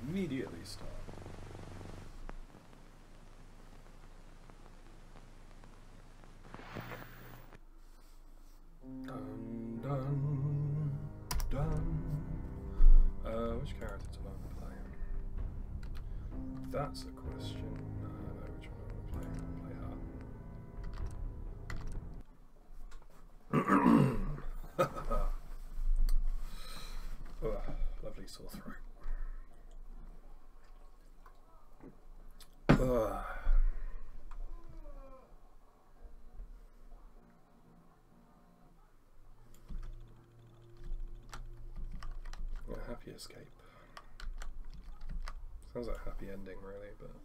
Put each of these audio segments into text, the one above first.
immediately start. Dun dun dun. Which character do I want to play? That's a question. I don't know which one I want to play. Play her. Ugh, lovely sore throat. Ugh. A happy escape. Sounds like a happy ending, really, but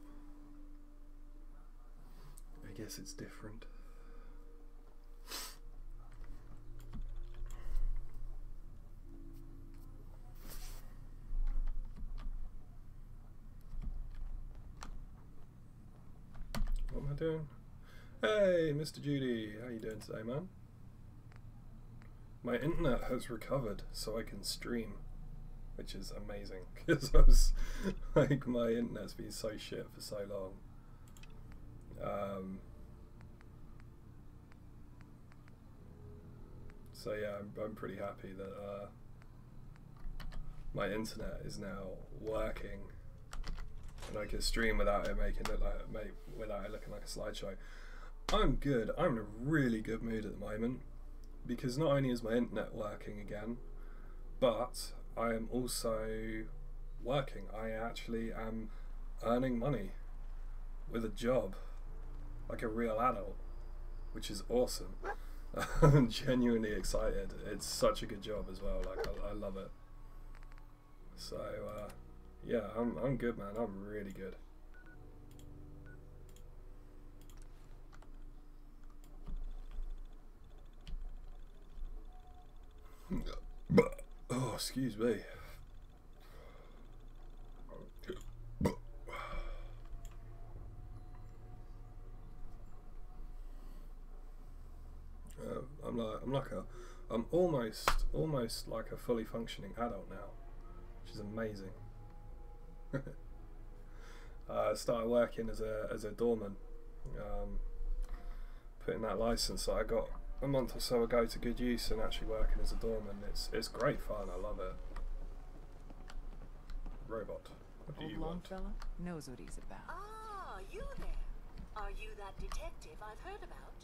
I guess it's different. What am I doing? Hey, Mr. Judy, how you doing today, man? My internet has recovered, so I can stream, which is amazing because I was like, my internet's been so shit for so long. So yeah, I'm pretty happy that my internet is now working, and I can stream without it without it looking like a slideshow. I'm good. I'm in a really good mood at the moment because not only is my internet working again, but I am also working. I actually am earning money with a job, like a real adult, which is awesome. I'm genuinely excited. It's such a good job as well. Like I love it. So yeah, I'm good, man. I'm really good. Oh, excuse me. I'm almost like a fully functioning adult now, which is amazing. I started working as a doorman, putting that license that I got a month or so ago to good use, and actually working as a doorman. It's great fun. I love it. Robot, what do you want? Longfellow knows what he's about. Ah, you there. Are you that detective I've heard about?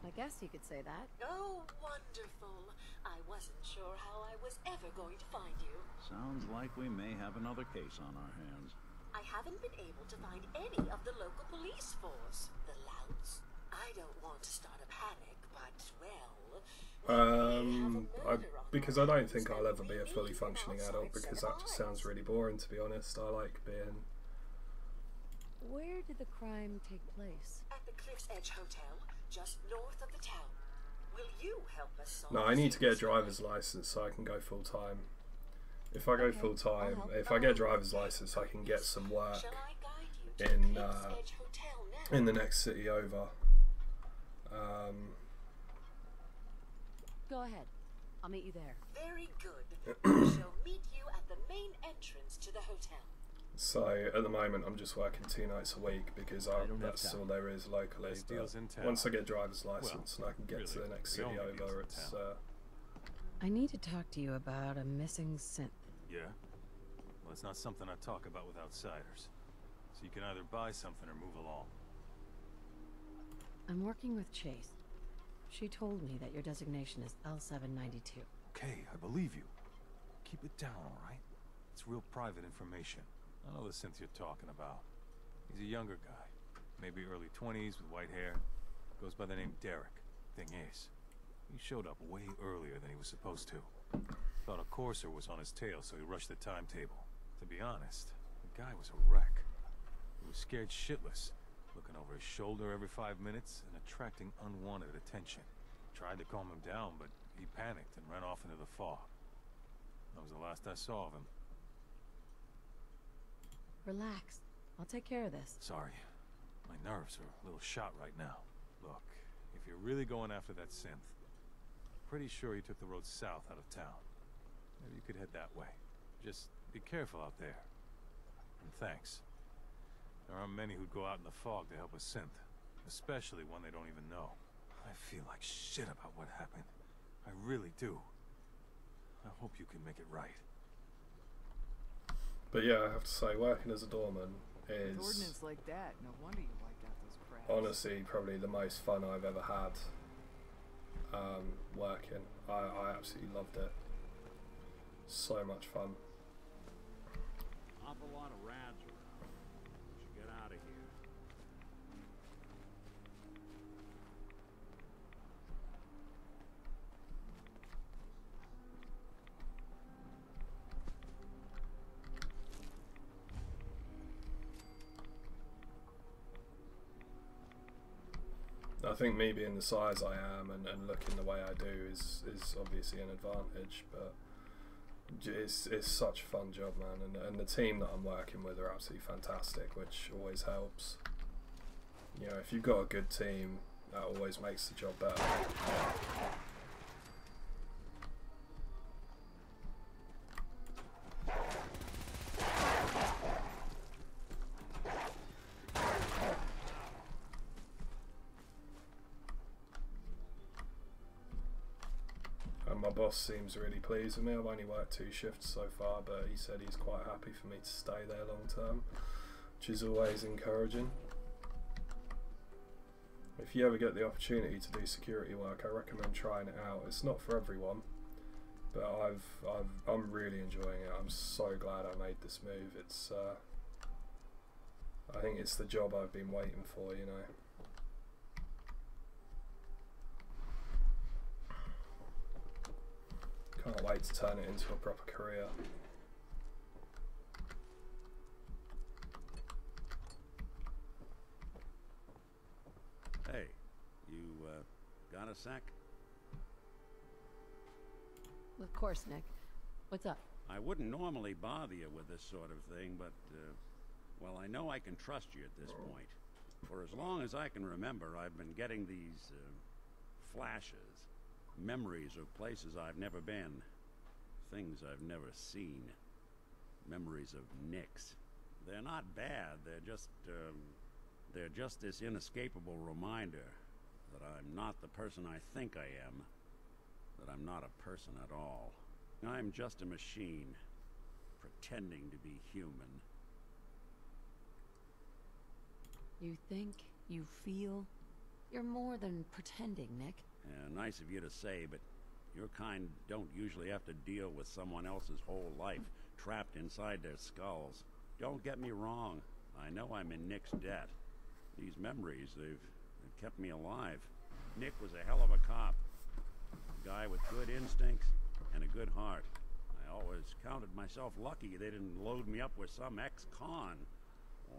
I guess you could say that. Oh, wonderful. I wasn't sure how I was ever going to find you. Sounds like we may have another case on our hands. I haven't been able to find any of the local police force. The louts. I don't want to start a panic, but, well... because I don't think I'll ever be a fully functioning adult, because that just sounds really boring, to be honest. I like being... Where did the crime take place? At the Cliff's Edge Hotel, just north of the town. Will you help us solve No, I need to get a driver's license so I can go full time. If I go full time, if I get a driver's license, I can get some work in the next city over. Go ahead. I'll meet you there. Very good. We shall meet you at the main entrance to the hotel. So at the moment I'm just working 2 nights a week because that's all there is locally. But once I get a driver's license and I can get to the next city over, it's... I need to talk to you about a missing synth. Yeah? Well, it's not something I talk about with outsiders. So you can either buy something or move along. I'm working with Chase. She told me that your designation is L792. Okay, I believe you. Keep it down, alright? It's real private information. I know the synth you're talking about. He's a younger guy. Maybe early 20s with white hair. Goes by the name Derek. Thing is, he showed up way earlier than he was supposed to. Thought a courser was on his tail, so he rushed the timetable. To be honest, the guy was a wreck. He was scared shitless, looking over his shoulder every 5 minutes and attracting unwanted attention. Tried to calm him down, but he panicked and ran off into the fog. That was the last I saw of him. Relax. I'll take care of this. Sorry. My nerves are a little shot right now. Look, if you're really going after that synth, pretty sure he took the road south out of town. Maybe you could head that way. Just be careful out there. And thanks. There aren't many who'd go out in the fog to help a synth, especially one they don't even know. I feel like shit about what happened. I really do. I hope you can make it right. But yeah, I have to say, working as a doorman With is ordnance like that, no wonder you wiped out those crabs. honestly probably the most fun I've ever had working. I absolutely loved it. So much fun. Awful lot of rads around. We should get out of here. I think me being the size I am and looking the way I do is obviously an advantage, but it's such a fun job, man, and the team that I'm working with are absolutely fantastic, which always helps. You know, if you've got a good team, that always makes the job better. My boss seems really pleased with me. I've only worked 2 shifts so far, but he said he's quite happy for me to stay there long term, which is always encouraging. If you ever get the opportunity to do security work, I recommend trying it out. It's not for everyone, but I'm really enjoying it. I'm so glad I made this move. It's I think it's the job I've been waiting for, you know. Can't wait to turn it into a proper career. Hey, you, got a sec? Of course, Nick. What's up? I wouldn't normally bother you with this sort of thing, but, well, I know I can trust you at this point. For as long as I can remember, I've been getting these, flashes. Memories of places I've never been. Things I've never seen. Memories of Nicks. They're not bad, they're just this inescapable reminder that I'm not the person I think I am. That I'm not a person at all. I'm just a machine, pretending to be human. You think? You feel? You're more than pretending, Nick. Nice of you to say, but your kind don't usually have to deal with someone else's whole life trapped inside their skulls. Don't get me wrong. I know I'm in Nick's debt. These memories, they've kept me alive. Nick was a hell of a cop. A guy with good instincts and a good heart. I always counted myself lucky they didn't load me up with some ex-con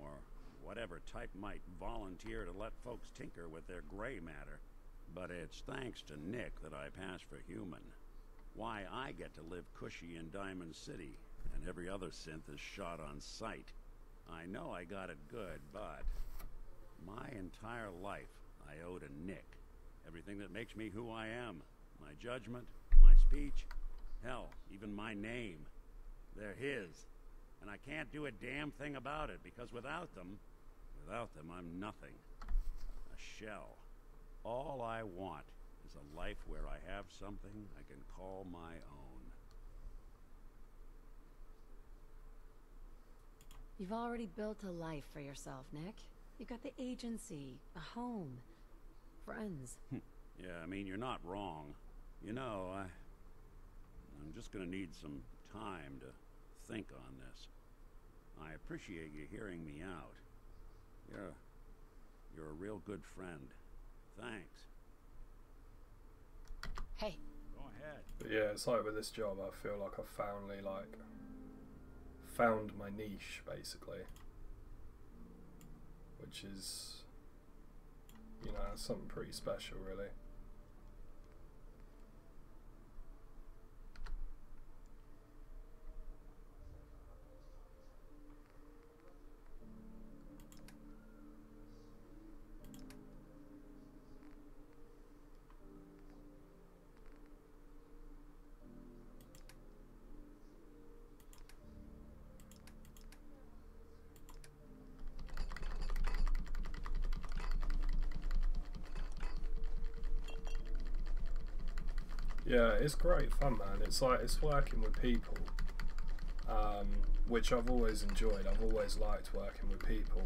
or whatever type might volunteer to let folks tinker with their gray matter. But it's thanks to Nick that I pass for human. Why I get to live cushy in Diamond City, and every other synth is shot on sight. I know I got it good, but my entire life I owe to Nick. Everything that makes me who I am. My judgment, my speech, hell, even my name. They're his. And I can't do a damn thing about it, because without them, I'm nothing. A shell. All I want is a life where I have something I can call my own. You've already built a life for yourself, Nick. You've got the agency, a home, friends. Yeah, I mean, you're not wrong. You know, I'm just gonna need some time to think on this. I appreciate you hearing me out. You're a real good friend. Thanks. Hey. Go ahead. But yeah, it's like with this job, I feel like I've found my niche, basically. Which is, you know, something pretty special, really. Yeah, it's great fun, man. It's like, it's working with people, which I've always enjoyed. I've always liked working with people.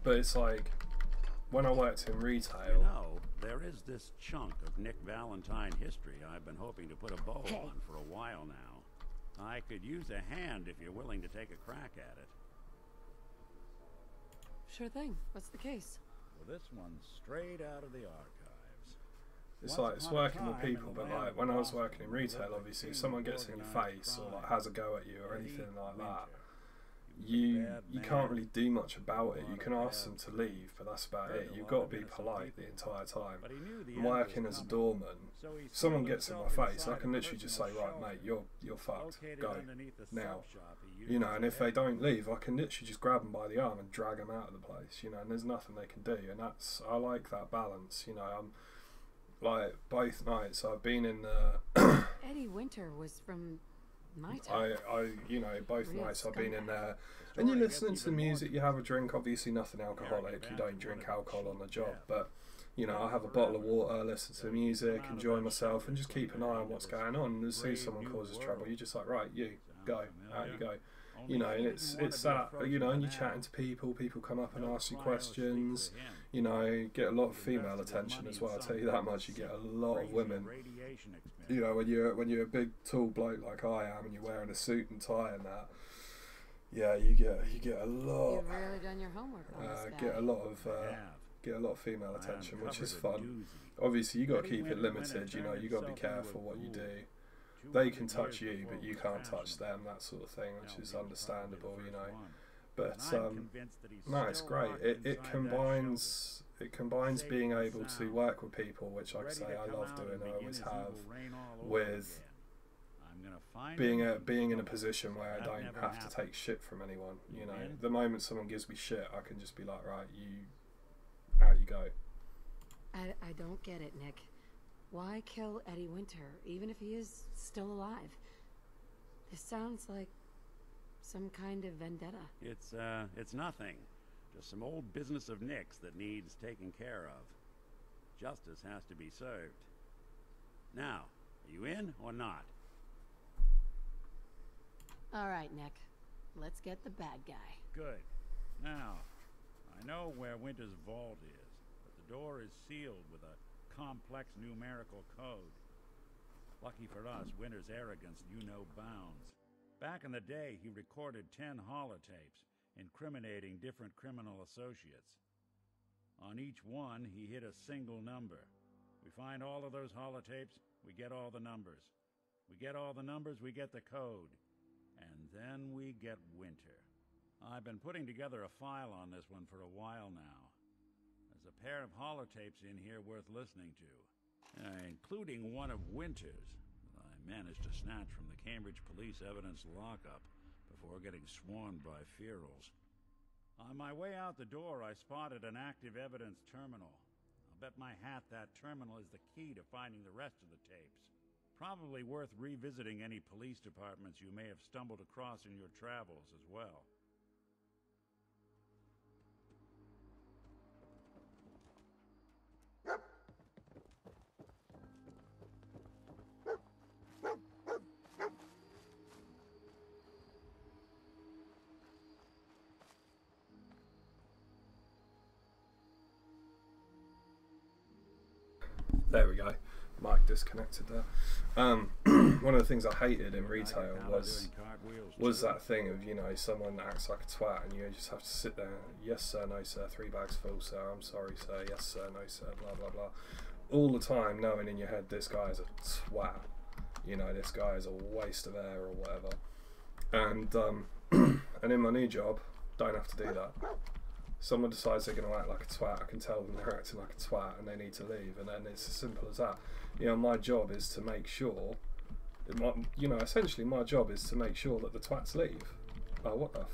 But it's like, when I worked in retail... You know, there is this chunk of Nick Valentine history I've been hoping to put a bow on for a while now. I could use a hand if you're willing to take a crack at it. Sure thing. What's the case? Well, this one's straight out of the archives. It's Once like, it's upon a working with time in people, the but land like, of when I was Boston, working in retail, lived a obviously, if king someone of gets in your organized face or like crime, has a go at you or Eddie anything like that, Winter. you bad can't man. really do much about it. Lot You of can ask bad them to leave, but that's about Hurt it. a You've lot got of to be innocent polite the people. entire time. But he knew the I'm end was working as a coming, doorman. so he Someone sealed gets in my himself face, I inside can a literally just say, personal right, mate, shelter, you're fucked. located Go underneath the now. sub shop he You know, used and as if a they don't leave, I can literally just grab them by the arm and drag them out of the place. You know, and there's nothing they can do. And that's, I like that balance. You know, I'm like, both nights I've been in the Eddie Winter was from my town. you know, both Real nights I've been in scumbag. there, The and you're story gets listening to the even more music, you have a drink, obviously nothing alcoholic, you don't drink alcohol on the job, but, you know, I have a bottle of water, listen to the music, enjoy myself, and just keep an eye on what's going on, and as soon as someone causes trouble, you're just like, right, you, go, out you go. You know, and it's that, you know, and you're chatting to people, people come up and ask you questions, you know, get a lot of female attention as well, I'll tell you that much, you get a lot of women. You know, when you're a big tall bloke like I am and you're wearing a suit and tie and that, yeah, you get a lot. You've really done your homework on this guy. Get a lot of female attention, which is fun. Obviously, you got to keep it limited. You know, you got to be careful what you do. They can touch you, but you can't touch them. That sort of thing, which is understandable. You know, but no, it's great. It combines. It combines being able to work with people, which, like I say, I love doing, I always have, with being in a position where I don't have to take shit from anyone. You know, the moment someone gives me shit, I can just be like, right, out you go. I don't get it, Nick. Why kill Eddie Winter, even if he is still alive? This sounds like some kind of vendetta. It's nothing. Just some old business of Nick's that needs taken care of. Justice has to be served. Now, are you in or not? All right, Nick. Let's get the bad guy. Good. Now, I know where Winter's vault is, but the door is sealed with a complex numerical code. Lucky for us, Winter's arrogance knew no bounds. Back in the day, he recorded 10 holotapes, incriminating different criminal associates. On each one, he hit a single number. We find all of those holotapes, we get all the numbers. We get all the numbers, we get the code. And then we get Winter. I've been putting together a file on this one for a while now. There's a pair of holotapes in here worth listening to, including one of Winter's that I managed to snatch from the Cambridge Police Evidence lockup before getting swarmed by ferals. On my way out the door, I spotted an active evidence terminal. I'll bet my hat that terminal is the key to finding the rest of the tapes. Probably worth revisiting any police departments you may have stumbled across in your travels as well. There we go. Mic disconnected there. One of the things I hated in retail was that thing of, you know, someone acts like a twat and you just have to sit there. Yes sir, no sir, 3 bags full sir, I'm sorry sir, yes sir, no sir, blah blah blah. All the time knowing in your head this guy is a twat. You know, this guy is a waste of air or whatever. And and in my new job, don't have to do that. Someone decides they're going to act like a twat, I can tell them they're acting like a twat and they need to leave, and then it's as simple as that. You know, my job is to make sure, essentially my job is to make sure that the twats leave. Oh, what the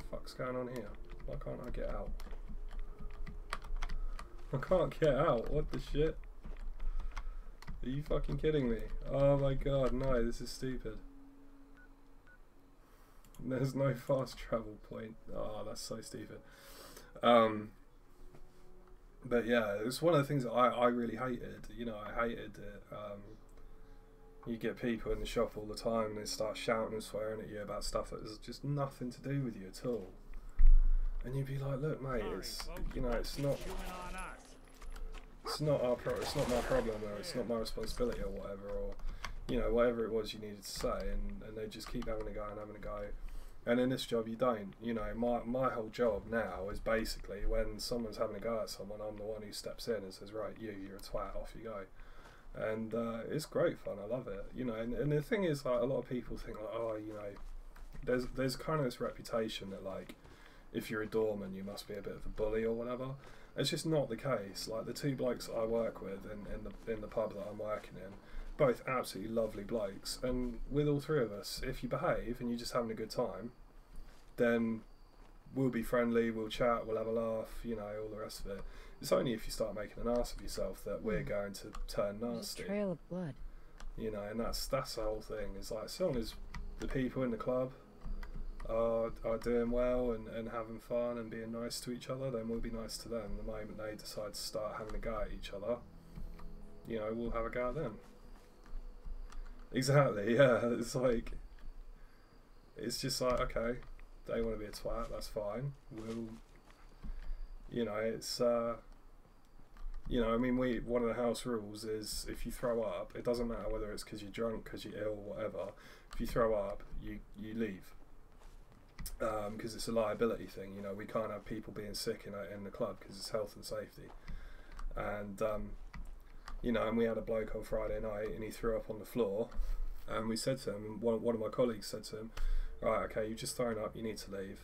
fuck's going on here? Why can't I get out? I can't get out, what the shit? Are you fucking kidding me? Oh my god, no, this is stupid. There's no fast travel point. Oh, that's so stupid. But yeah, it's one of the things that I really hated. You know, I hated it. you get people in the shop all the time and they start shouting and swearing at you about stuff that has just nothing to do with you at all. And you'd be like, look, mate, it's, you know, it's not my problem, or it's not my responsibility, or whatever, or, you know, whatever it was you needed to say, and they just keep having a go and having a go. And in this job, you don't. You know, my whole job now is basically when someone's having a go at someone, I'm the one who steps in and says, right, you're a twat, off you go. And it's great fun. I love it. You know, and the thing is, like, a lot of people think, like, oh, you know, there's kind of this reputation that, like, if you're a doorman, you must be a bit of a bully or whatever. It's just not the case. Like, the two blokes that I work with in the pub that I'm working in, both absolutely lovely blokes, and with all three of us, if you behave and you're just having a good time, then we'll be friendly, we'll chat, we'll have a laugh, you know, all the rest of it. It's only if you start making an ass of yourself that we're going to turn nasty. Trail of blood. You know, and that's the whole thing. It's like, as long as the people in the club are doing well and having fun and being nice to each other, then we'll be nice to them. The moment they decide to start having a go at each other, you know, we'll have a go at them. Exactly, yeah. It's like, it's just like, okay, they want to be a twat, that's fine. We'll, you know, it's, you know, I mean, one of the house rules is if you throw up, it doesn't matter whether it's because you're drunk, because you're ill, whatever. If you throw up, you leave. Because it's a liability thing, you know. We can't have people being sick in the club because it's health and safety. And you know, and we had a bloke on Friday night and he threw up on the floor, and we said to him, and one of my colleagues said to him, right, okay, you've just thrown up, you need to leave.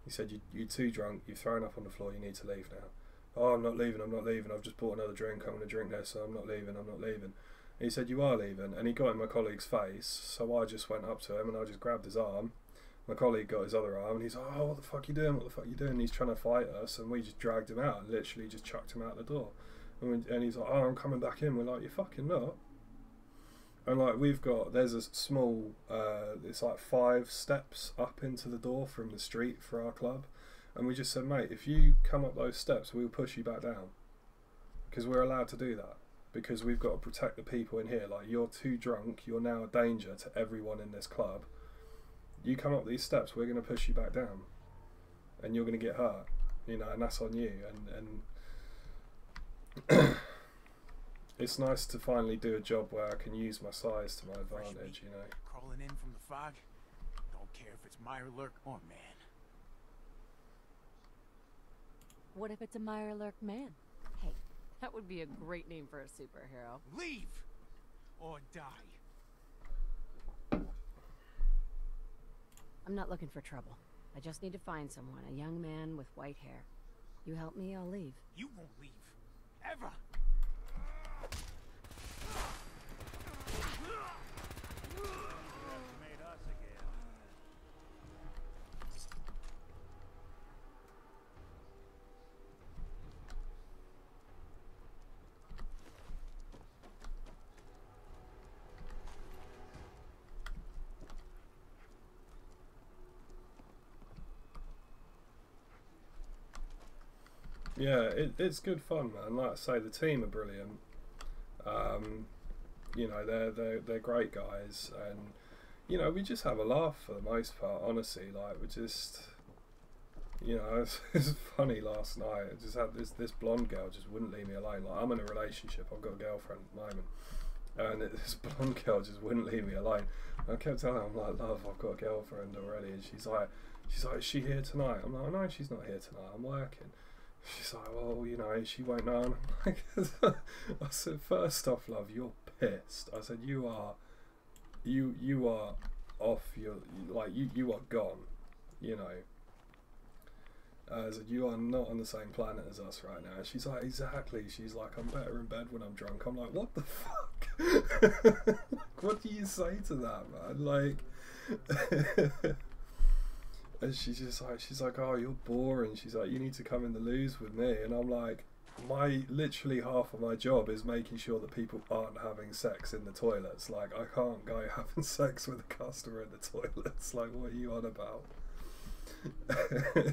He said, you're too drunk, you've thrown up on the floor, you need to leave now. Oh, I'm not leaving, I've just bought another drink, I'm going to drink this, so I'm not leaving. And he said, you are leaving, and he got in my colleague's face, so I just went up to him and I just grabbed his arm. My colleague got his other arm and he's like, oh, what the fuck you doing, and he's trying to fight us, and we just dragged him out and literally just chucked him out the door. And he's like, oh, I'm coming back in. We're like, you're fucking not. And like, there's a small, it's like 5 steps up into the door from the street for our club. And we just said, mate, if you come up those steps, we'll push you back down. Because we're allowed to do that. Because we've got to protect the people in here. Like, you're too drunk, you're now a danger to everyone in this club. You come up these steps, we're going to push you back down. And you're going to get hurt. You know, and that's on you. And it's nice to finally do a job where I can use my size to my advantage, you know. Crawling in from the fog. Don't care if it's Mirelurk or man. What if it's a Mirelurk man? Hey, that would be a great name for a superhero. Leave or die. I'm not looking for trouble. I just need to find someone, a young man with white hair. You help me, I'll leave. You won't leave. Ever. Made us again. Yeah, it's good fun, man. Like I say, the team are brilliant. You know, they're great guys, and you know, we just have a laugh for the most part. Honestly, like, we just, you know, it's funny. Last night, I just had this blonde girl just wouldn't leave me alone. Like, I'm in a relationship, I've got a girlfriend at the moment, and this blonde girl just wouldn't leave me alone. And I kept telling her, I'm like, love, I've got a girlfriend already, and she's like, is she here tonight? I'm like, no, she's not here tonight. I'm working. She's like, well, you know, she won't know. And I'm like, I said, first off, love, you're pissed. I said, you are off your, like, you are gone, you know. I said, you are not on the same planet as us right now. She's like, exactly. She's like, I'm better in bed when I'm drunk. I'm like, what the fuck? What do you say to that, man? Like... And she's like, oh, you're boring. She's like, you need to come in the loos with me. And I'm like, literally half of my job is making sure that people aren't having sex in the toilets. Like, I can't go having sex with a customer in the toilets. Like, what are you on about?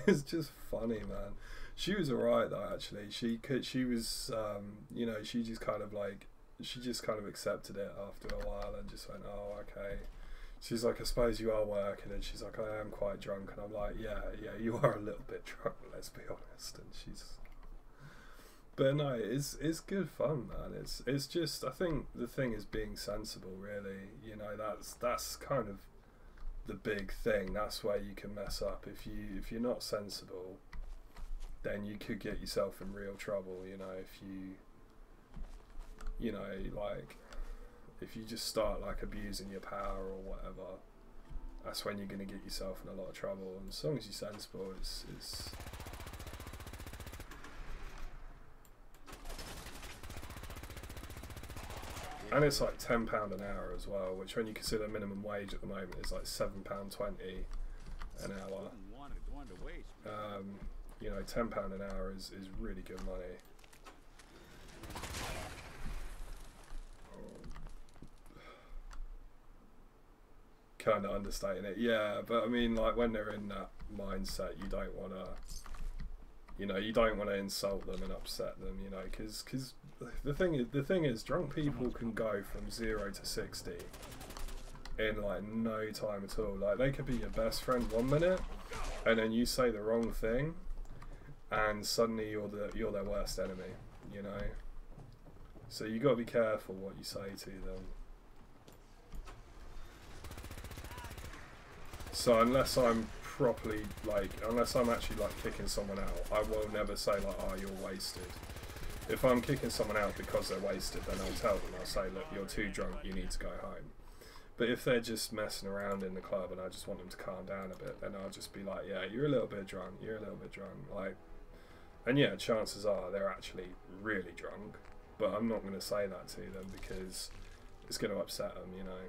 It's just funny, man. She was alright though, actually. She was, you know, she just kind of like, she just kind of accepted it after a while and just went, oh, okay. She's like, I suppose you are working, and she's like, I am quite drunk, and I'm like, yeah, you are a little bit drunk, let's be honest. And she's, but no, it's good fun, man. It's just, I think the thing is being sensible, really. You know, that's kind of the big thing. That's where you can mess up. If you're not sensible, then you could get yourself in real trouble. You know, if you know, like, if you just start like abusing your power or whatever, that's when you're going to get yourself in a lot of trouble. And as long as you're sensible, it's and it's like £10 an hour as well, which when you consider minimum wage at the moment is like £7.20 an hour. You know, £10 an hour is really good money. Kind of understating it, yeah, but I mean, like, when they're in that mindset, you don't want to, you know, you don't want to insult them and upset them, you know, because the thing is, drunk people can go from 0 to 60 in like no time at all. Like, they could be your best friend 1 minute, and then you say the wrong thing, and suddenly you're their worst enemy, you know. So you got to be careful what you say to them. So unless I'm properly, like, unless I'm actually like kicking someone out, I will never say like, oh, you're wasted. If I'm kicking someone out because they're wasted, then I'll tell them, I'll say, look, you're too drunk, you need to go home. But if they're just messing around in the club and I just want them to calm down a bit, then I'll just be like, yeah, you're a little bit drunk, you're a little bit drunk. Like, and yeah, chances are they're actually really drunk, but I'm not going to say that to them because it's going to upset them, you know.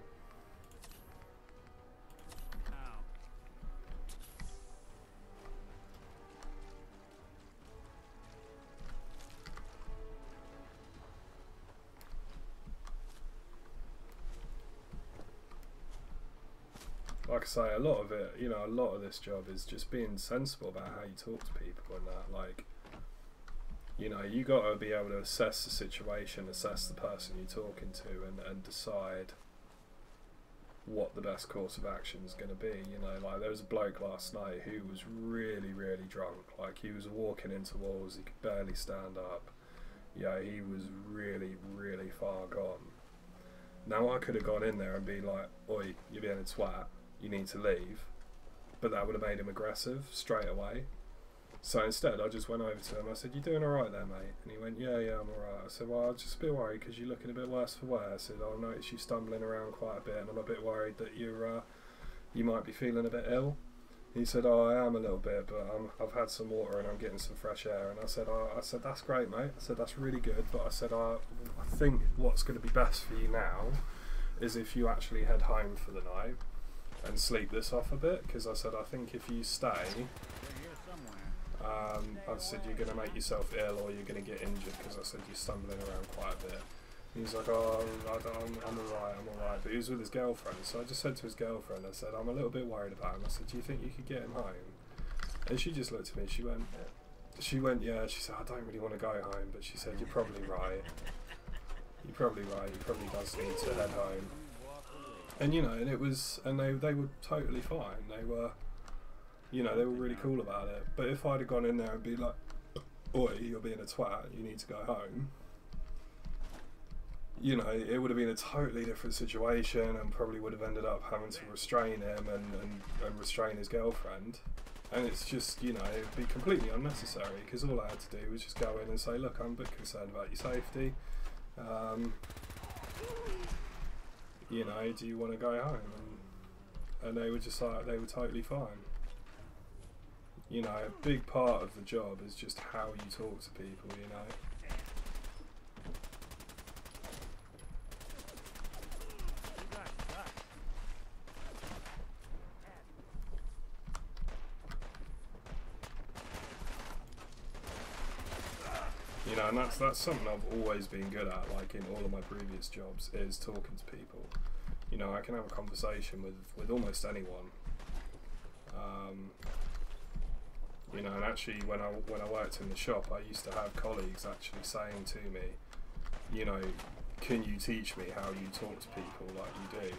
Like I say, a lot of it, you know, a lot of this job is just being sensible about how you talk to people and that. Like, you know, you got to be able to assess the situation, assess the person you're talking to, and decide what the best course of action is going to be. You know, like, there was a bloke last night who was really, really drunk. Like, he was walking into walls, he could barely stand up. Yeah, he was really, really far gone. Now, I could have gone in there and be like, oi, you're being a twat, you need to leave, but that would have made him aggressive straight away. So instead, I just went over to him. I said, "You doing all right there, mate?" And he went, "Yeah, I'm all right." I said, "Well, I'm just a bit worried because you're looking a bit worse for wear." I said, "I'll notice you stumbling around quite a bit, and I'm a bit worried that you might be feeling a bit ill." He said, "Oh, I am a little bit, but I've had some water and I'm getting some fresh air." And I said, "That's great, mate." I said, "That's really good, but I said, I think what's going to be best for you now is if you actually head home for the night and sleep this off a bit, because I said, I think if you stay, I said, you're going to make yourself ill or you're going to get injured, because I said, you're stumbling around quite a bit." He's like, "Oh, I'm alright," but he was with his girlfriend, so I just said to his girlfriend, I said, "I'm a little bit worried about him." I said, "Do you think you could get him home?" And she just looked at me, she went, "Yeah," she said, "I don't really want to go home," but she said, "You're probably right. You're probably right, he probably does need to head home." And you know, and it was, and they were totally fine. They were, you know, they were really cool about it. But if I'd have gone in there and be like, "Oi, you're being a twat, you need to go home," you know, it would have been a totally different situation, and probably would have ended up having to restrain him and restrain his girlfriend. And it's just, you know, it'd be completely unnecessary, because all I had to do was just go in and say, "Look, I'm a bit concerned about your safety. You know, do you want to go home?" And they were just like, they were totally fine. You know, a big part of the job is just how you talk to people, you know. You know, and that's something I've always been good at, like in all of my previous jobs, is talking to people. You know, I can have a conversation with almost anyone. You know, and actually when I worked in the shop, I used to have colleagues actually saying to me, you know, can you teach me how you talk to people like you do?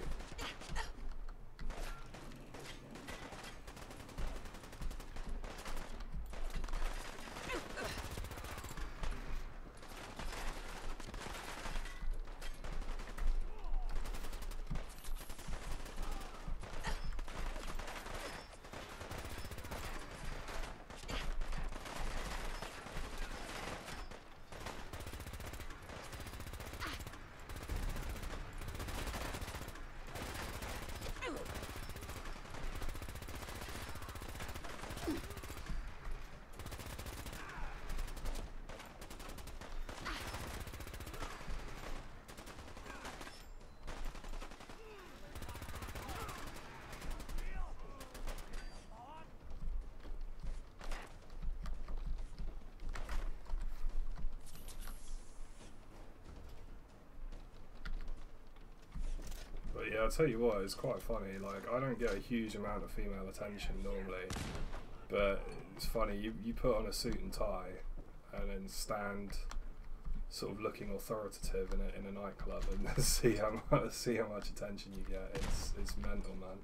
But yeah, I'll tell you what, it's quite funny. Like, I don't get a huge amount of female attention normally, but it's funny, you put on a suit and tie and then stand sort of looking authoritative in a nightclub and see how much attention you get. It's mental, man.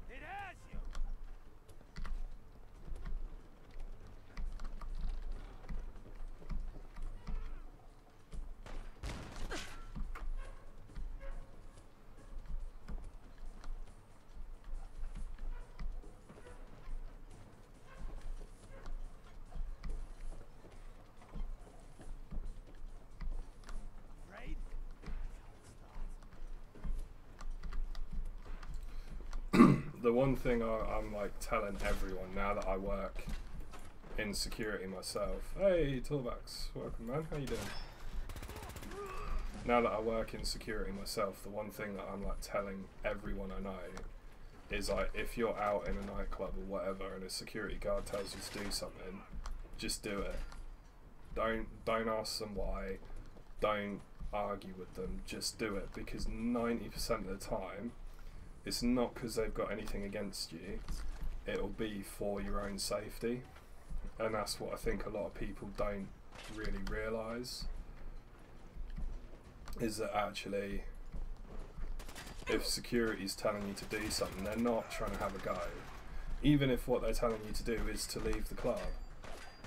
It has you. The one thing I'm like telling everyone now that I work in security myself. Hey, Tallbacks, welcome, man. How you doing? Now that I work in security myself, the one thing that I'm like telling everyone I know is like, if you're out in a nightclub or whatever and a security guard tells you to do something, just do it. Don't ask them why. Don't argue with them. Just do it, because 90% of the time, it's not because they've got anything against you. It'll be for your own safety, and that's what I think a lot of people don't really realise, is that actually if security's telling you to do something, they're not trying to have a go. Even if what they're telling you to do is to leave the club,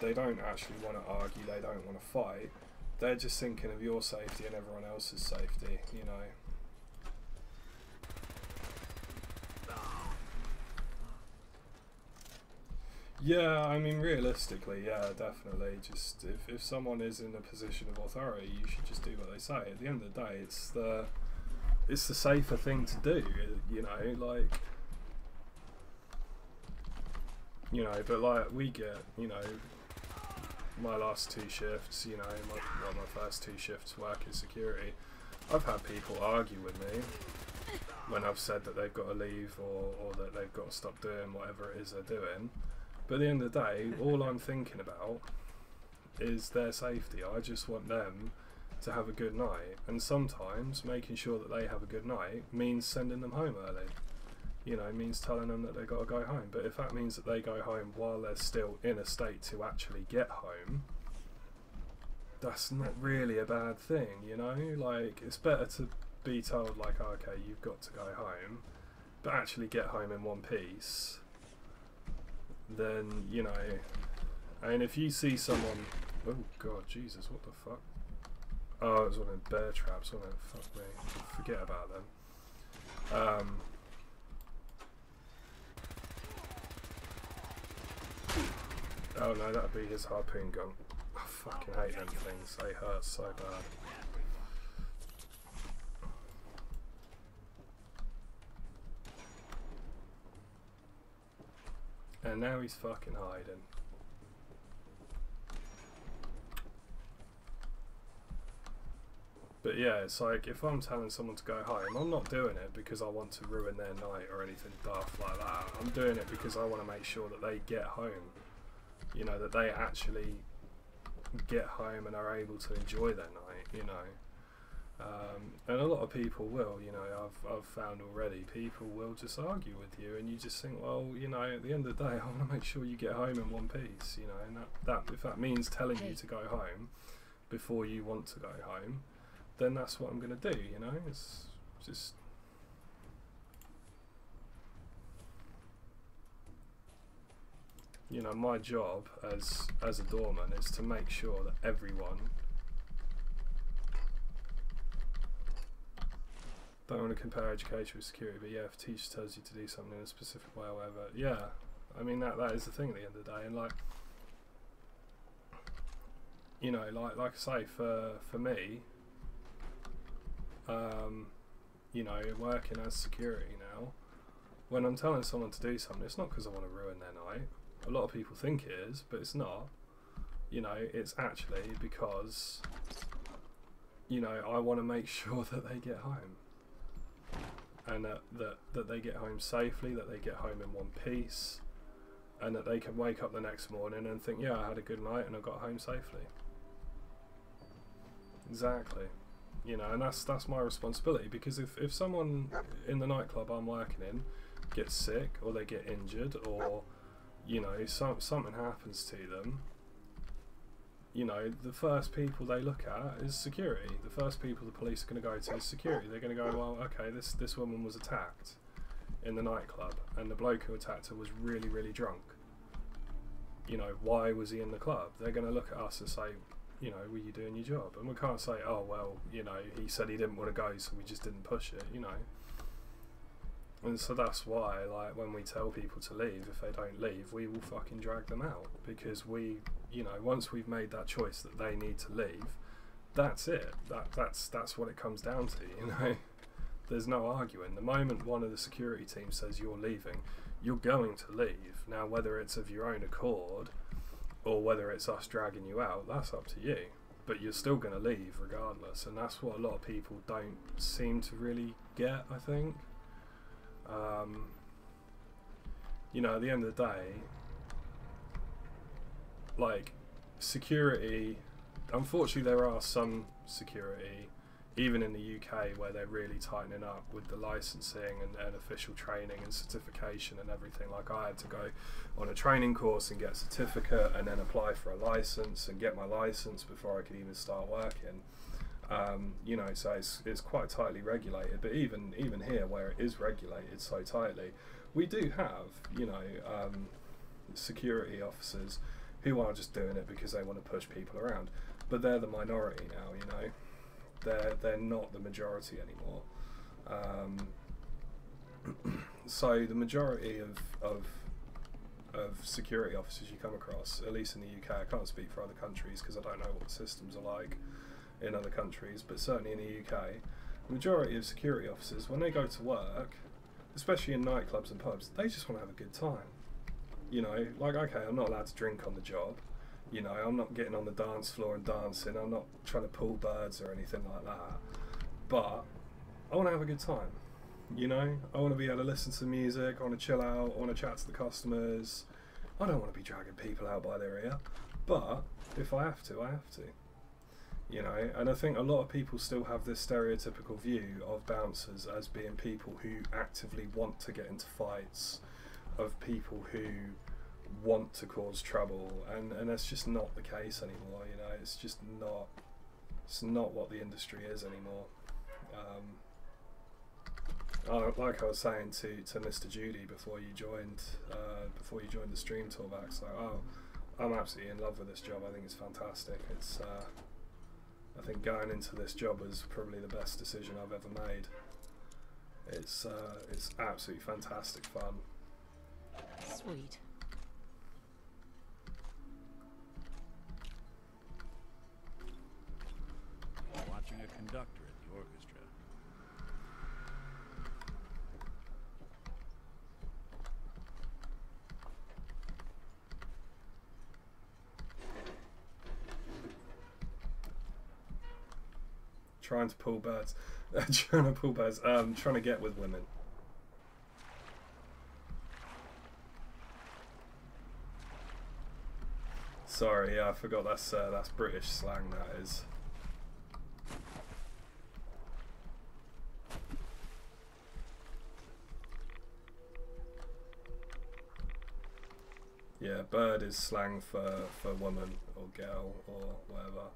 they don't actually want to argue, they don't want to fight. They're just thinking of your safety and everyone else's safety, you know. Yeah, I mean, realistically, yeah, definitely. Just if someone is in a position of authority, you should just do what they say. At the end of the day, it's the safer thing to do, you know, like, you know. But like, we get, you know, my last 2 shifts, you know, my first 2 shifts working security, I've had people argue with me when I've said that they've got to leave or that they've got to stop doing whatever it is they're doing. But at the end of the day, all I'm thinking about is their safety. I just want them to have a good night, and sometimes making sure that they have a good night means sending them home early. You know, means telling them that they've got to go home. But if that means that they go home while they're still in a state to actually get home, that's not really a bad thing, you know? Like, it's better to be told, like, oh, okay, you've got to go home, but actually get home in one piece. Then, you know, and if you see someone, oh god, Jesus, what the fuck? Oh, it was one of them bear traps, wasn't it? Fuck me, forget about them. Oh no, that'd be his harpoon gun. I fucking hate them things, they hurt so bad. And now he's fucking hiding. But yeah, it's like, if I'm telling someone to go home, I'm not doing it because I want to ruin their night or anything daft like that. I'm doing it because I want to make sure that they get home. You know, that they actually get home and are able to enjoy their night, you know. And a lot of people will, you know, I've found already, people will just argue with you, and you just think, well, you know, at the end of the day, I want to make sure you get home in one piece, you know, and that if that means telling you to go home before you want to go home, then that's what I'm going to do, you know. It's just... You know, my job as a doorman is to make sure that everyone... Don't want to compare education with security, but yeah, if a teacher tells you to do something in a specific way or whatever, yeah, I mean that is the thing at the end of the day. And like, you know, like I say, for me, you know, working as security now, when I'm telling someone to do something, it's not because I want to ruin their night. A lot of people think it is, but it's not. You know, it's actually because, you know, I want to make sure that they get home. And that they get home safely, that they get home in one piece, and that they can wake up the next morning and think, yeah, I had a good night and I got home safely. Exactly. You know, and that's my responsibility, because if someone in the nightclub I'm working in gets sick, or they get injured, or, you know, something happens to them, you know, the first people they look at is security. The first people the police are going to go to is security. They're going to go, well, okay, this woman was attacked in the nightclub, and the bloke who attacked her was really, really drunk. You know, why was he in the club? They're going to look at us and say, you know, were you doing your job? And we can't say, oh, well, you know, he said he didn't want to go, so we just didn't push it, you know. And so that's why, like, when we tell people to leave, if they don't leave, we will fucking drag them out, because we, you know, once we've made that choice that they need to leave, that's it. That's what it comes down to, you know. There's no arguing. The moment one of the security team says you're leaving, you're going to leave. Now, whether it's of your own accord or whether it's us dragging you out, that's up to you. But you're still going to leave regardless, and that's what a lot of people don't seem to really get, I think. You know, at the end of the day, like, security, unfortunately there are some security, even in the UK, where they're really tightening up with the licensing and official training and certification and everything. Like, I had to go on a training course and get a certificate, and then apply for a license and get my license before I could even start working. You know, so it's quite tightly regulated. But even here, where it is regulated so tightly, we do have, you know, security officers who are just doing it because they want to push people around. But they're the minority now, you know. They're not the majority anymore. So the majority of security officers you come across, at least in the UK, I can't speak for other countries because I don't know what the systems are like in other countries, but certainly in the UK, the majority of security officers, when they go to work, especially in nightclubs and pubs, they just want to have a good time. You know, like, okay, I'm not allowed to drink on the job, you know, I'm not getting on the dance floor and dancing, I'm not trying to pull birds or anything like that, but I want to have a good time, you know. I want to be able to listen to music, I want to chill out, I want to chat to the customers. I don't want to be dragging people out by their ear, but if I have to, I have to. You know, and I think a lot of people still have this stereotypical view of bouncers as being people who actively want to get into fights, of people who want to cause trouble, and that's just not the case anymore. You know, it's just not. It's not what the industry is anymore. Like I was saying to Mr. Judy before you joined the stream talkback, so I'm absolutely in love with this job. I think it's fantastic. It's I think going into this job was probably the best decision I've ever made. It's absolutely fantastic fun. Sweet. Watching a conductor at the orchestra. Trying to pull birds. Trying to get with women. Sorry, yeah, I forgot that's British slang, that is. Yeah, bird is slang for woman or girl or whatever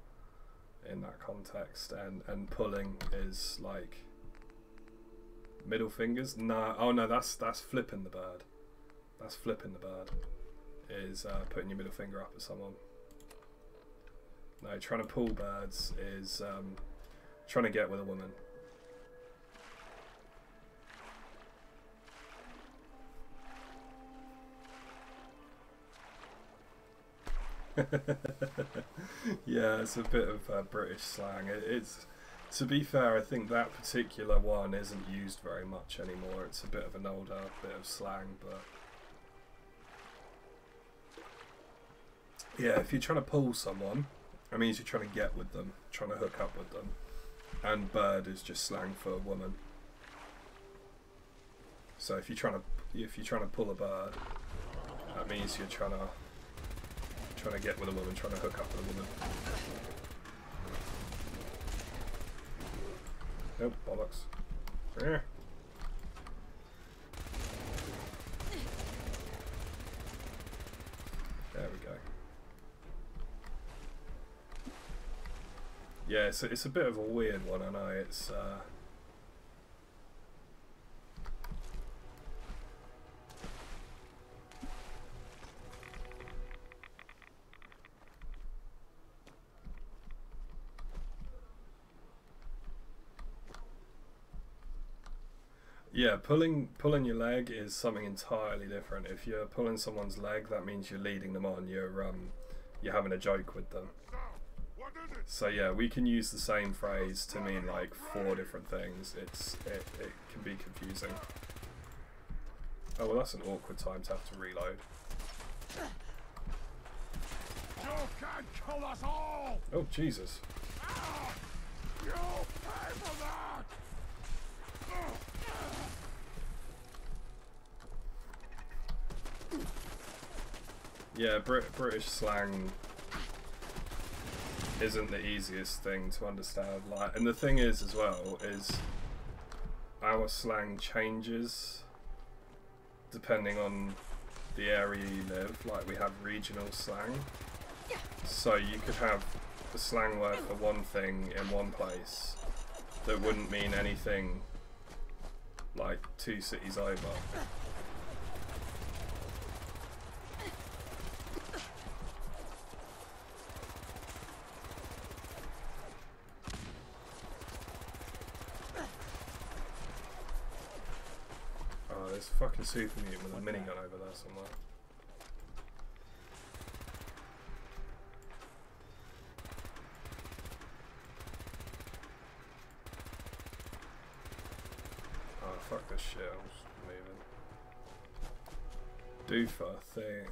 in that context, and pulling is like middle fingers. No, oh no, that's flipping the bird. That's flipping the bird. Is putting your middle finger up at someone. No, trying to pull birds is trying to get with a woman. Yeah, it's a bit of British slang. It's, to be fair, I think that particular one isn't used very much anymore. It's a bit of an older bit of slang, but yeah, if you're trying to pull someone, that means you're trying to get with them, trying to hook up with them. And bird is just slang for a woman. So if you're trying to pull a bird, that means you're trying to get with a woman, trying to hook up with a woman. Oh, bollocks. Yeah. There we go. Yeah, it's a bit of a weird one, I know. It's yeah, pulling your leg is something entirely different. If you're pulling someone's leg, that means you're leading them on. You're having a joke with them. So yeah, we can use the same phrase to mean like 4 different things. It can be confusing. Oh well, that's an awkward time to have to reload. You can't kill us all! Oh Jesus! You pay for that! Yeah, British slang isn't the easiest thing to understand. Like, and the thing is, as well, is our slang changes depending on the area you live. Like, we have regional slang, so you could have the slang word for one thing in one place that wouldn't mean anything like 2 cities over. There's a fucking super mutant with a minigun over there somewhere. Oh fuck this shit, I'm just moving. Doofer, thing.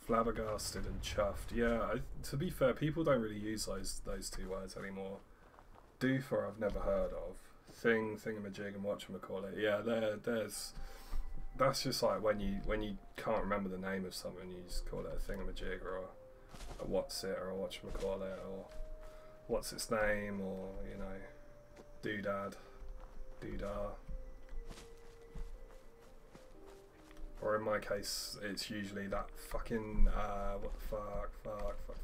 Flabbergasted and chuffed. Yeah, to be fair, people don't really use those 2 words anymore. Doofer I've never heard of. Thingamajig and whatchamacallit. Yeah, that's just like when you can't remember the name of something, you just call it a thingamajig or a what's it or a whatchamacallit or what's its name, or you know, doodad, doodah. Or in my case, it's usually that fucking what the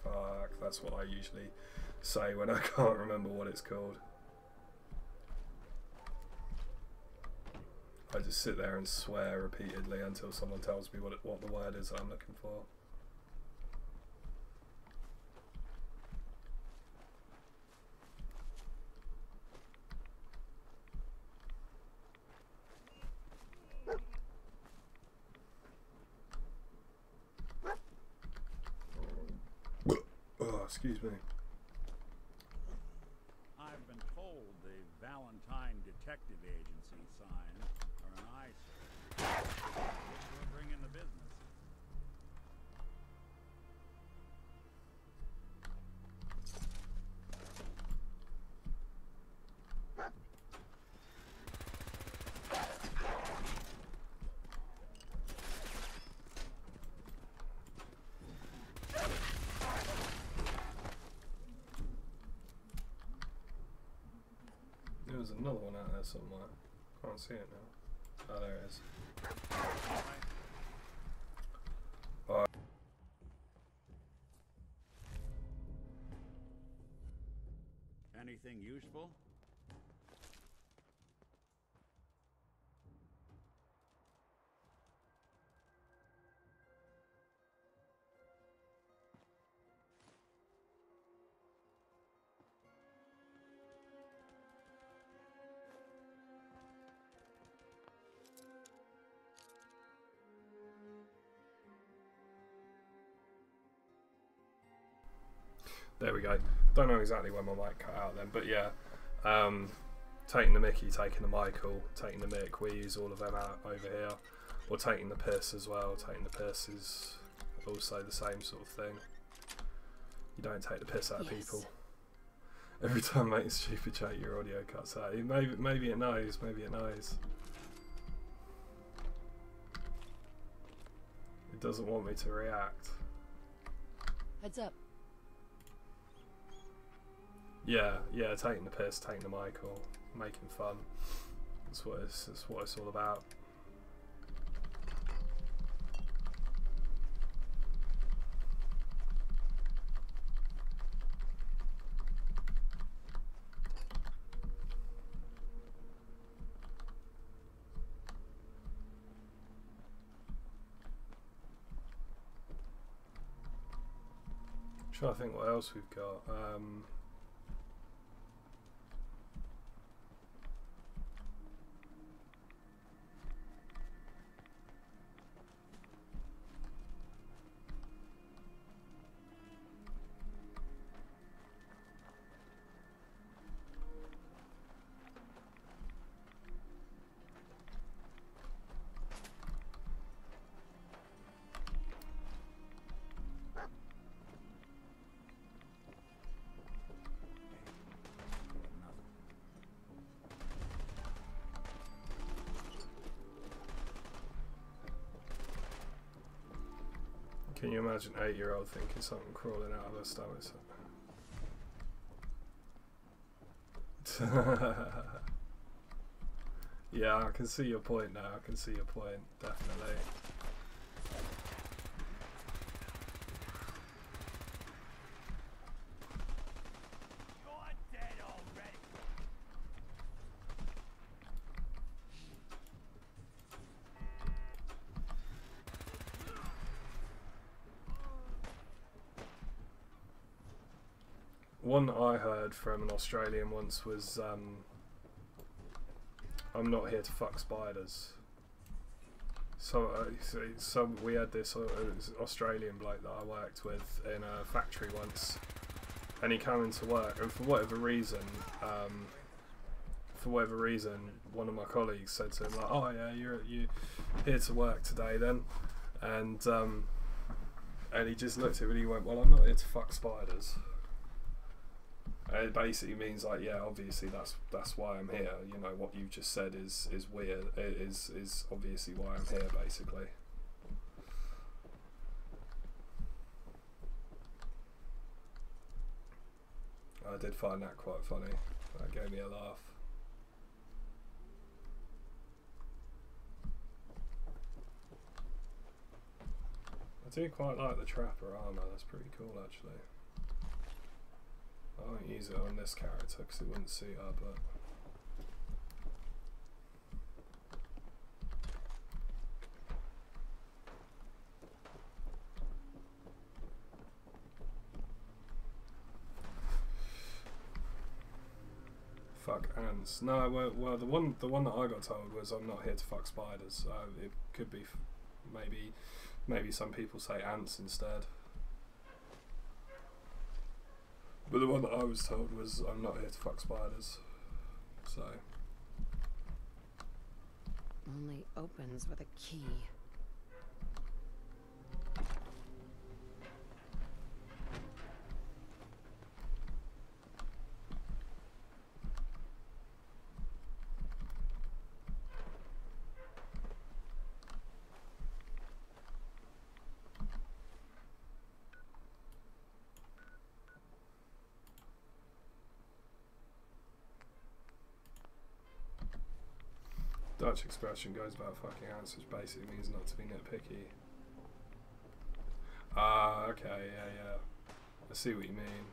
fuck. That's what I usually say when I can't remember what it's called. I just sit there and swear repeatedly until someone tells me what the word is that I'm looking for. Oh, excuse me. I've been told the Valentine Detective Agency signs are an eyesore. We'll bring in the business. There was another one out there somewhere. Can't see it now. Oh, there it is. anything useful? There we go. Don't know exactly when my mic cut out then, but yeah. Taking the Mickey, taking the Michael, taking the Mick, we use all of them out over here. Or taking the piss as well. Taking the piss is also the same sort of thing. You don't take the piss out of people. Every time I make a stupid joke, your audio cuts out. Maybe it knows, maybe it knows. It doesn't want me to react. Heads up. Yeah, taking the piss, taking the Michael, making fun. That's what it's all about. Trying to think what else we've got. Can you imagine an 8-year-old thinking something crawling out of her stomach? Yeah, I can see your point now. I can see your point, definitely. One I heard from an Australian once was, I'm not here to fuck spiders. So we had this Australian bloke that I worked with in a factory once, and he came into work, and for whatever reason, one of my colleagues said to him like, "Oh yeah, you're here to work today then," and he just looked at me and he went, "Well, I'm not here to fuck spiders." It basically means like, yeah, obviously that's why I'm here. You know, what you just said is weird. It is obviously why I'm here, basically. I did find that quite funny. That gave me a laugh. I do quite like the trapper armor. That's pretty cool, actually. I won't use it on this character because it wouldn't suit her, but fuck ants. No, well the one that I got told was I'm not here to fuck spiders. It could be maybe some people say ants instead. But the one that I was told was, I'm not here to fuck spiders. So. Only opens with a key. Dutch expression goes about fucking ants, which basically means not to be nitpicky. Ah, okay, yeah. I see what you mean.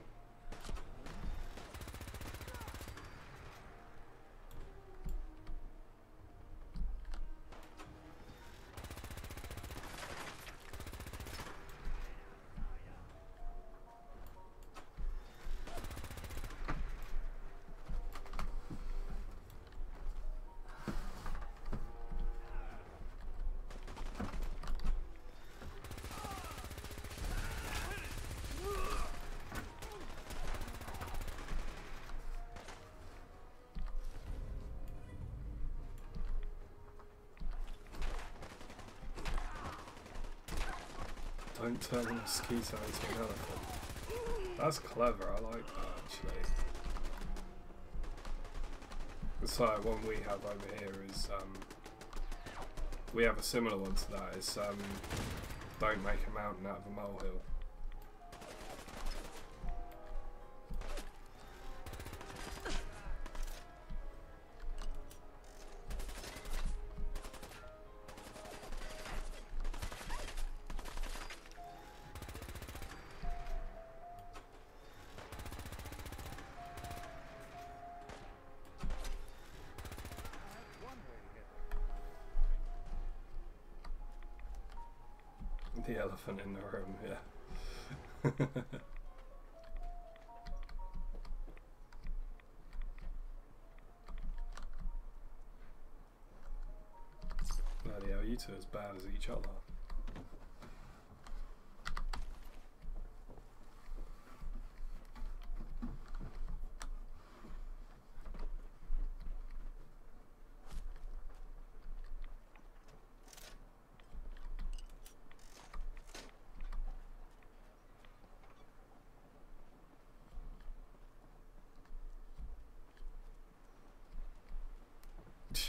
Don't turn a mosquito into an elephant. That's clever, I like that actually. It's like one we have over here is, we have a similar one to that, is don't make a mountain out of a molehill. The elephant in the room, yeah. Bloody hell, you two are as bad as each other.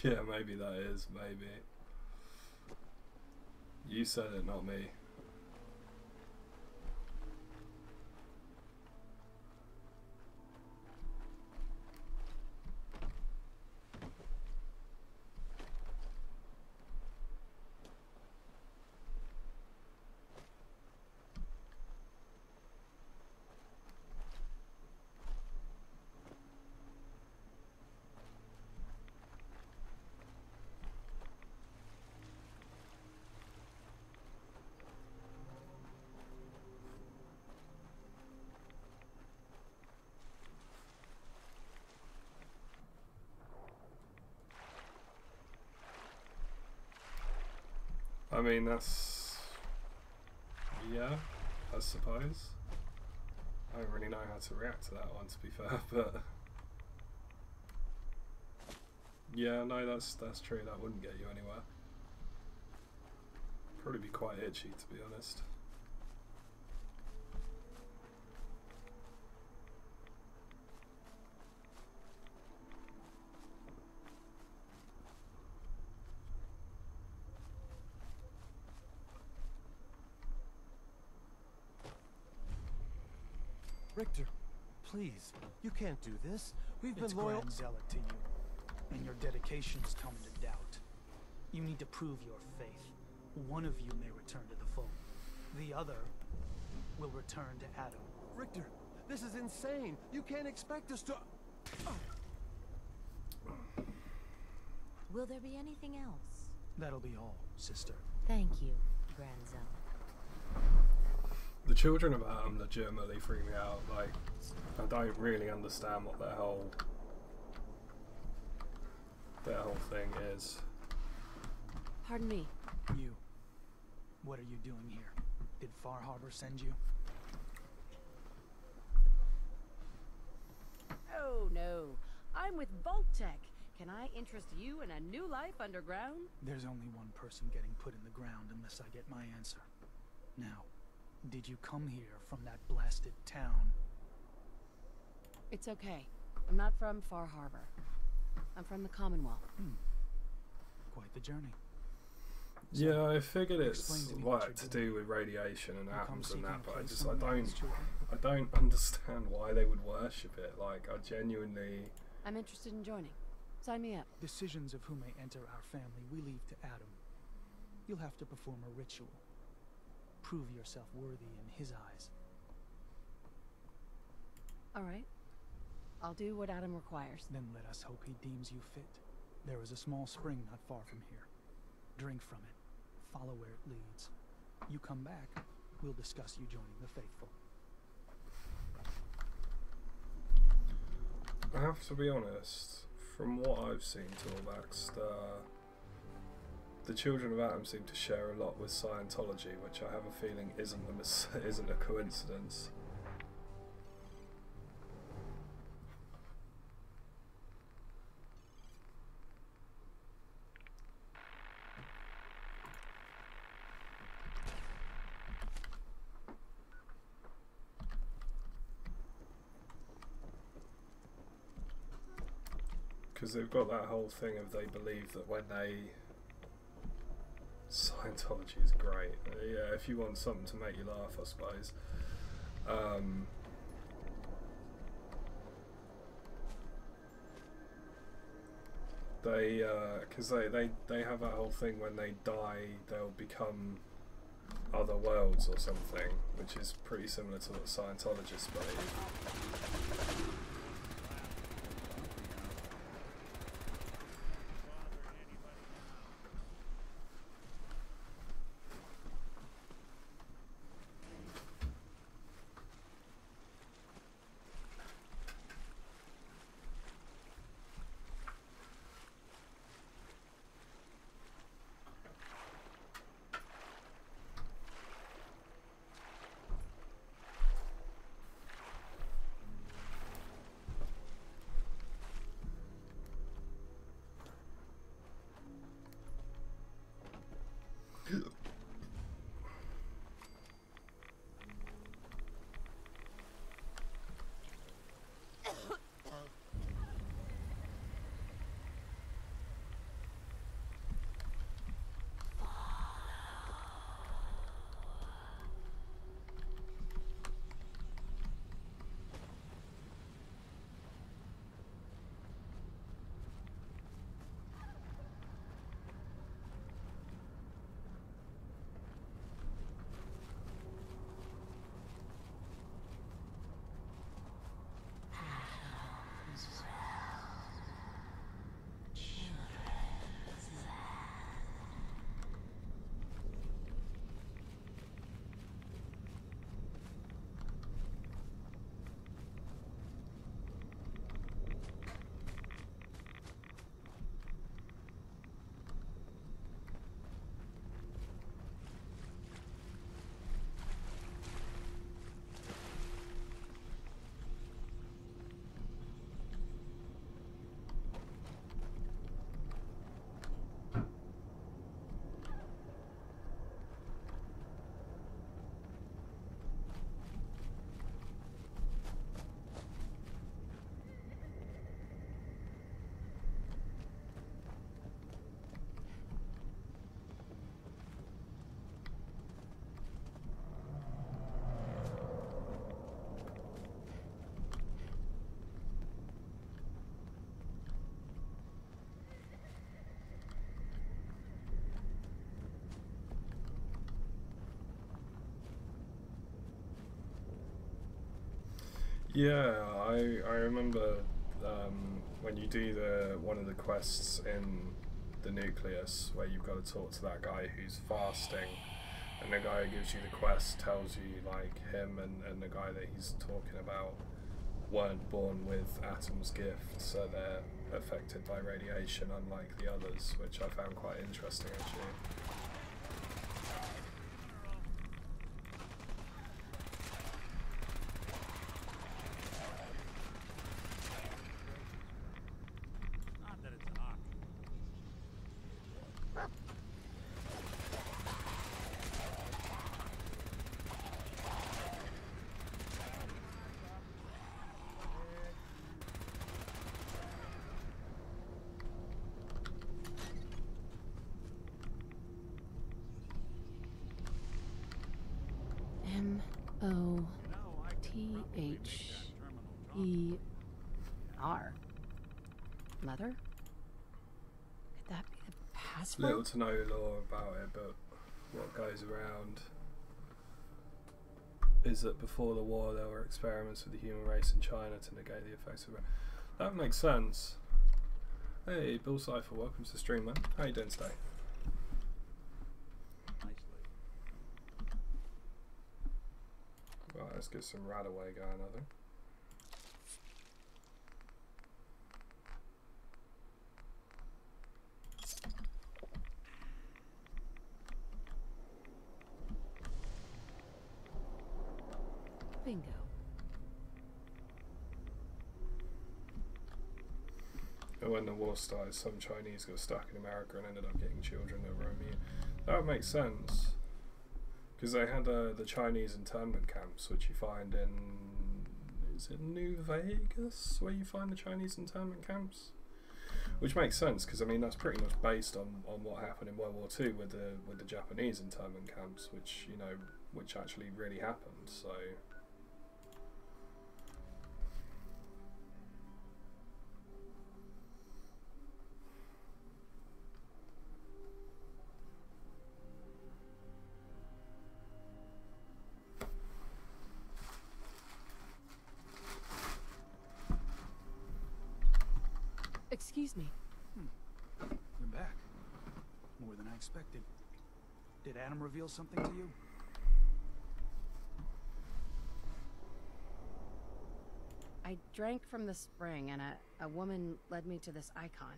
Yeah, maybe that is, maybe. You said it, not me. I mean, that's... yeah, I suppose. I don't really know how to react to that one, to be fair, but... yeah, no, that's true, that wouldn't get you anywhere. Probably be quite itchy, to be honest. Richter, please, you can't do this. We've It's been loyal. Grand Zealot to you, and your dedication's come to doubt. You need to prove your faith. One of you may return to the fold. The other will return to Adam. Richter, this is insane. You can't expect us to... Will there be anything else? That'll be all, sister. Thank you, Grand Zealot. The children of Adam legitimately freak me out. Like, I don't really understand what their whole thing is. Pardon me. You. What are you doing here? Did Far Harbor send you? Oh, no. I'm with Vault-Tec. Can I interest you in a new life underground? There's only one person getting put in the ground unless I get my answer. Now, did you come here from that blasted town? It's okay. I'm not from Far Harbor. I'm from the Commonwealth. Quite the journey. Yeah, I figured it's explain to me what like to you're do with radiation and You come atoms seeking and that, a but place among Adam's children? I don't understand why they would worship it. Like, I genuinely... I'm interested in joining. Sign me up. Decisions of who may enter our family we leave to Adam. You'll have to perform a ritual. Prove yourself worthy in his eyes. All right. I'll do what Adam requires. Then let us hope he deems you fit. There is a small spring not far from here. Drink from it. Follow where it leads. You come back, we'll discuss you joining the faithful. I have to be honest, from what I've seen, Torvax, the children of Adam seem to share a lot with Scientology, which I have a feeling isn't a coincidence. because they've got that whole thing of they believe that when they... Scientology is great. Yeah, if you want something to make you laugh, I suppose. Because they have that whole thing when they die, they'll become other worlds or something, which is pretty similar to what Scientologists believe. Yeah, I remember when you do one of the quests in the Nucleus, where you've got to talk to that guy who's fasting, and the guy who gives you the quest tells you like him and the guy that he's talking about weren't born with Atom's gift, so they're affected by radiation unlike the others, which I found quite interesting actually. M-O-T-H-E-R. Mother? Could that be the password? Little to no lore about it, but what goes around is that before the war there were experiments with the human race in China to negate the effects of it. That makes sense. Hey, Bill Cipher, welcome to the stream, man. How you doing today? Right, let's get some Radaway going, I think. Bingo. And when the war started, some Chinese got stuck in America and ended up getting children that were immune. That would make sense. Because they had the Chinese internment camps, which you find in... Is it New Vegas, where you find the Chinese internment camps? Which makes sense, because I mean that's pretty much based on what happened in World War II with the Japanese internment camps, which, you know, which actually really happened. So Excuse me. You're back. More than I expected. Did Adam reveal something to you? I drank from the spring, and a woman led me to this icon.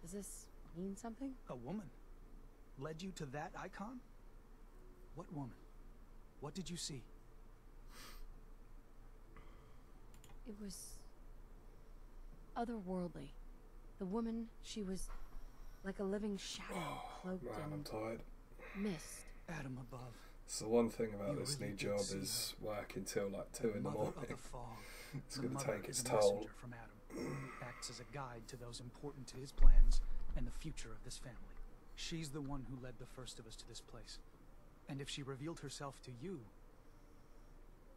Does this mean something? A woman led you to that icon? What woman? What did you see? It was otherworldly. The woman, she was like a living shadow cloaked man, I'm in tired. mist. Adam above. So one thing about You this really new did job see is working till like 2 in the Mother morning. of the fog. It's The going to mother take is its a toll. messenger from Adam. Acts as a guide to those important to his plans and the future of this family. She's the one who led the first of us to this place. And if she revealed herself to you,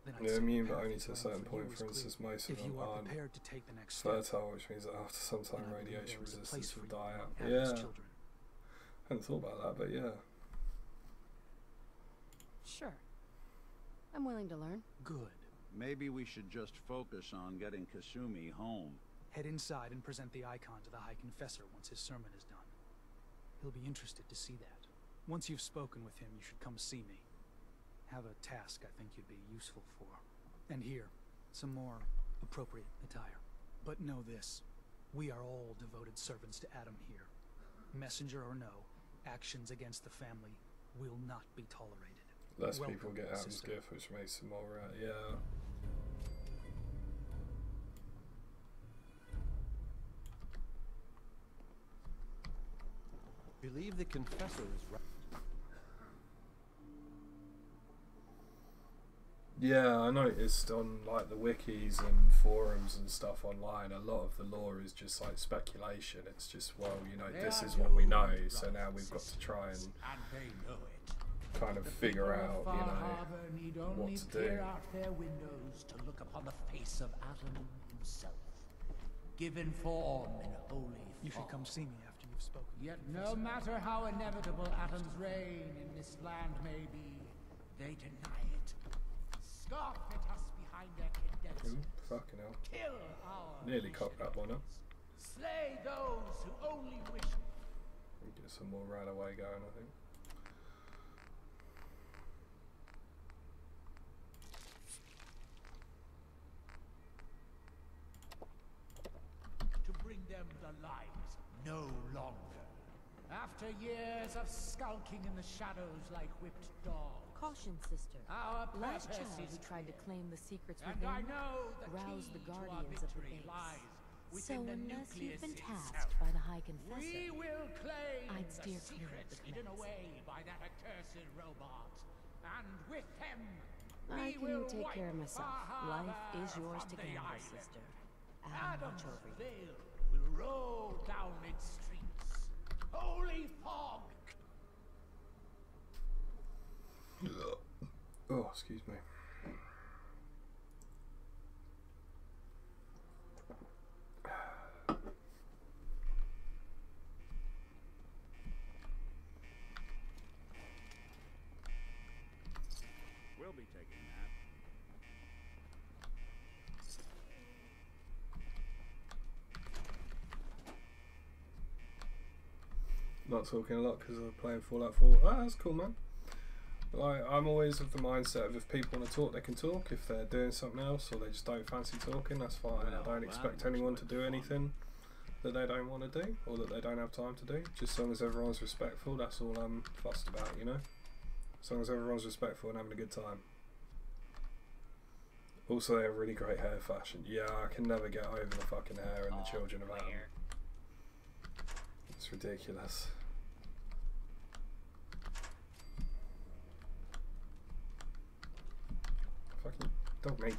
then I'd They're say immune, the but path only to a drawn certain for point. you is For clear. instance, most of If you them are aren't prepared to take the next step, fertile, which means that after some time then I believe radiation there is a place resistance for will you die out. among Adam's Yeah, children. I hadn't thought about that, but yeah. Sure. I'm willing to learn. Good. Maybe we should just focus on getting Kasumi home. Head inside and present the icon to the High Confessor once his sermon is done. He'll be interested to see that. Once you've spoken with him, you should come see me. Have a task I think you'd be useful for. And here, some more appropriate attire. But know this, we are all devoted servants to Adam here. Messenger or no, actions against the family will not be tolerated. Less Welcome, people get Adam's sister. gift, which makes it more yeah. Believe the confessor is right. Yeah, I noticed on like the wikis and forums and stuff online, a lot of the lore is just like speculation. It's just, well, you know, this is what we know, so now we've got to try and they know it. kind of figure out, you know, Harbor need only what to peer do. out their windows to look upon the face of Adam himself, given form in holy You should come see me after you've spoken. Yet no matter how inevitable Adam's reign in this land may be, they deny it. Scoff at us behind their Ooh, condensers. fucking hell. Kill our Nearly cocked that one up. Slay those who only wish. We get some more right away going, I think. To bring them their lives no longer. After years of skulking in the shadows like whipped dogs, Caution, sister. our Last purpose child is who tried to clear. claim the secrets And within I know the roused key the to our guardians of the victory base. lies So within the unless you've been nucleus tasked itself. by the High We Confessor, will claim I'd the steer clear of secrets the hidden claims. away by that accursed robot, and with them, I we will can take care of wipe myself. Far Life Harbor is yours from to the gamble, island. sister. I'll watch Adam's over you. veil will roll down its streets. Holy fog! Oh, excuse me. We'll be taking that. Not talking a lot because I'm playing Fallout 4. Ah, that's cool, man. Like, I'm always of the mindset of if people want to talk, they can talk. If they're doing something else or they just don't fancy talking, that's fine. I Well, don't that expect looks anyone like to do fun. anything that they don't want to do or that they don't have time to do. Just as long as everyone's respectful, that's all I'm fussed about, you know? As long as everyone's respectful and having a good time. Also, they have really great hair fashion. Yeah, I can never get over the fucking hair and the children of Adam. It's ridiculous. Fucking dog me.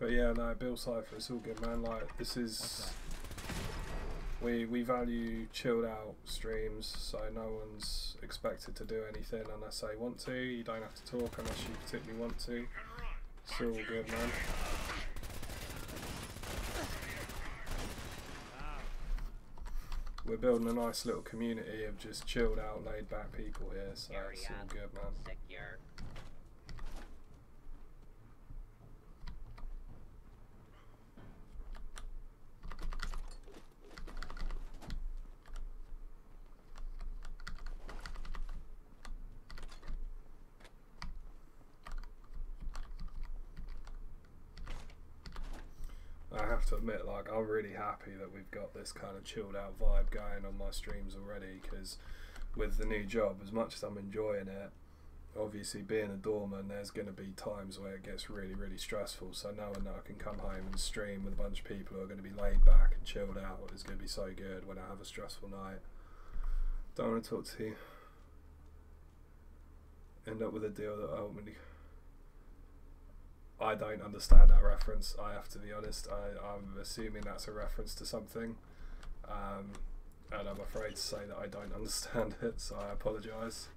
But yeah, no, Bill Cipher, it's all good, man. Like, this is... We value chilled out streams, so no one's expected to do anything unless they want to. You don't have to talk unless you particularly want to. It's all good, man. We're building a nice little community of just chilled out, laid back people here, so it's all good, man. Secure. I have to admit, like, I'm really happy that we've got this kind of chilled out vibe going on my streams already, because with the new job, as much as I'm enjoying it, obviously being a doorman, there's going to be times where it gets really, really stressful, so knowing that I can come home and stream with a bunch of people who are going to be laid back and chilled out is going to be so good when I have a stressful night. Don't want to talk to you. End up with a deal that ultimately... I don't understand that reference, I have to be honest. I'm assuming that's a reference to something, and I'm afraid to say that I don't understand it, so I apologise.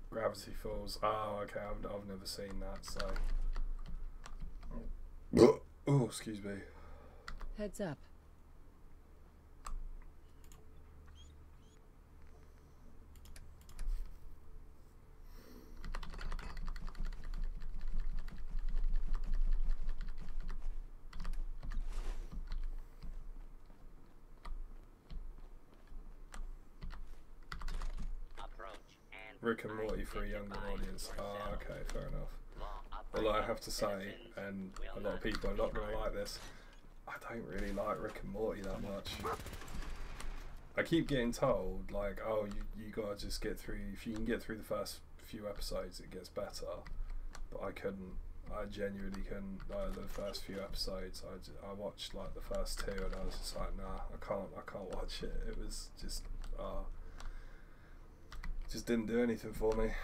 Gravity Falls, oh okay, I've never seen that, so... Oh, excuse me. Heads up. Rick and Morty for a younger audience. Ah, okay, fair enough. Although I have to say, and a lot of people are not going to like this, I don't really like Rick and Morty that much. I keep getting told, like, oh, you gotta just get through, if you can get through the first few episodes, it gets better. But I couldn't. I genuinely couldn't. The first few episodes, I watched like the first two, and I was just like, nah, I can't watch it. It was just, just didn't do anything for me,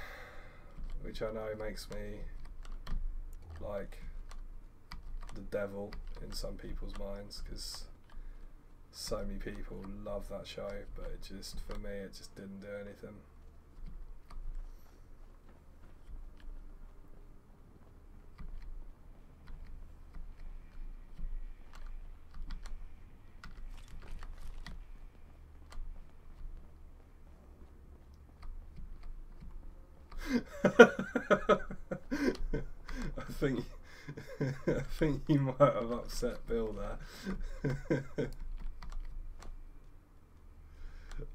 which I know makes me like the devil in some people's minds, because so many people love that show, but it just, for me, it just didn't do anything. I think you might have upset Bill there.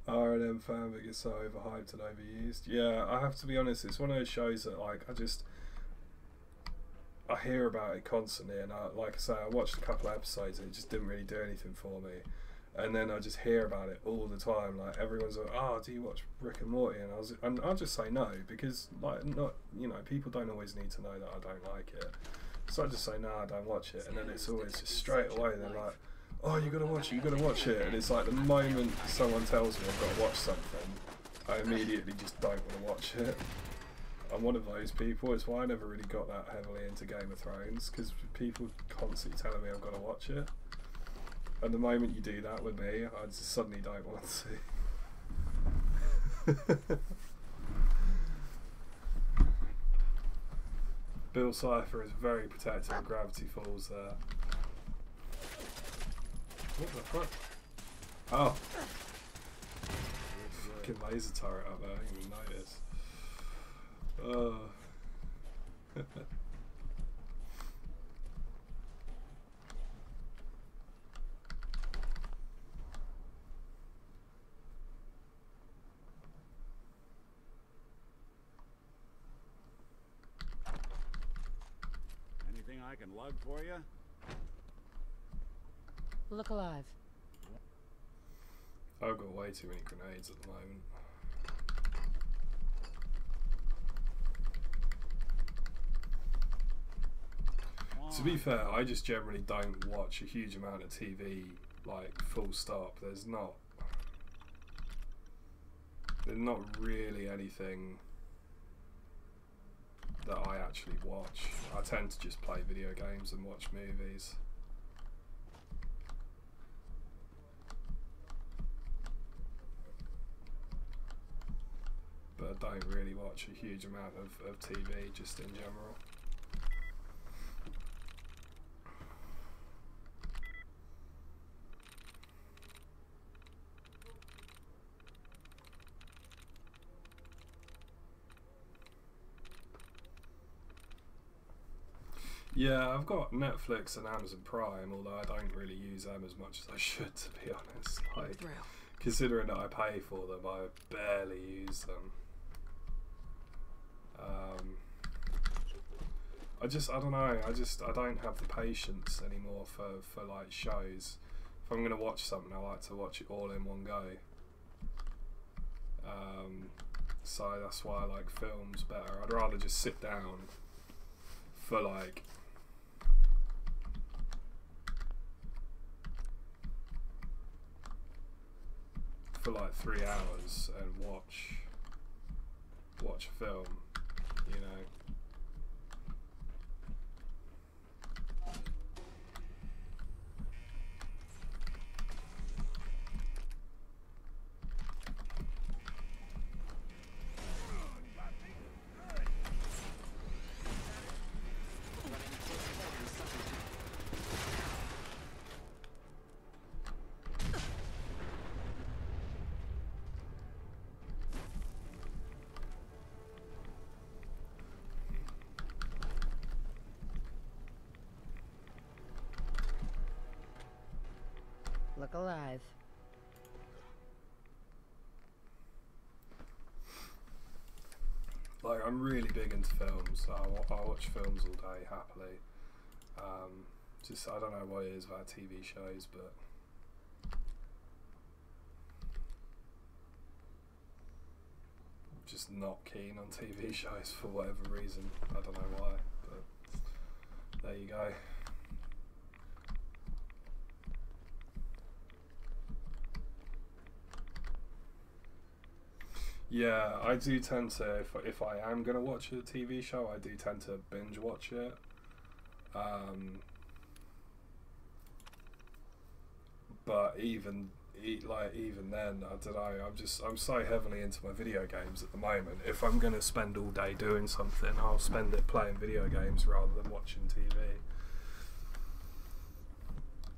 R&M fanfic is so overhyped and overused. Yeah, I have to be honest, it's one of those shows that, like, I hear about it constantly, and like I say, I watched a couple of episodes and it just didn't really do anything for me. And then I just hear about it all the time. Like, everyone's like, "Oh, do you watch Rick and Morty?" And I'll just say no, because, like, not, you know, people don't always need to know that I don't like it. So I just say no, I don't watch it, and then it's always just straight away they're like, "Oh, you gotta watch it, you gotta watch it." And it's like the moment someone tells me I've got to watch something, I immediately just don't want to watch it. I'm one of those people. It's why I never really got that heavily into Game of Thrones, because people constantly telling me I've got to watch it. And the moment you do that with me, I just suddenly don't want to. Bill Cipher is very protective of Gravity Falls there. What the fuck? Oh! Fucking laser turret up there, I didn't even notice. Anything I can lug for you? Look alive. I've got way too many grenades at the moment. To be fair, I just generally don't watch a huge amount of TV, like, full stop. There's not... there's not really anything that I actually watch. I tend to just play video games and watch movies. But I don't really watch a huge amount of TV just in general. Yeah, I've got Netflix and Amazon Prime, although I don't really use them as much as I should, to be honest. Like, considering that I pay for them, I barely use them. I don't know, I don't have the patience anymore for like shows. If I'm gonna watch something, I like to watch it all in one go. So that's why I like films better. I'd rather just sit down for like for like 3 hours and watch a film, you know. Look alive. Like, I'm really big into films. I watch films all day happily. Just I don't know what it is about TV shows, but I'm just not keen on TV shows for whatever reason. I don't know why, but there you go. Yeah, I do tend to, if I am going to watch a TV show, I do tend to binge watch it. But even then, I don't know, I'm so heavily into my video games at the moment. If I'm going to spend all day doing something, I'll spend it playing video games rather than watching TV.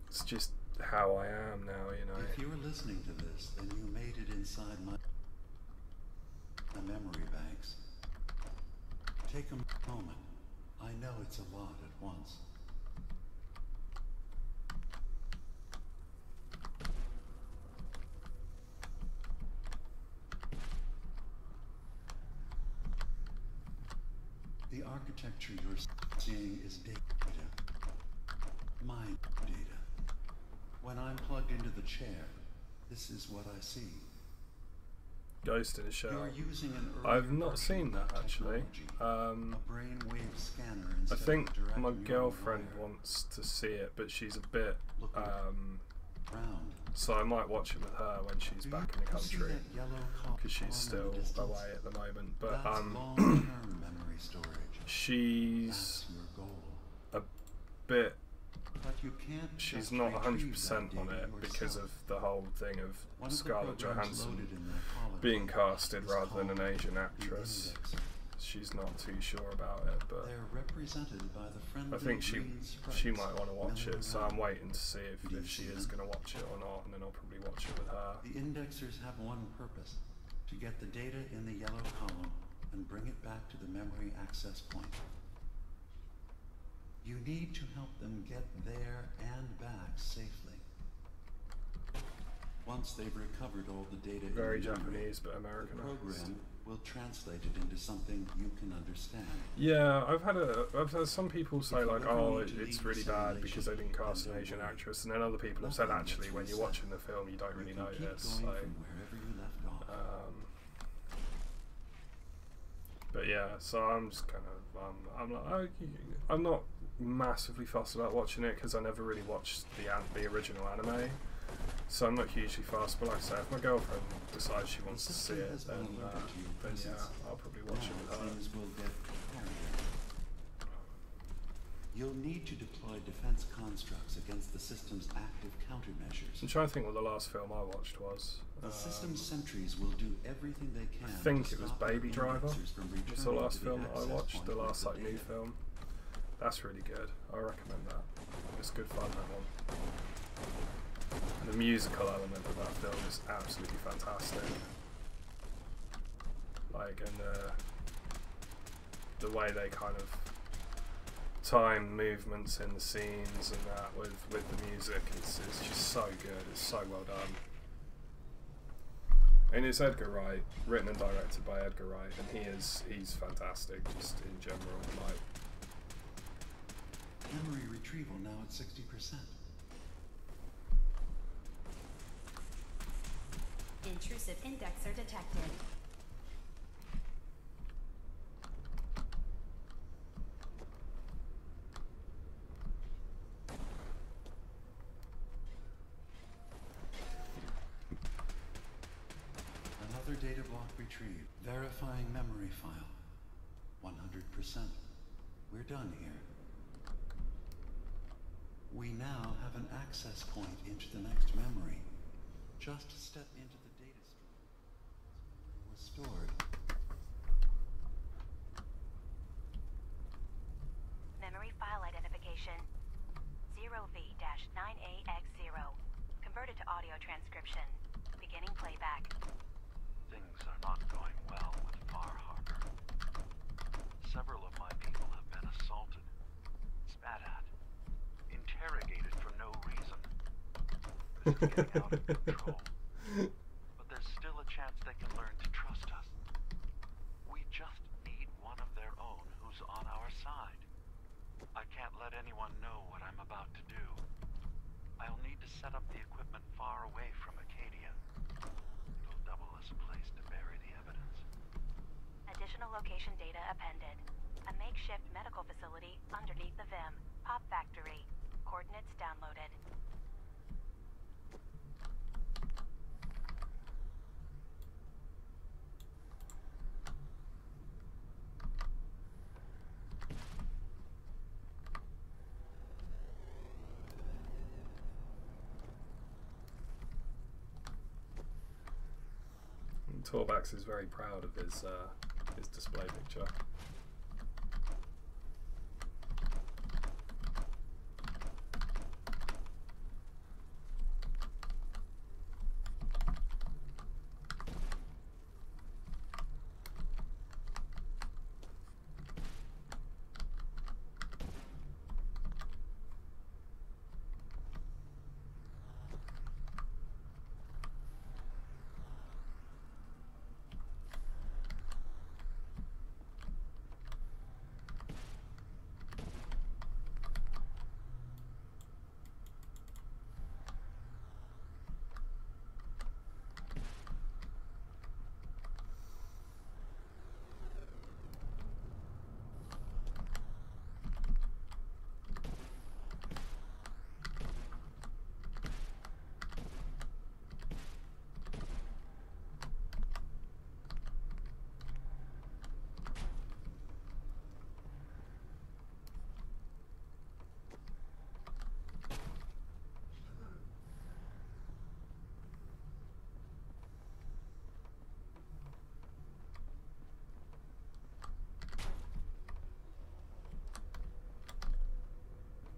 It's just how I am now, you know. If you were listening to this, then you made it inside my memory banks. Take a moment. I know it's a lot at once. The architecture you're seeing is data. My data. When I'm plugged into the chair, this is what I see. Ghost in a Shell. You're using an I've not seen that actually. A brainwave scanner I think my girlfriend wants to see it, but she's a bit so I might watch it with her when she's back in the country, because she's still away at the moment. But she's a bit. She's not 100% on it because of the whole thing of Scarlett Johansson being casted rather than an Asian actress. She's not too sure about it, but I think she might want to watch it, so I'm waiting to see if she is going to watch it or not, and then I'll probably watch it with her. The indexers have one purpose: to get the data in the yellow column and bring it back to the memory access point. You need to help them get there and back safely. Once they've recovered all the data, Very Japanese but American. The program will translate it into something you can understand. Yeah, I've had some people say like, oh, it's really bad because they didn't cast an Asian actress, and then other people have said actually when you're watching the film you don't really notice. So, but yeah, so I'm just kind of I'm not massively fussed about watching it because I never really watched the original anime. So I'm not hugely fast, but like I say, if my girlfriend decides she wants to see it, then yeah, I'll probably watch it with her. Things will get hairier. You'll need to deploy defense constructs against the system's active countermeasures. I'm trying to think what the last film I watched was. The system's sentries will do everything they can. I think to it was stop Baby the Driver. indexers from It's the returning last to film that I access watched, point the with last like new data. film. That's really good. I recommend that. It's good fun, that one. And the musical element of that film is absolutely fantastic. Like, and the way they kind of time movements in the scenes and that with the music, it's just so good. It's so well done. And it's Edgar Wright, written and directed by Edgar Wright, and he's fantastic just in general. Like, Memory retrieval now at 60%. Intrusive indexer detected. Another data block retrieved. Verifying memory file. 100%. We're done here. We now have an access point into the next memory. Just step into the data stream. It was stored. Memory file identification 0V-9AX0. Converted to audio transcription. Beginning playback. Things are not going well with Far Harbor. Several of my people have been assaulted, spat at, interrogated for no reason. This is getting out of control. But there's still a chance they can learn to trust us. We just need one of their own who's on our side. I can't let anyone know what I'm about to do. I'll need to set up the equipment far away from Acadia. It'll double as a place to bury the evidence. Additional location data appended. A makeshift medical facility underneath the VIM. Pop Factory. Coordinates downloaded. and Torbax is very proud of his display picture.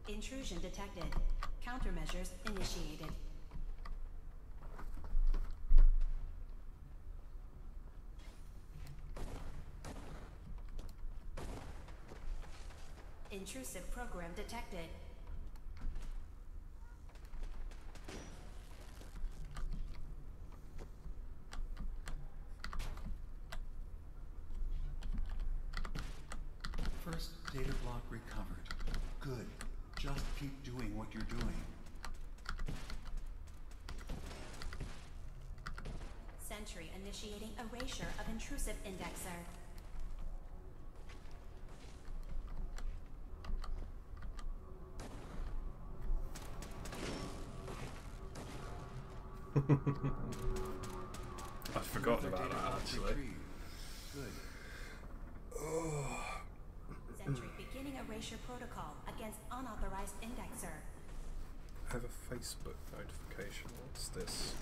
Intrusion detected. Countermeasures initiated. Intrusive program detected. First data block recovered. Good. Just keep doing what you're doing. Sentry initiating erasure of intrusive indexer. I'd forgotten about that actually. Good. Oh. Sentry beginning erasure protocol against unauthorized indexer. I have a Facebook notification. What's this?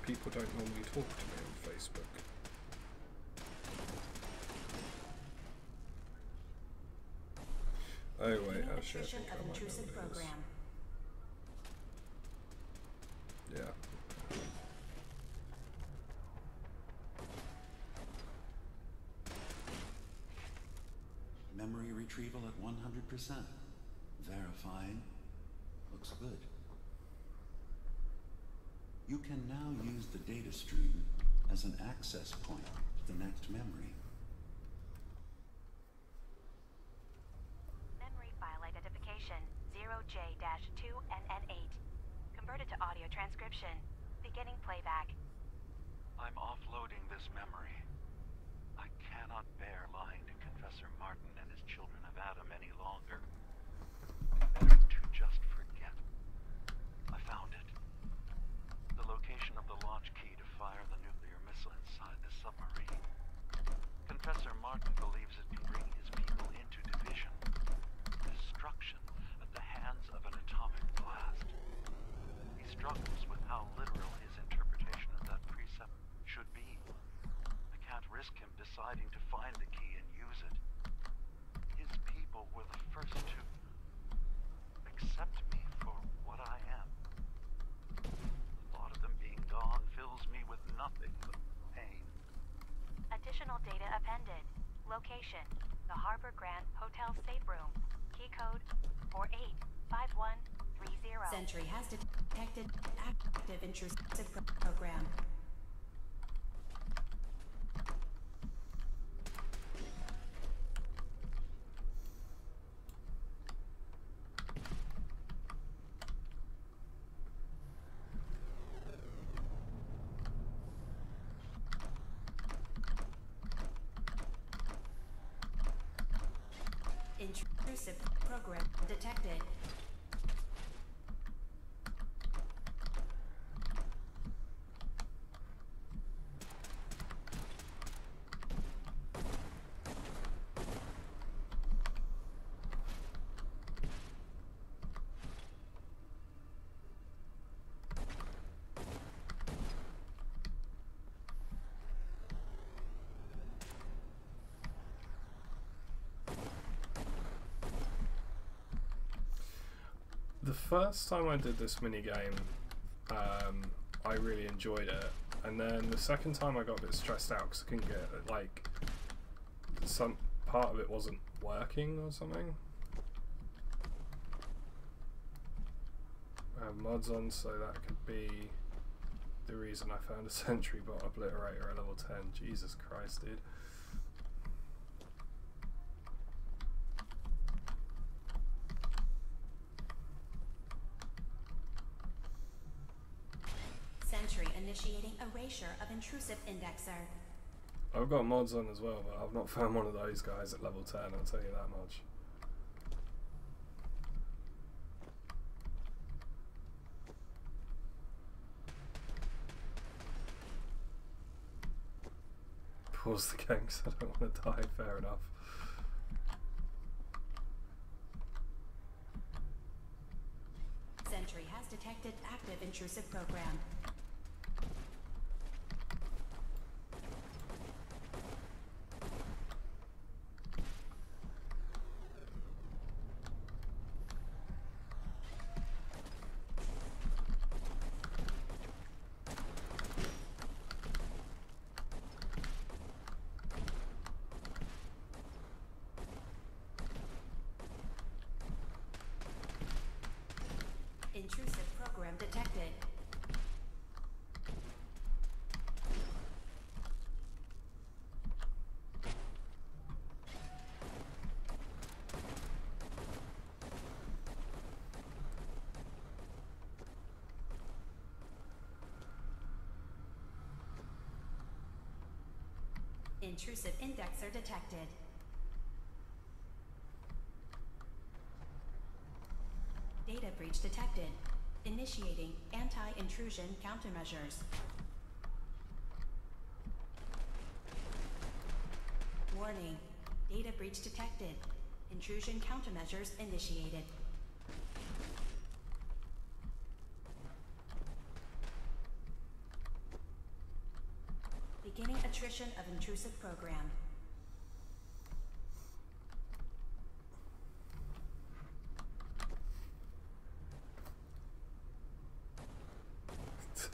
People don't normally talk to me on Facebook. Oh wait, actually I think I might know what it is. Yeah. Memory retrieval at 100%. Verifying. Looks good. You can now use the data stream as an access point to the next memory. Memory file identification 0J-2NN8. Converted to audio transcription. Beginning playback. I'm offloading this memory. I cannot bear lying to Confessor Martin and his children of Adam any longer. Better to just forget. I found it. The location of the launch key to fire the nuclear missile inside the submarine. Confessor Martin believes it can bring his people into division. Destruction at the hands of an atomic blast. He struggles with how literal his interpretation of that precept should be. I can't risk him deciding to find the key and use it. His people were the first to accept me for what I am. The thought of them being gone fills me with nothing but pain. Additional data appended. Location: the Harbor Grand Hotel stateroom. Key code 485130. Sentry has detected active intrusive program. Intrusive program detected. The first time I did this minigame, I really enjoyed it, and then the second time I got a bit stressed out because I couldn't get, like, some part of it wasn't working or something. I have mods on, so that could be the reason I found a Sentry Bot Obliterator at level 10. Jesus Christ, dude. Sentry initiating erasure of intrusive indexer. I've got mods on as well, but I've not found one of those guys at level 10, I'll tell you that much. Pause the game because I don't want to die, fair enough. Sentry has detected active intrusive program. Intrusive program detected. Intrusive indexer detected. Data breach detected. Initiating anti-intrusion countermeasures. Warning. Data breach detected. Intrusion countermeasures initiated. Beginning attrition of intrusive program.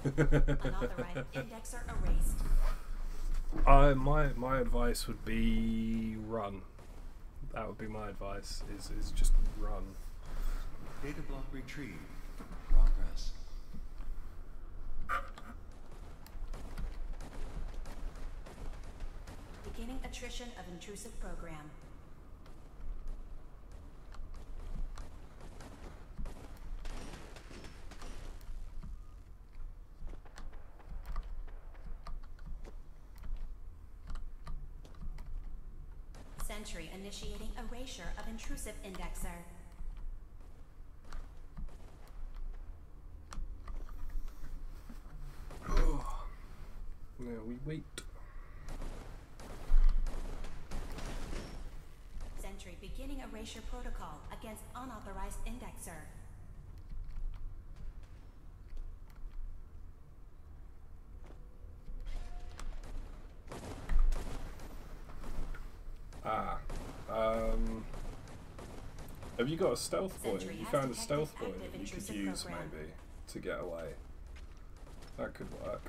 Unauthorized indexer erased. My advice would be run. That would be my advice. Is just run. Data block retrieved. Progress. Beginning attrition of intrusive program. Sentry initiating erasure of intrusive indexer. Now we wait. Sentry beginning erasure protocol against unauthorized indexer. Have you got a stealth point? Sentry You has found a detected stealth point active that you could intrusive use program. maybe to get away. That could work.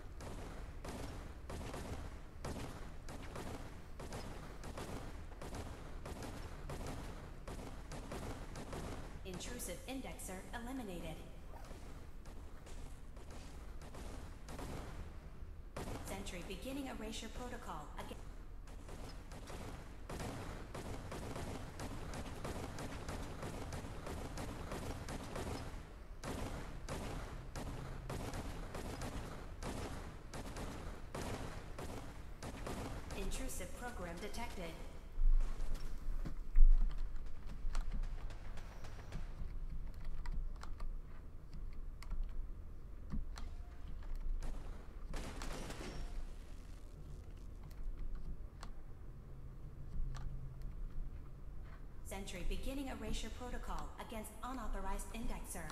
Intrusive indexer eliminated. Sentry beginning erasure protocol against intrusive program detected. Sentry beginning erasure protocol against unauthorized indexer.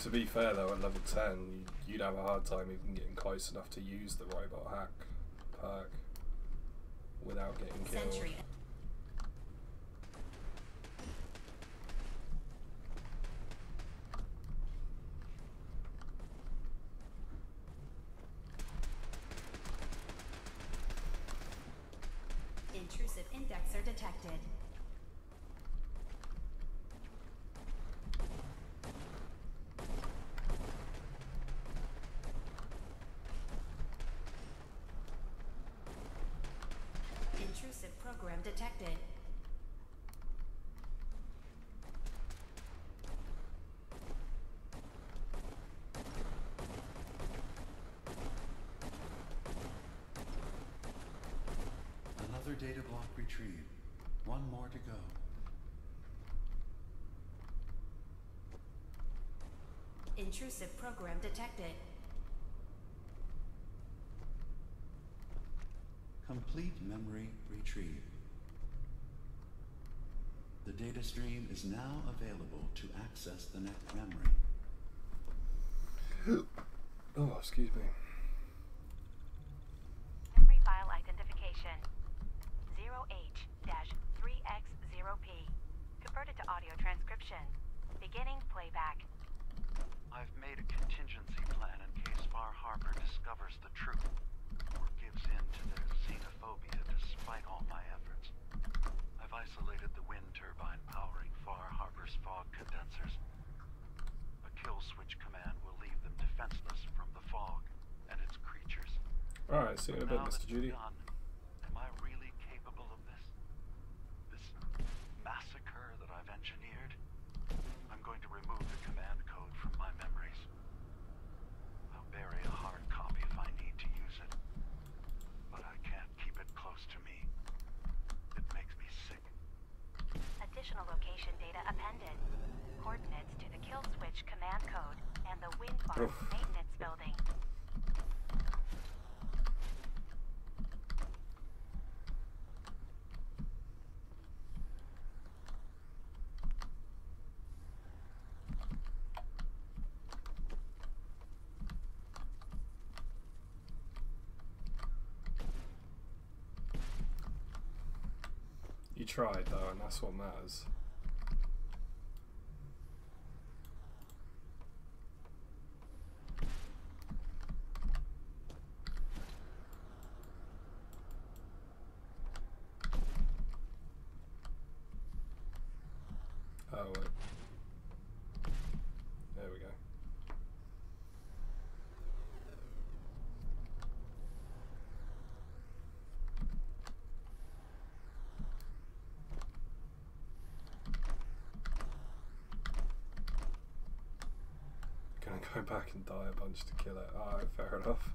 To be fair though, at level 10, you'd have a hard time even getting close enough to use the robot hack perk without getting killed. Sentry. Intrusive indexer detected. Intrusive program detected. Another data block retrieved. One more to go. Intrusive program detected. Complete memory retrieved. The data stream is now available to access the next memory. Oh, excuse me. Memory file identification 0H-3X0P. Converted to audio transcription. Beginning playback. I've made a contingency plan in case Far Harbor discovers the truth or gives in to their xenophobia despite all my efforts. I've isolated the wind turbine powering Far Harbor's fog condensers. A kill switch command will leave them defenseless from the fog and its creatures. Alright, see you in a bit, Now Mr. that Judy. it's done, am I really capable of this? This massacre that I've engineered? I'm going to remove the command code from my memories. I'll bury a hard copy if I need to use it. Farm Maintenance Building. You tried though, and that's what matters. Oh, wait. There we go. Gonna go back and die a bunch to kill it. Alright, fair enough.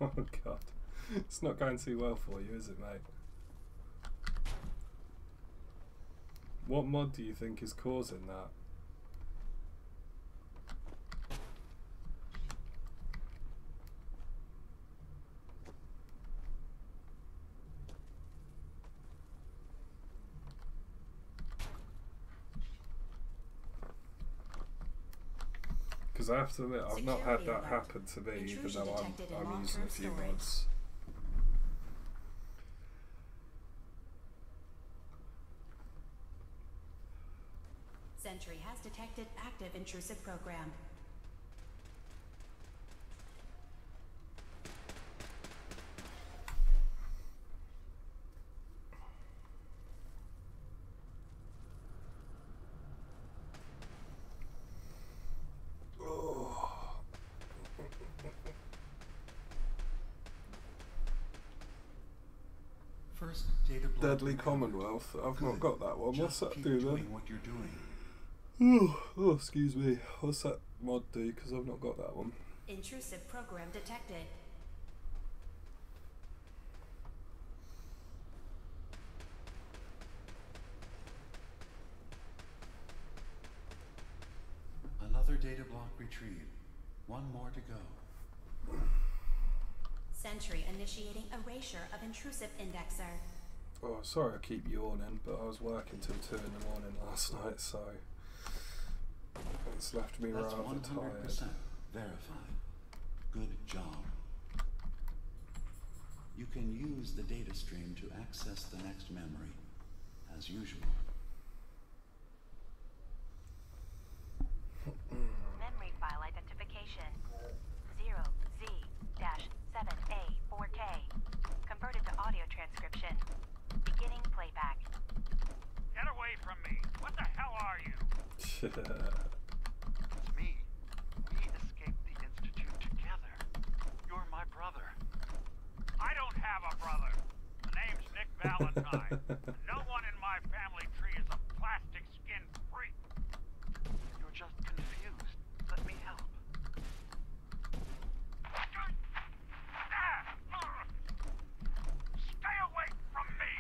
Oh god. It's not going too well for you, is it, mate? What mod do you think is causing that? Because I have to admit, I've not had that happen to me, even though I'm using a few mods. Sentry has detected active intrusive program. First, data block Deadly Commonwealth. I've not got that one. What's that do then? What you're doing. Oh, excuse me. What's that mod do? Because I've not got that one. Intrusive program detected. Another data block retrieved. One more to go. Sentry initiating erasure of intrusive indexer. Oh, sorry I keep yawning, but I was working till 2 in the morning last night, so it's left me That's rather 100% tired. verified. Good job. You can use the data stream to access the next memory, as usual. Memory file identification 0Z-7A4K. Converted to audio transcription. Beginning playback. Get away from me! What the hell are you? It's me. We escaped the Institute together. You're my brother. I don't have a brother. The name's Nick Valentine. No one in my family tree is a plastic-skinned freak. You're just confused. Let me help. Stay away from me!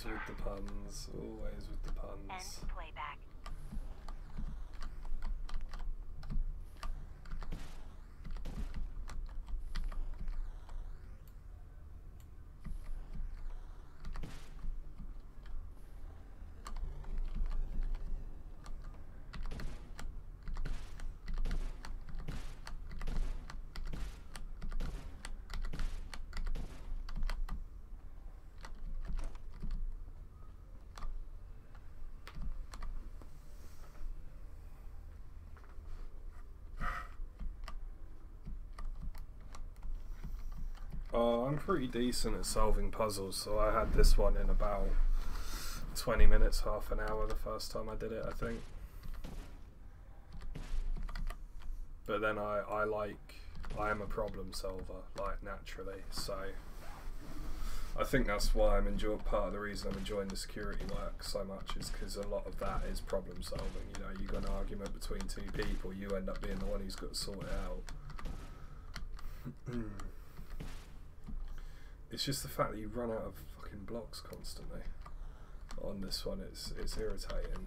Always with the puns. Always with the puns. End playback. I'm pretty decent at solving puzzles, so I had this one in about 20 minutes, half an hour the first time I did it, I think. But then I am a problem solver, like, naturally, so I think that's why I'm enjoying, part of the reason I'm enjoying the security work so much is because a lot of that is problem solving. You know, you got an argument between two people, you end up being the one who's got to sort it out. It's just the fact that you run out of fucking blocks constantly. On this one, it's irritating.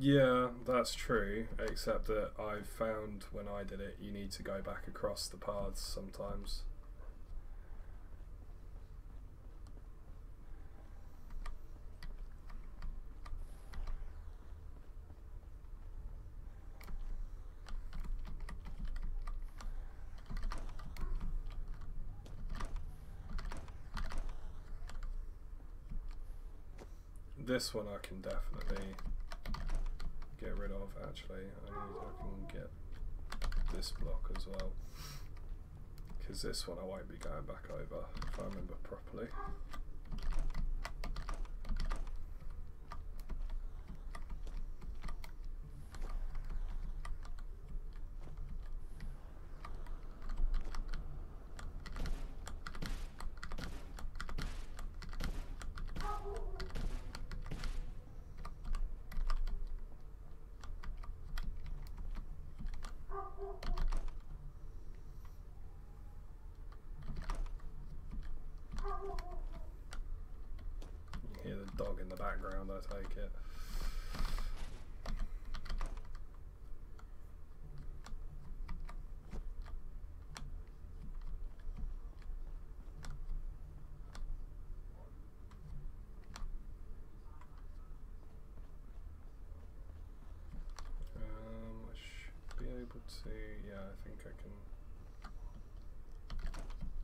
Yeah, that's true, except that I've found when I did it, you need to go back across the paths sometimes. This one I can definitely get rid of, actually. I can get this block as well, because this one I won't be going back over if I remember properly. You hear the dog in the background, I take it. I should be able to, yeah, I think I can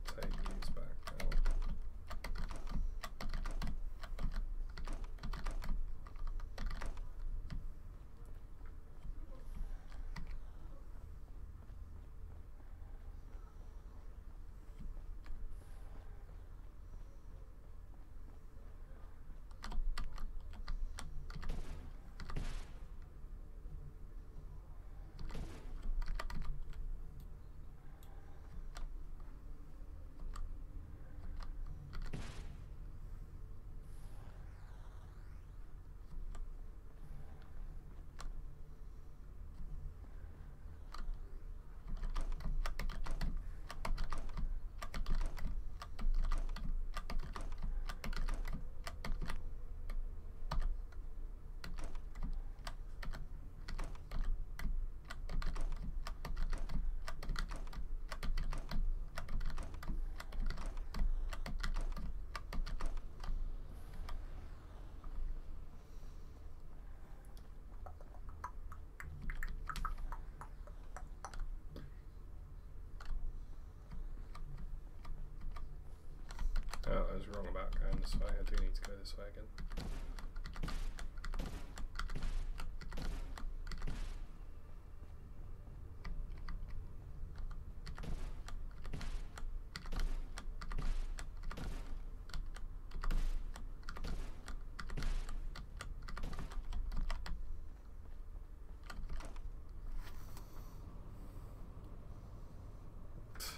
take these back now. Oh, I was wrong about going this way. I do need to go this way again.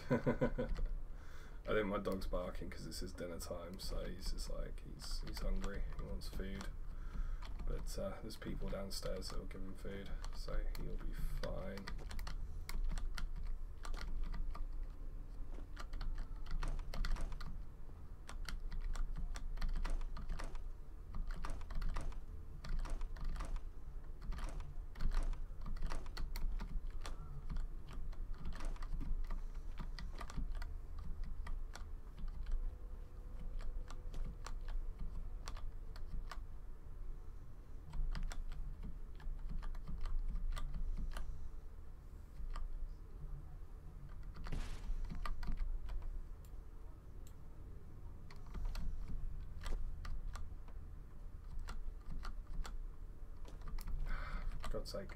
I think my dog's barking because it's his dinner time, so he's just like, he's hungry, he wants food. But there's people downstairs that will give him food, so he'll be fine. For God's sake.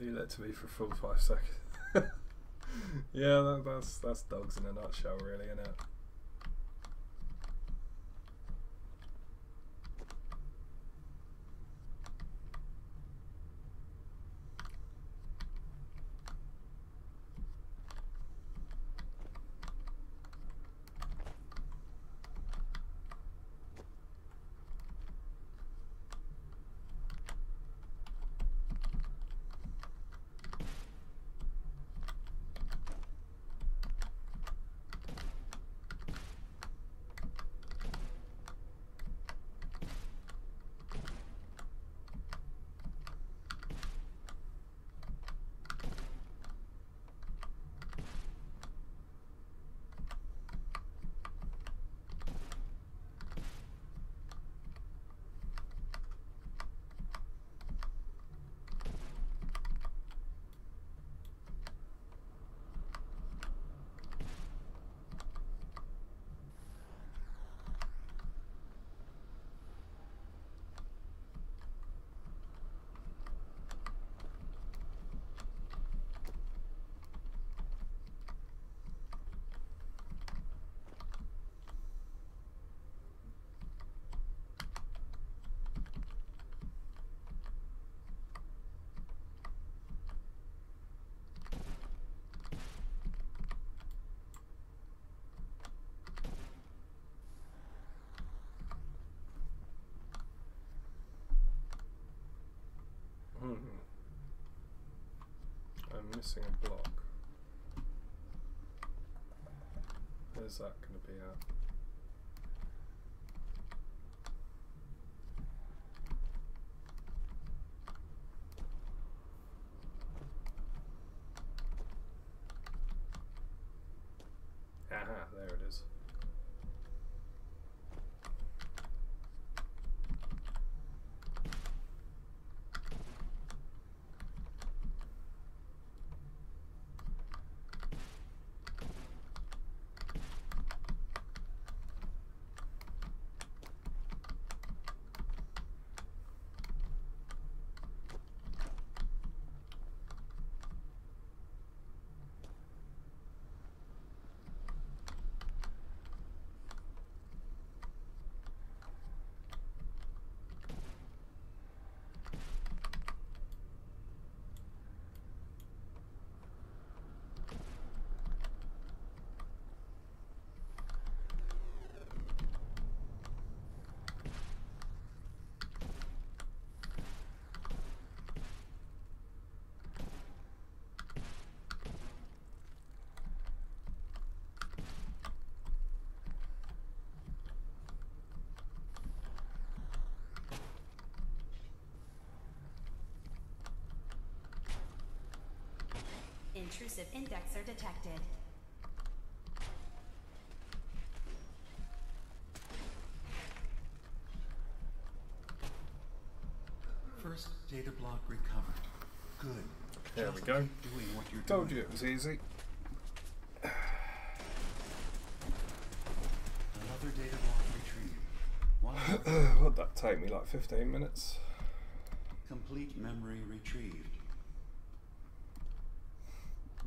Leave that to me for a full 5 seconds. Yeah, that's dogs in a nutshell, really, isn't it? I'm missing a block. Where's that going to be at? Aha, there it is. Intrusive indexer detected. First data block recovered. Good. There we go. Doing what you're Told doing. you it was easy. What'd that take me, like 15 minutes? Complete memory retrieved.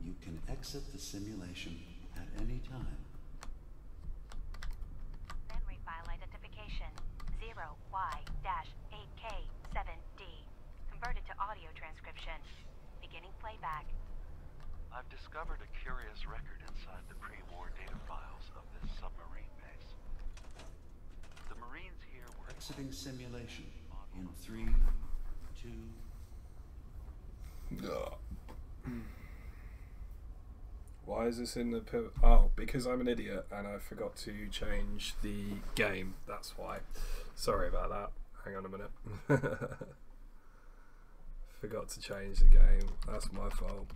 You can exit the simulation at any time. Memory file identification 0Y-8K7D. Converted to audio transcription. Beginning playback. I've discovered a curious record inside the pre-war data files of this submarine base. The Marines here were Exiting simulation in 3, 2. Why is this in the oh, because I'm an idiot and I forgot to change the game. That's why. Sorry about that. Hang on a minute. Forgot to change the game. That's my fault.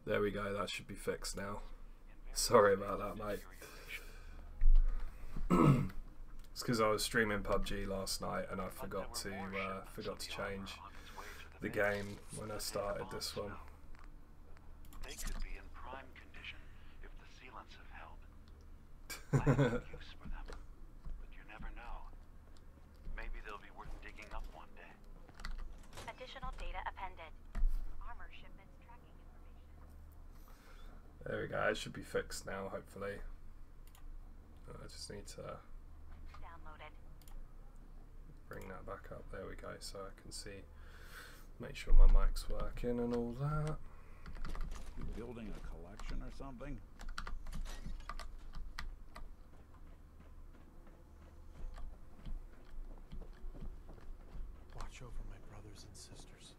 There we go. That should be fixed now. Sorry about that, mate. It's because I was streaming PUBG last night and I forgot to change the game when I started this one. They could be in prime condition if the sealants have held. I have no use for them, but you never know. Maybe they'll be worth digging up one day. Additional data appended. Armor shipments tracking information. There we go. It should be fixed now, hopefully. I just need to bring that back up. There we go, so I can see, make sure my mic's working and all that. You building a collection or something? Watch over my brothers and sisters.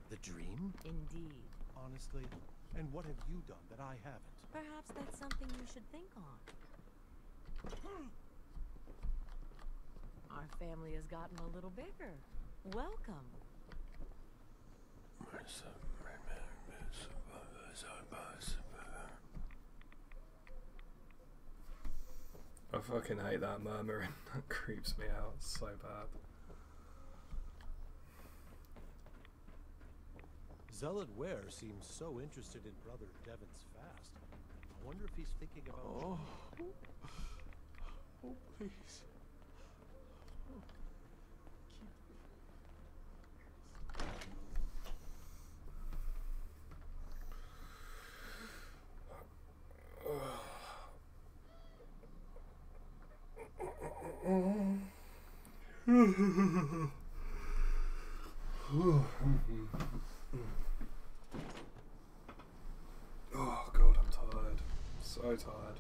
The dream? Indeed. Honestly, and what have you done that I haven't? Perhaps that's something you should think on. Our family has gotten a little bigger. Welcome. I fucking hate that murmuring. That creeps me out so bad. Zealot Ware seems so interested in Brother Devon's fast. I wonder if he's thinking about... Oh, please. Oh god, I'm tired. So tired.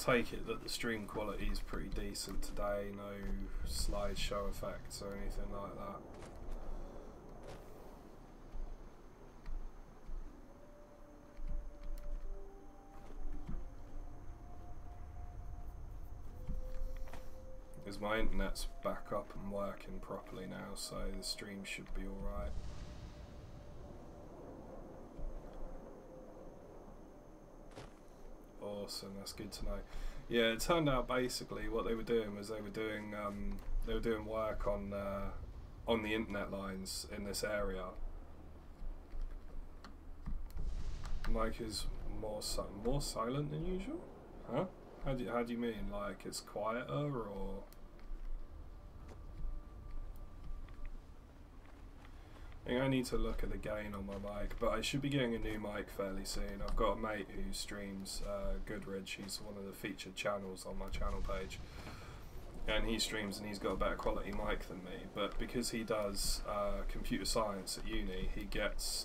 take it that the stream quality is pretty decent today, no slideshow effects or anything like that. Because my internet's back up and working properly now, so the stream should be alright. Awesome, that's good to know. Yeah, it turned out basically what they were doing was they were doing work on the internet lines in this area. Mic is more silent than usual? Huh? How do you mean? Like it's quieter or? I think I need to look at the gain on my mic, but I should be getting a new mic fairly soon. I've got a mate who streams, Goodridge. He's one of the featured channels on my channel page, and he streams and he's got a better quality mic than me. But because he does computer science at uni, he gets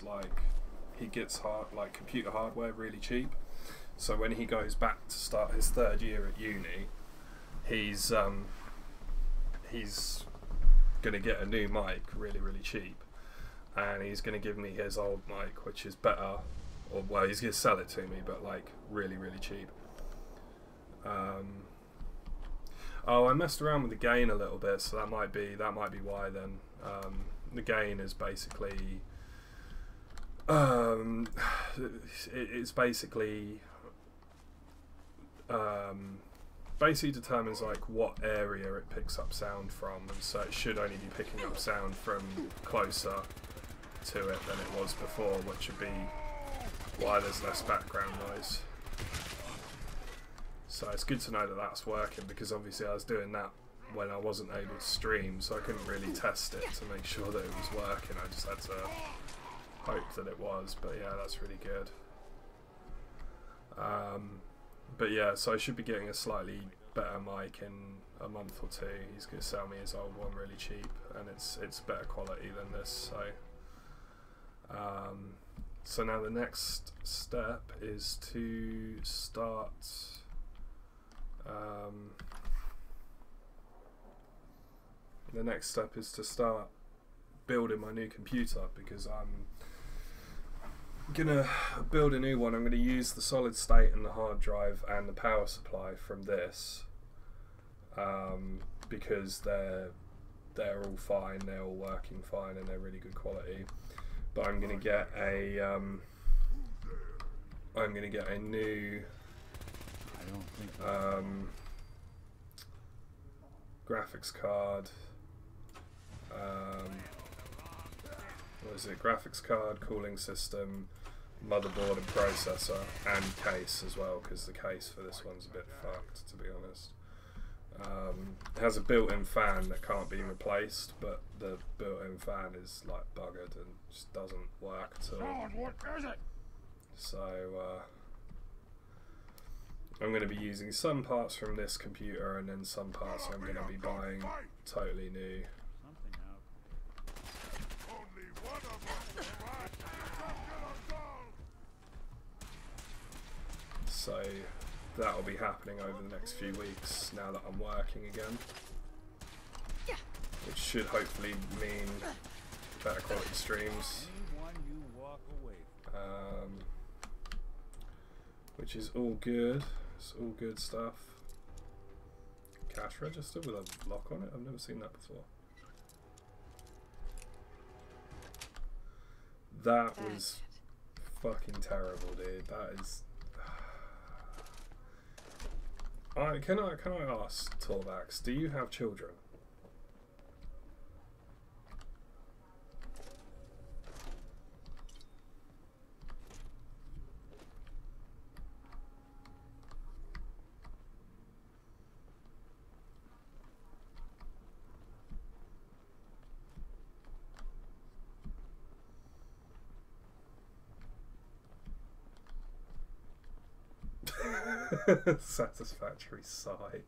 computer hardware really cheap. So when he goes back to start his third year at uni, he's gonna get a new mic really cheap. And he's going to give me his old mic, which is better, or well, he's going to sell it to me, but like really cheap. Oh, I messed around with the gain a little bit, so that might be why. Then the gain is basically it's basically determines like what area it picks up sound from, and so it should only be picking up sound from closer to it than it was before, which would be why there's less background noise. So it's good to know that that's working, because obviously I was doing that when I wasn't able to stream, so I couldn't really test it to make sure that it was working. I just had to hope that it was, but yeah, that's really good. But yeah, so I should be getting a slightly better mic in a month or two. He's going to sell me his old one really cheap, and it's better quality than this. So now the next step is to start building my new computer, because I'm gonna build a new one. I'm gonna use the solid state and the hard drive and the power supply from this, because they're all fine, they're all working fine, and they're really good quality. But I'm gonna get a new graphics card. What is it? Graphics card, cooling system, motherboard and processor, and case as well, because the case for this one's a bit fucked, to be honest. It has a built-in fan that can't be replaced, but the built-in fan is like buggered and just doesn't work at all. What is it? So I'm going to be using some parts from this computer, and then some parts I'm going to be buying totally new. So that'll be happening over the next few weeks now that I'm working again, which should hopefully mean better quality streams, which is all good. It's all good stuff. Cash register with a lock on it? I've never seen that before. That was fucking terrible, dude. That is... Can I ask, Torvax, do you have children? Satisfactory sigh.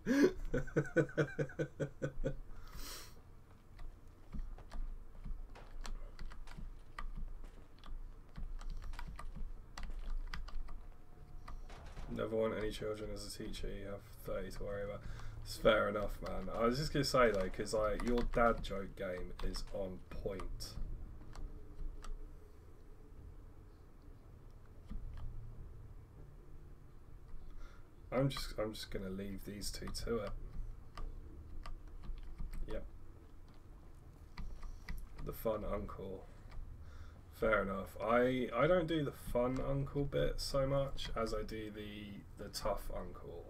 Never want any children as a teacher. You have 30 to worry about. It's fair enough, man. I was just gonna say though, because your dad joke game is on point. I'm just gonna leave these two to it. Yep. The fun uncle. Fair enough. I don't do the fun uncle bit so much as I do the tough uncle.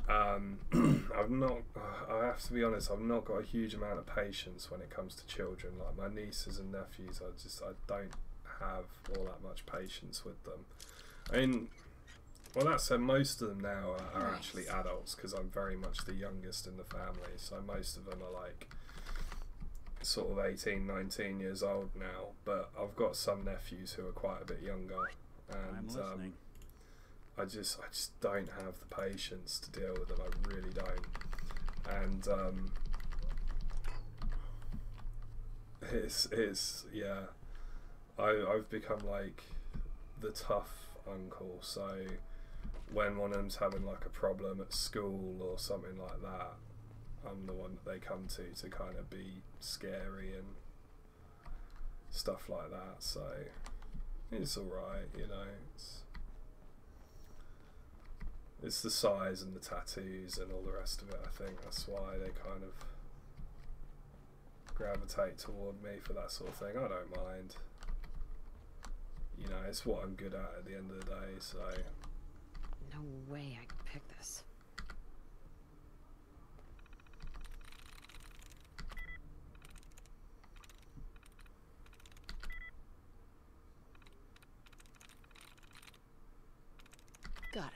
I've not. I have to be honest. I've not got a huge amount of patience when it comes to children. Like my nieces and nephews, I don't have all that much patience with them. I mean, well, that said, most of them now are actually adults because I'm very much the youngest in the family. So most of them are like sort of 18, 19 years old now. But I've got some nephews who are quite a bit younger, and I just don't have the patience to deal with them. I really don't. And it's yeah. I've become like the tough uncle. So when one of them's having like a problem at school or something like that, I'm the one that they come to kind of be scary and stuff like that. So it's alright, you know. It's the size and the tattoos and all the rest of it. I think that's why they kind of gravitate toward me for that sort of thing. I don't mind. You know, it's what I'm good at the end of the day, so... No way I could pick this. Got it.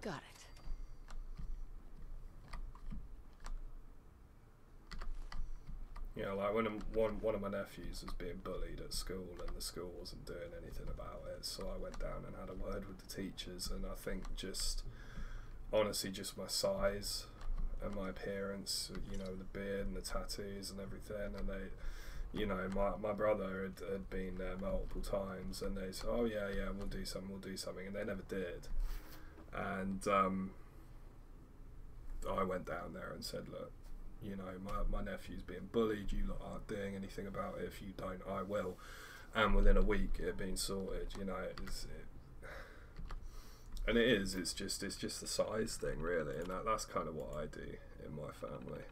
Got it. You know, like when one of my nephews was being bullied at school and the school wasn't doing anything about it, so I went down and had a word with the teachers, and I think just, honestly, just my size and my appearance, you know, the beard and the tattoos and everything, and they, you know, my brother had been there multiple times, and they said, oh yeah, we'll do something, and they never did. And I went down there and said, look, you know, my nephew's being bullied, you lot aren't doing anything about it. If you don't, I will. And within a week it had been sorted, you know. It's just the size thing, really, and that's kind of what I do in my family.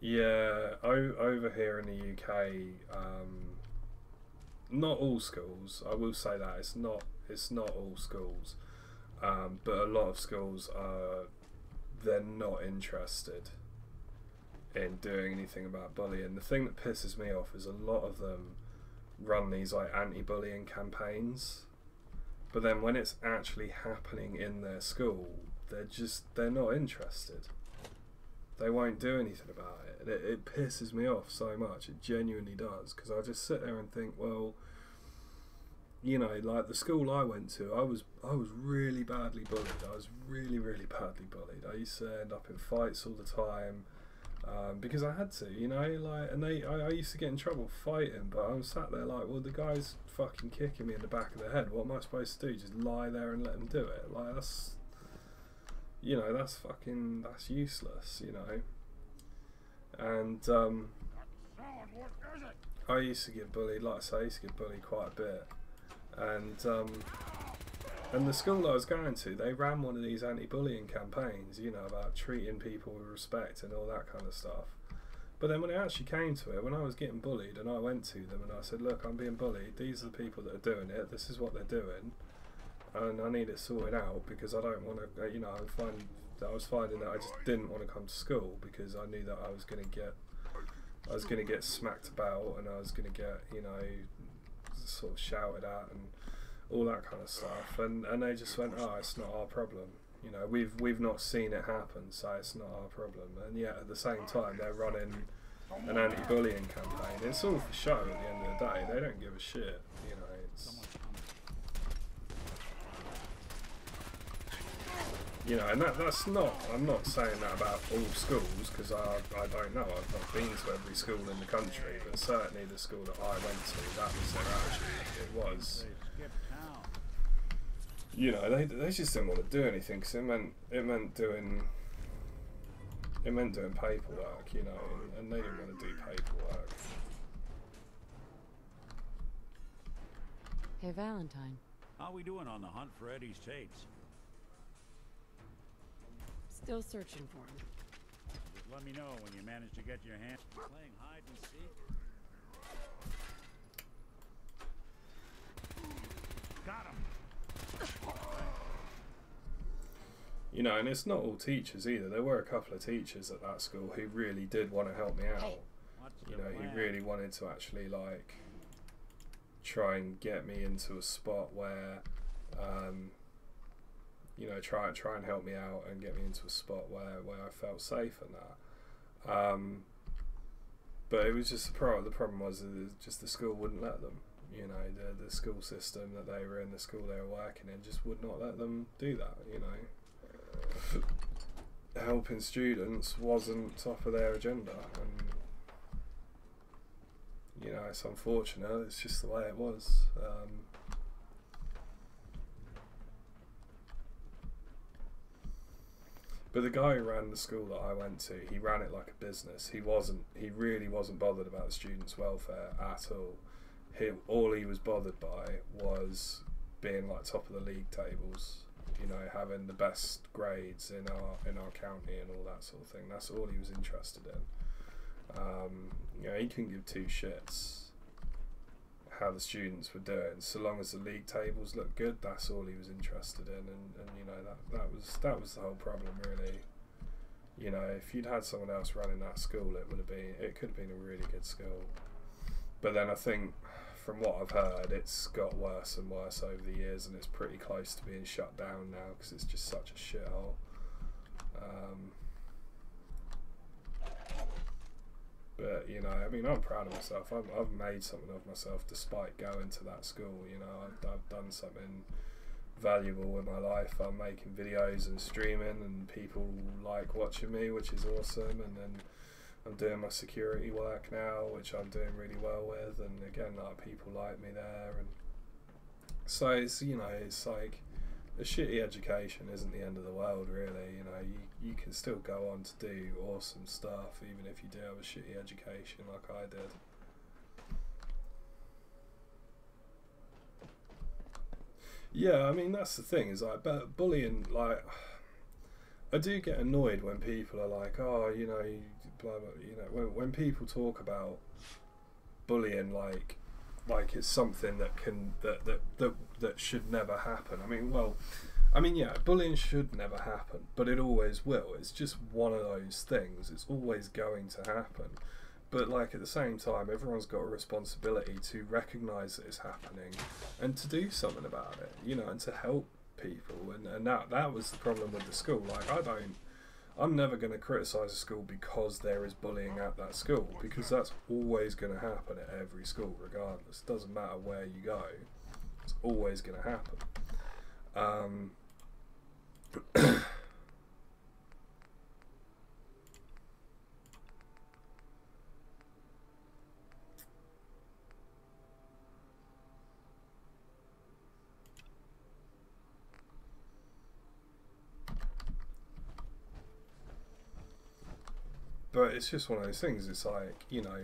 Yeah, over here in the UK, not all schools. I will say that it's not all schools, but a lot of schools they're not interested in doing anything about bullying. The thing that pisses me off is a lot of them run these like anti-bullying campaigns, but then when it's actually happening in their school, they're not interested. They won't do anything about it. And it pisses me off so much. It genuinely does, because I just sit there and think, well, you know, like the school I went to, I was really badly bullied. I was really, really badly bullied. I used to end up in fights all the time, because I had to, you know, like, and I used to get in trouble fighting, but I'm sat there like, well, the guy's fucking kicking me in the back of the head. What am I supposed to do? Just lie there and let him do it? Like, that's, you know, that's useless, you know. And I used to get bullied, like I say, I used to get bullied quite a bit. And the school I was going to, they ran one of these anti-bullying campaigns, you know, about treating people with respect and all that kind of stuff. But then when it actually came to it, when I was getting bullied and I went to them and I said, look, I'm being bullied, these are the people that are doing it, this is what they're doing, and I need it sorted out, because I don't want to, you know, I was finding that I just didn't want to come to school, because I knew that I was going to get smacked about, and I was going to get, you know, sort of shouted at and all that kind of stuff, and they just went, oh, it's not our problem, you know, we've not seen it happen, so it's not our problem. And yet at the same time they're running an anti-bullying campaign. It's all for show at the end of the day. They don't give a shit, you know. It's, you know, and that's not, I'm not saying that about all schools, because I don't know, I've not been to every school in the country, but certainly the school that I went to, that was their attitude. It was, you know, they just didn't want to do anything, because it meant doing paperwork, you know, and they didn't want to do paperwork. Hey, Valentine. How we doing on the hunt for Eddie's tapes? Still searching for him. Just let me know when you manage to get your hands playing hide and seek. Got him. You know, and it's not all teachers either. There were a couple of teachers at that school who really did want to help me out. Hey. You know, who really wanted to actually, like, try and get me into a spot where, you know, try and help me out and get me into a spot where I felt safe and that. But it was just the problem was just the school wouldn't let them. You know, the school system that they were in, the school they were working in, just would not let them do that, you know. Helping students wasn't top of their agenda, and, you know, it's unfortunate, it's just the way it was. But the guy who ran the school that I went to, he ran it like a business. He really wasn't bothered about the students' welfare at all. All he was bothered by was being like top of the league tables, you know, having the best grades in our county and all that sort of thing. That's all he was interested in. You know, he couldn't give two shits how the students were doing, so long as the league tables looked good. That's all he was interested in, and you know, that was the whole problem, really. You know, if you'd had someone else running that school, it could have been a really good school. But then I think, from what I've heard, it's got worse and worse over the years, and it's pretty close to being shut down now, because it's just such a shithole. But, you know, I mean, I'm proud of myself. I've made something of myself despite going to that school. You know, I've done something valuable with my life. I'm making videos and streaming, and people like watching me, which is awesome. And then I'm doing my security work now, which I'm doing really well with. And again, like, people like me there. And so it's, you know, it's like, a shitty education isn't the end of the world, really. You know, you can still go on to do awesome stuff, even if you do have a shitty education like I did. Yeah, I mean, that's the thing, is like, bullying, like, I do get annoyed when people are like, oh, you know, blah, blah, you know, when people talk about bullying like it's something that should never happen. I mean, well, I mean, yeah, bullying should never happen, but it always will. It's just one of those things. It's always going to happen. But, like, at the same time, everyone's got a responsibility to recognise that it's happening and to do something about it, you know, and to help people. And that was the problem with the school. Like, I'm never going to criticise a school because there is bullying at that school, because that's always going to happen at every school regardless. It doesn't matter where you go, it's always going to happen. But it's just one of those things. It's like, you know,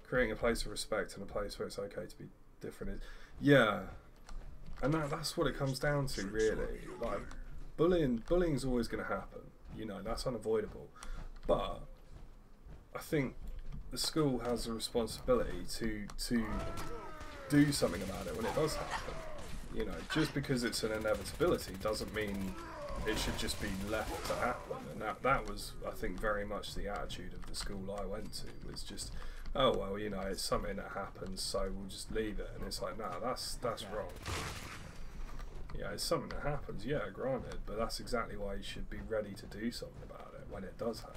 creating a place of respect and a place where it's okay to be different is, yeah, and that's what it comes down to, really. Like, bullying's always going to happen, you know, that's unavoidable. But I think the school has a responsibility to do something about it when it does happen. You know, just because it's an inevitability doesn't mean it should just be left to happen. And that was, I think, very much the attitude of the school I went to, was just, oh well, you know, it's something that happens, so we'll just leave it. And it's like, nah, that's wrong. Yeah, it's something that happens, yeah, granted, but that's exactly why you should be ready to do something about it when it does happen.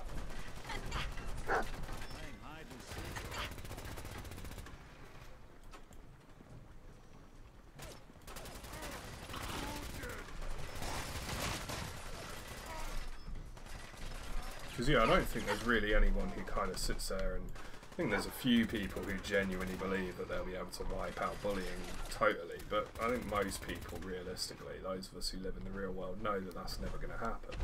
Because, yeah, I don't think there's really anyone who kind of sits there, and I think there's a few people who genuinely believe that they'll be able to wipe out bullying totally, but I think most people, realistically, those of us who live in the real world, know that that's never going to happen.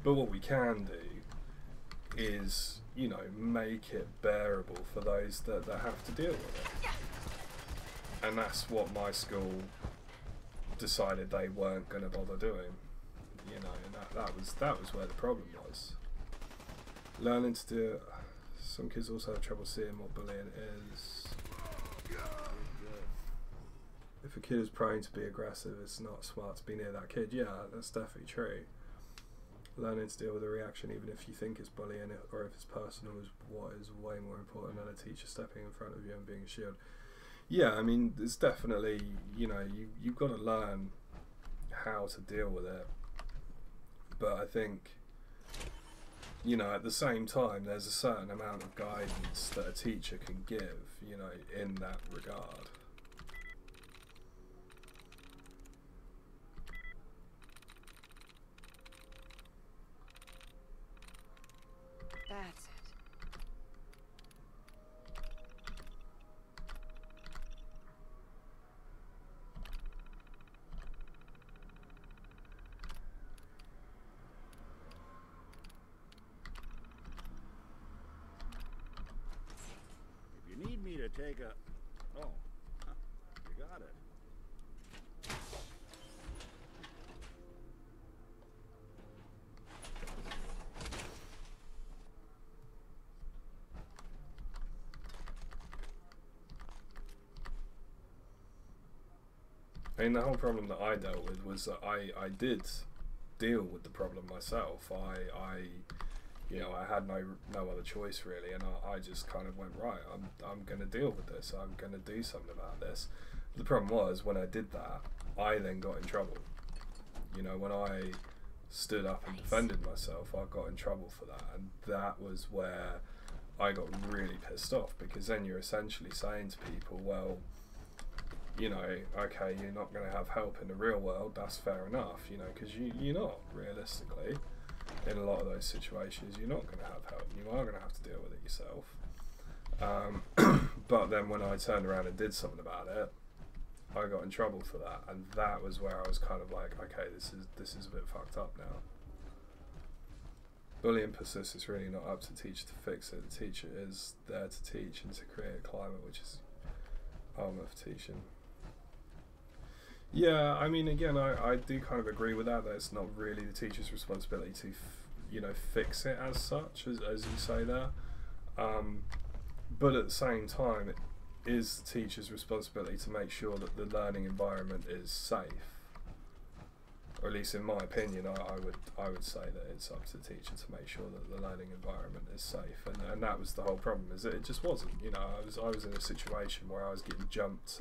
But what we can do is, you know, make it bearable for those that have to deal with it. And that's what my school decided they weren't going to bother doing, you know, and that was where the problem was. Learning to do it. Some kids also have trouble seeing what bullying is. If a kid is prone to be aggressive, it's not smart to be near that kid. Yeah, that's definitely true. Learning to deal with a reaction, even if you think it's bullying or if it's personal, is what is way more important than a teacher stepping in front of you and being a shield. Yeah, I mean, it's definitely, you know, you've got to learn how to deal with it. But I think, you know, at the same time, there's a certain amount of guidance that a teacher can give, you know, in that regard. That's it. To take a... Oh, huh, you got it. I mean, the whole problem that I dealt with was that I did deal with the problem myself. You know, I had no other choice really, and I just kind of went, right, I'm going to deal with this, I'm going to do something about this. The problem was, when I did that, I then got in trouble. You know, when I stood up and defended myself, I got in trouble for that, and that was where I got really pissed off, because then you're essentially saying to people, well, you know, okay, you're not going to have help in the real world, that's fair enough, you know, because you're not, realistically. In a lot of those situations, you're not going to have help. You are going to have to deal with it yourself. But then when I turned around and did something about it, I got in trouble for that, and that was where I was kind of like, okay, this is a bit fucked up now. Bullying persists. It's really not up to the teacher to fix it. The teacher is there to teach and to create a climate which is armor for teaching. Yeah, I mean, again, I do kind of agree with that it's not really the teacher's responsibility to, you know, fix it as such, as you say there. But at the same time, it is the teacher's responsibility to make sure that the learning environment is safe. Or at least in my opinion, I would say that it's up to the teacher to make sure that the learning environment is safe. And that was the whole problem, is that it just wasn't. You know, I was in a situation where I was getting jumped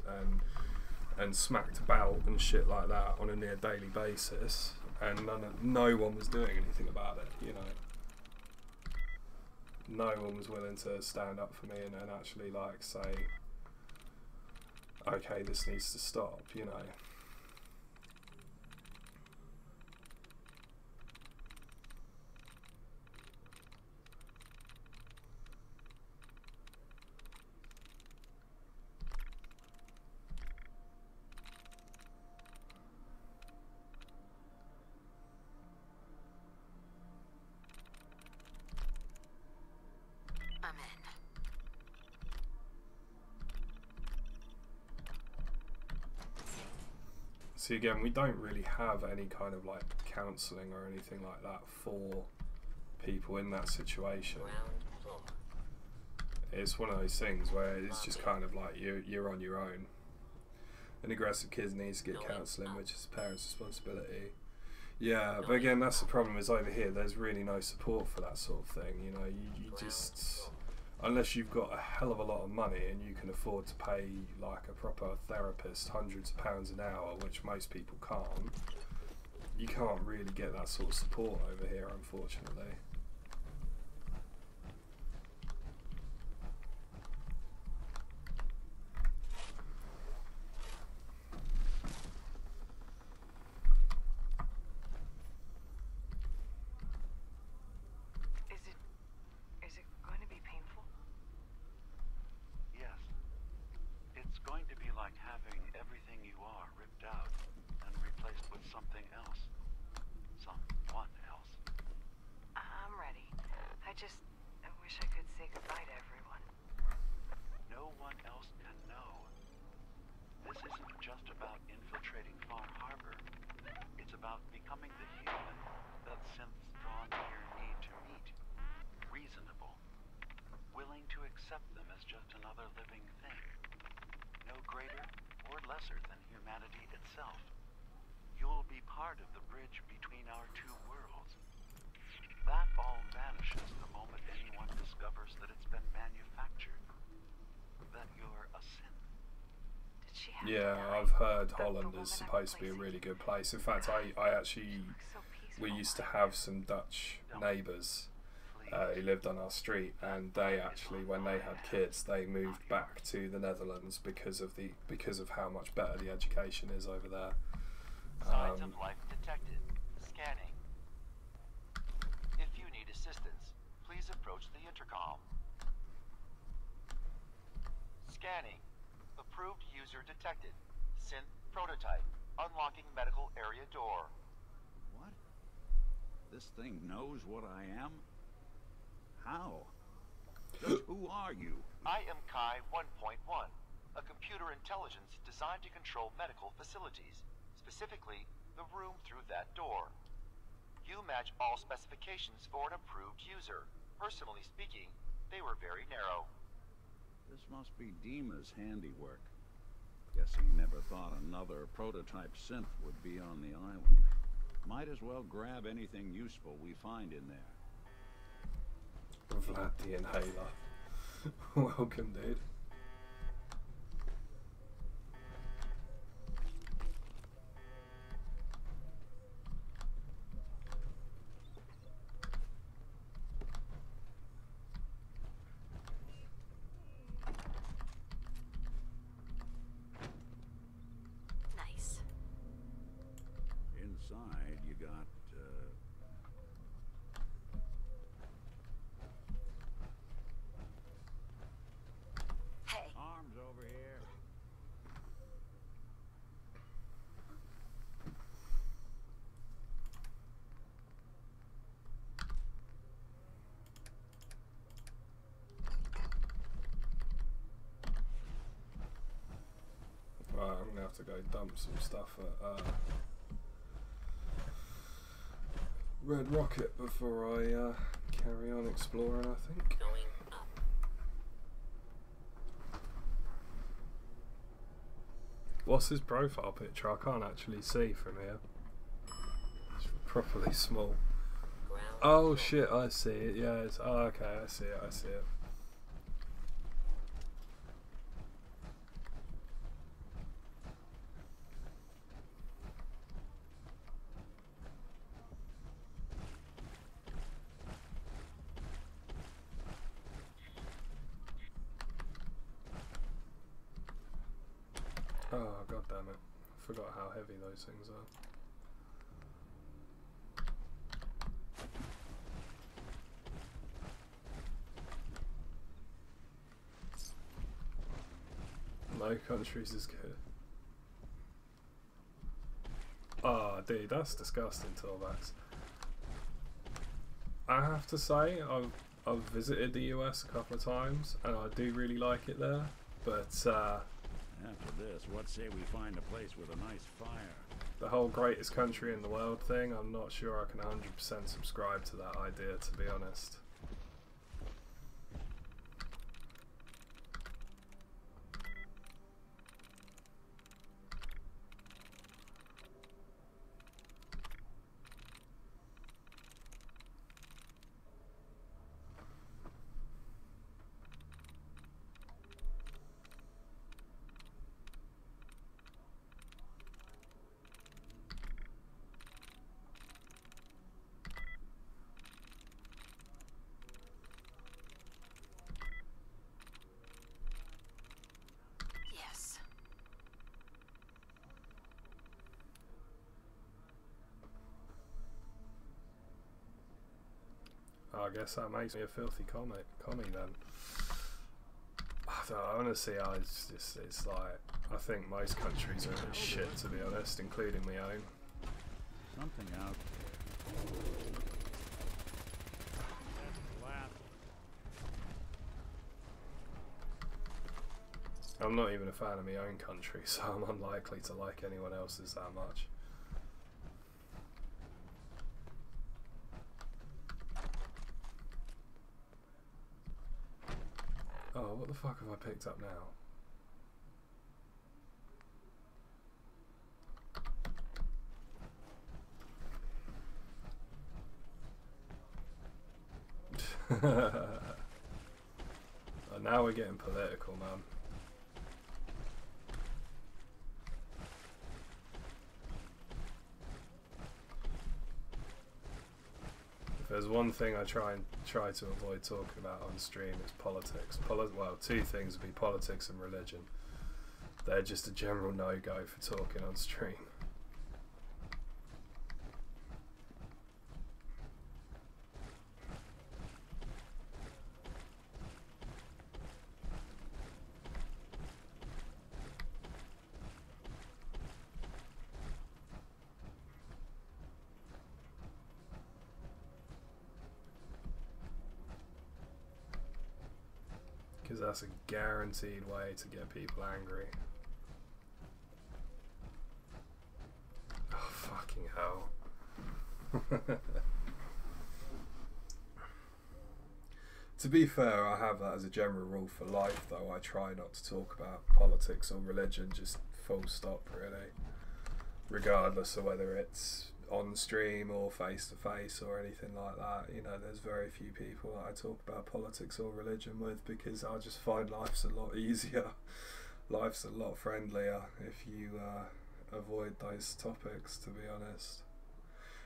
and smacked about and shit like that on a near daily basis, and no one was doing anything about it, you know. No one was willing to stand up for me and actually like say, okay, this needs to stop, you know. See, again, we don't really have any kind of like counselling or anything like that for people in that situation. It's one of those things where it's just kind of like you're on your own. An aggressive kid needs to get counselling, which is parents' responsibility. Yeah, but again, that's the problem, is over here there's really no support for that sort of thing. You know, you just, unless you've got a hell of a lot of money and you can afford to pay like a proper therapist hundreds of pounds an hour, which most people can't, you can't really get that sort of support over here, unfortunately. Yeah, I've heard Holland is supposed to be a really good place. In fact, I actually, we used to have some Dutch neighbours who lived on our street, and they actually, when they had kids, they moved back to the Netherlands because of how much better the education is over there. Signs of life detected. Scanning. If you need assistance, please approach the intercom. Scanning. Approved user detected. Synth prototype. Unlocking medical area door. What? This thing knows what I am? How? Just who are you? I am Kai 1.1, a computer intelligence designed to control medical facilities, specifically the room through that door. You match all specifications for an approved user. Personally speaking, they were very narrow. This must be Dima's handiwork. Guess he never thought another prototype synth would be on the island. Might as well grab anything useful we find in there. Vlad the Inhaler. Welcome, dude. Inside, you got, Hey. Arms over here. Right, I'm gonna have to go dump some stuff at Red Rocket before I carry on exploring, I think. Going up. What's his profile picture? I can't actually see from here. It's properly small. Oh shit, I see it. Yeah, it's, oh, okay, I see it, I see it. Oh, god damn it. I forgot how heavy those things are. No countries is good. Oh, dude, that's disgusting, Torvax. I have to say, I've visited the US a couple of times, and I do really like it there. But after this, what say we find a place with a nice fire? The whole greatest country in the world thing, I'm not sure I can 100% subscribe to that idea, to be honest. I guess that makes me a filthy commie then. I honestly, it's like, I think most countries are a bit shit, to be honest, including my own. Something out. I'm not even a fan of my own country, so I'm unlikely to like anyone else's that much. Oh, what the fuck have I picked up now? Oh, now we're getting political, man. If there's one thing I try to avoid talking about on stream, it's politics. Well, two things would be politics and religion. They're just a general no-go for talking on stream. Because that's a guaranteed way to get people angry. Oh, fucking hell. To be fair, I have that as a general rule for life, though. I try not to talk about politics or religion, just full stop, really. Regardless of whether it's on stream or face to face or anything like that. You know, there's very few people that I talk about politics or religion with, because I just find life's a lot easier. Life's a lot friendlier if you avoid those topics, to be honest.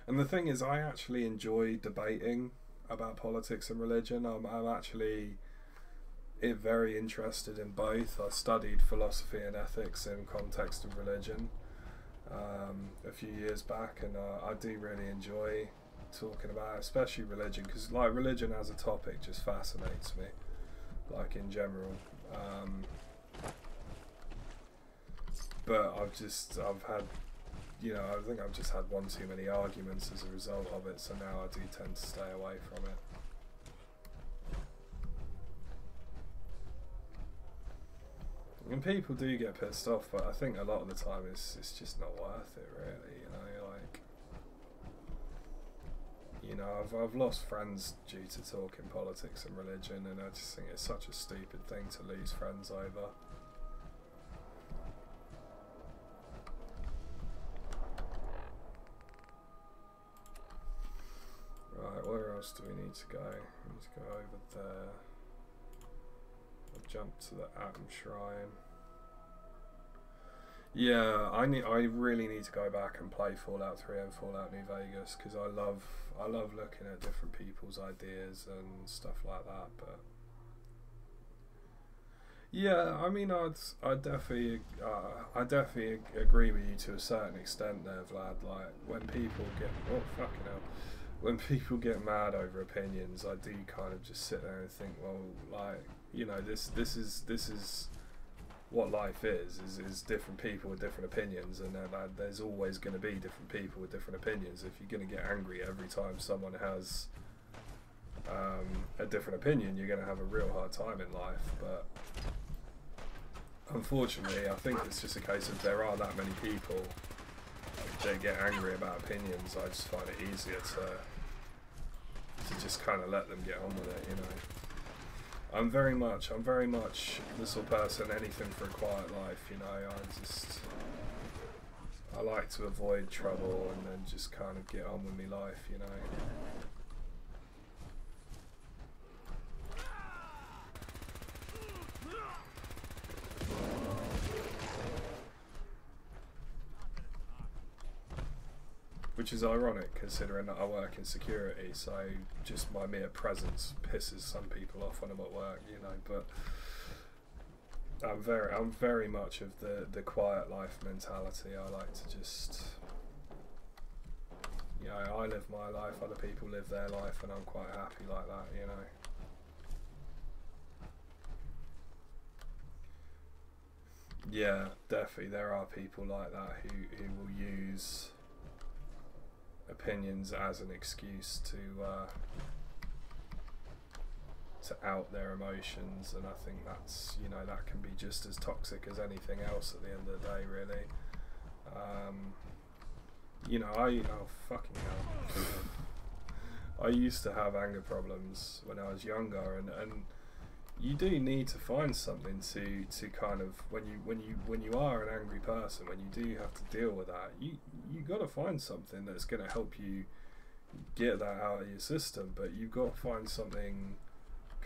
And the thing is, I actually enjoy debating about politics and religion. I'm actually very interested in both. I studied philosophy and ethics in context of religion a few years back, and I do really enjoy talking about it, especially religion, because like religion as a topic just fascinates me, like in general. But I've had, you know, I think I've just had one too many arguments as a result of it, so now I do tend to stay away from it. And people do get pissed off, but I think a lot of the time it's just not worth it, really. You know, I've lost friends due to talking politics and religion, and I just think it's such a stupid thing to lose friends over. Right, where else do we need to go? We need to go over there. I'll jump to the Atom Shrine. Yeah, I really need to go back and play Fallout 3 and Fallout New Vegas, because I love looking at different people's ideas and stuff like that. But Yeah, I mean, I definitely agree with you to a certain extent there, Vlad. Like, when people get, oh fucking hell, when people get mad over opinions, I do kind of just sit there and think, well, like, you know, this is what life is different people with different opinions, and there's always going to be different people with different opinions. If you're going to get angry every time someone has a different opinion, you're going to have a real hard time in life. But unfortunately, I think it's just a case of there are that many people that get angry about opinions. I just find it easier to just kind of let them get on with it, you know. I'm very much the sort of person, anything for a quiet life, you know. I like to avoid trouble and then just kind of get on with my life, you know. Which is ironic, considering that I work in security, so just my mere presence pisses some people off when I'm at work, you know. But I'm very much of the quiet life mentality. I like to just, you know, I live my life, other people live their life, and I'm quite happy like that, you know. Yeah, definitely there are people like that who will use opinions as an excuse to out their emotions, and I think that's, you know, that can be just as toxic as anything else at the end of the day, really. You know, oh fucking hell. I used to have anger problems when I was younger, and you do need to find something to kind of, when you are an angry person, when you do have to deal with that, you got to find something that's going to help you get that out of your system. But you've got to find something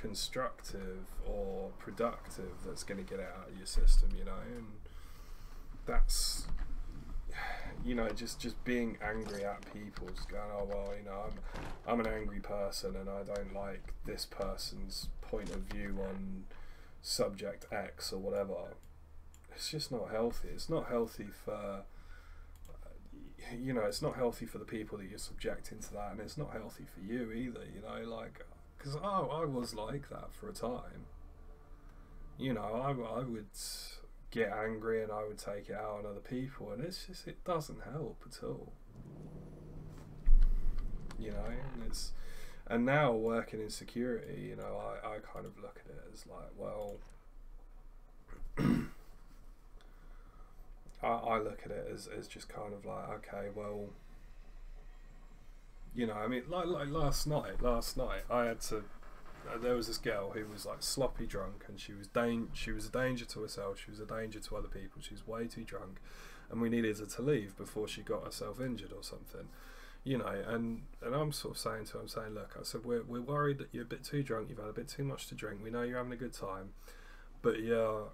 constructive or productive that's going to get it out of your system, you know. And that's, you know, just being angry at people, just going, oh well, you know, I'm an angry person and I don't like this person's point of view on subject X or whatever. It's just not healthy. It's not healthy for, you know, it's not healthy for the people that you're subjecting to that, and it's not healthy for you either, you know, like, because I was like that for a time, you know. I would get angry and I would take it out on other people, and it's just, it doesn't help at all, you know. And now working in security, you know, I kind of look at it as like, well, I look at it as just kind of like, okay, well, you know, I mean, like last night I had to, there was this girl who was like sloppy drunk, and she was a danger to herself, she was a danger to other people, she was way too drunk, and we needed her to leave before she got herself injured or something, you know. And I'm sort of saying to her, I'm saying, look, I said, we're worried that you're a bit too drunk, you've had a bit too much to drink, we know you're having a good time, but yeah,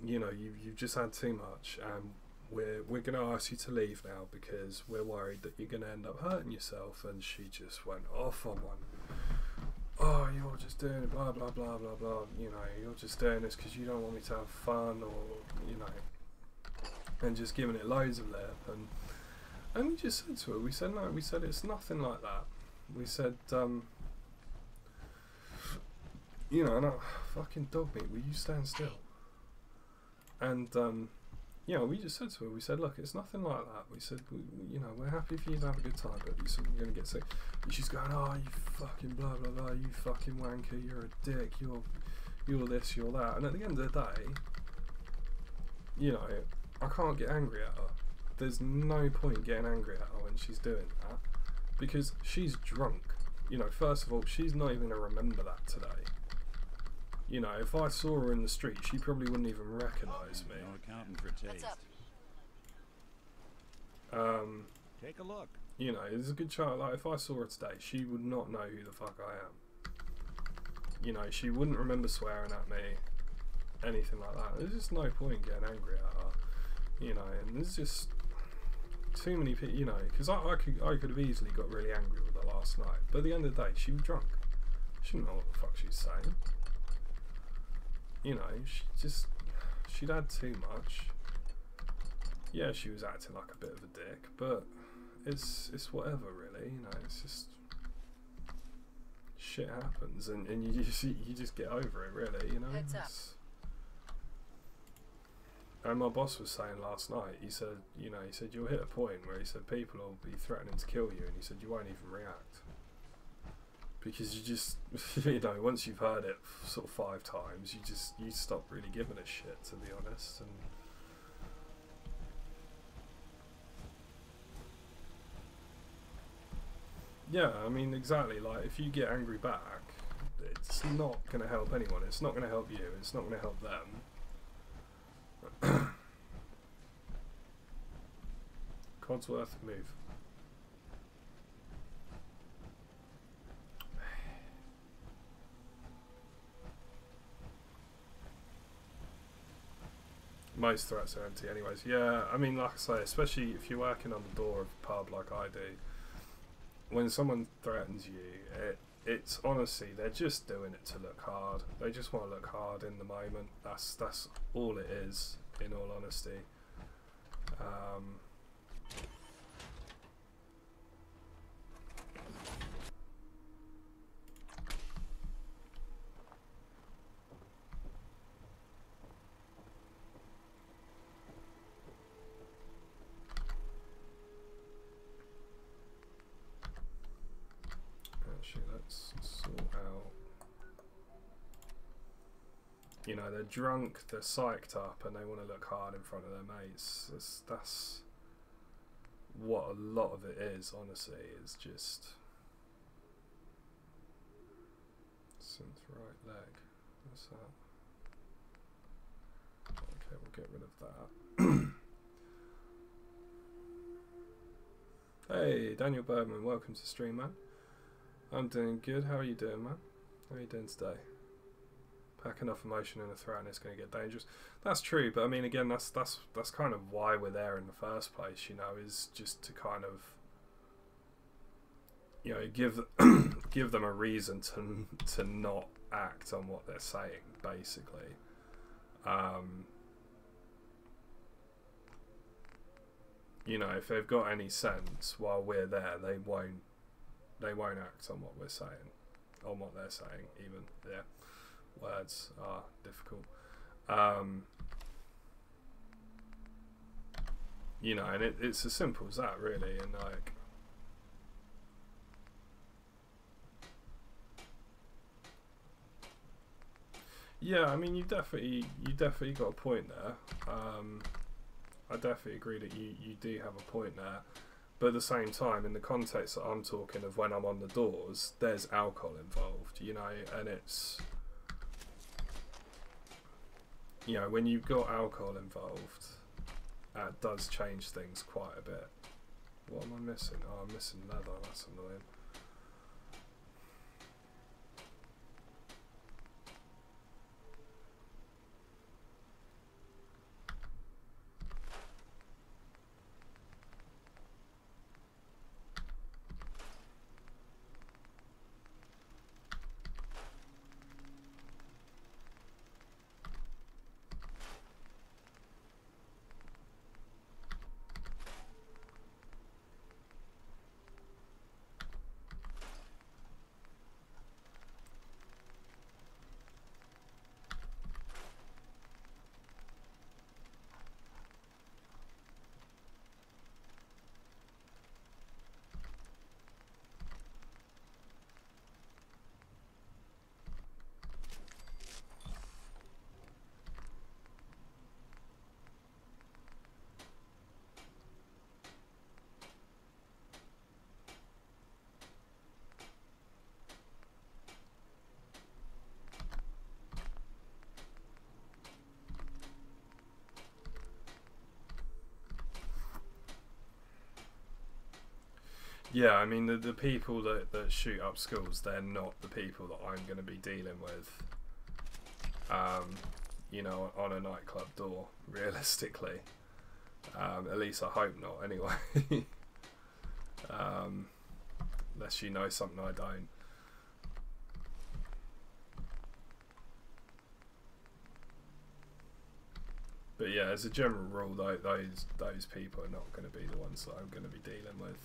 you know, you've just had too much, and we're going to ask you to leave now because we're worried that you're going to end up hurting yourself. And she just went off on one. Oh, you're just doing it, blah blah blah blah blah, you know, you're just doing this because you don't want me to have fun, or, you know, and just giving it loads of lip. And we just said to her, we said, no, we said, it's nothing like that. We said, you know, and fucking dog meat, will you stand still? And you know, we just said to her, we said, look, it's nothing like that. We said, you know, we're happy for you to have a good time, but we said we're going to get sick. And she's going, oh, you fucking blah blah blah, you fucking wanker, you're a dick, you're this, you're that. And at the end of the day, you know, I can't get angry at her. There's no point getting angry at her when she's doing that, because she's drunk. You know, first of all, she's not even going to remember that today. You know, if I saw her in the street, she probably wouldn't even recognise me. No accounting for taste. Take a look. You know, there's a good chance, like, if I saw her today, she would not know who the fuck I am. You know, she wouldn't remember swearing at me, anything like that. There's just no point getting angry at her. You know, and there's just too many people, you know, because I could have easily got really angry with her last night, but at the end of the day, she was drunk. She didn't know what the fuck she was saying. you know, she'd had too much. Yeah, she was acting like a bit of a dick, but it's whatever, really. You know, it's just shit happens, and you just get over it, really. You know. Heads up. And my boss was saying last night, he said, you know, he said you'll hit a point where he said people will be threatening to kill you, and he said you won't even react. Because you just, you know, once you've heard it sort of 5 times, you stop really giving a shit, to be honest. And yeah, I mean, exactly, like, if you get angry back, it's not going to help anyone. It's not going to help you. It's not going to help them. Codsworth, move. Most threats are empty anyways. Yeah, I mean, like I say, especially if you're working on the door of a pub like I do, when someone threatens you, it's honestly, they're just doing it to look hard. They just want to look hard in the moment. That's all it is, in all honesty. Let's sort out. You know, they're drunk, they're psyched up, and they want to look hard in front of their mates. That's what a lot of it is, honestly. Is just synth right leg. What's that? Okay, we'll get rid of that. Hey, Daniel Bergman, welcome to stream, man. I'm doing good. How are you doing, man? How are you doing today? Pack enough emotion in a threat and it's going to get dangerous. That's true, but I mean, again, that's kind of why we're there in the first place, you know, is just to kind of, you know, give them a reason to not act on what they're saying, basically. You know, if they've got any sense while we're there, they won't act on what we're saying, on what they're saying, even. Yeah, words are difficult. You know, and it's as simple as that, really. And like, yeah, I mean, you definitely got a point there. I definitely agree that you do have a point there. But at the same time, in the context that I'm talking of when I'm on the doors, there's alcohol involved, you know, and it's, you know, when you've got alcohol involved, that does change things quite a bit. What am I missing? Oh, I'm missing leather, that's annoying. Yeah, I mean, the people that shoot up schools, they're not the people that I'm going to be dealing with, you know, on a nightclub door, realistically. At least I hope not, anyway. Unless you know something I don't. But yeah, as a general rule, those people are not going to be the ones that I'm going to be dealing with.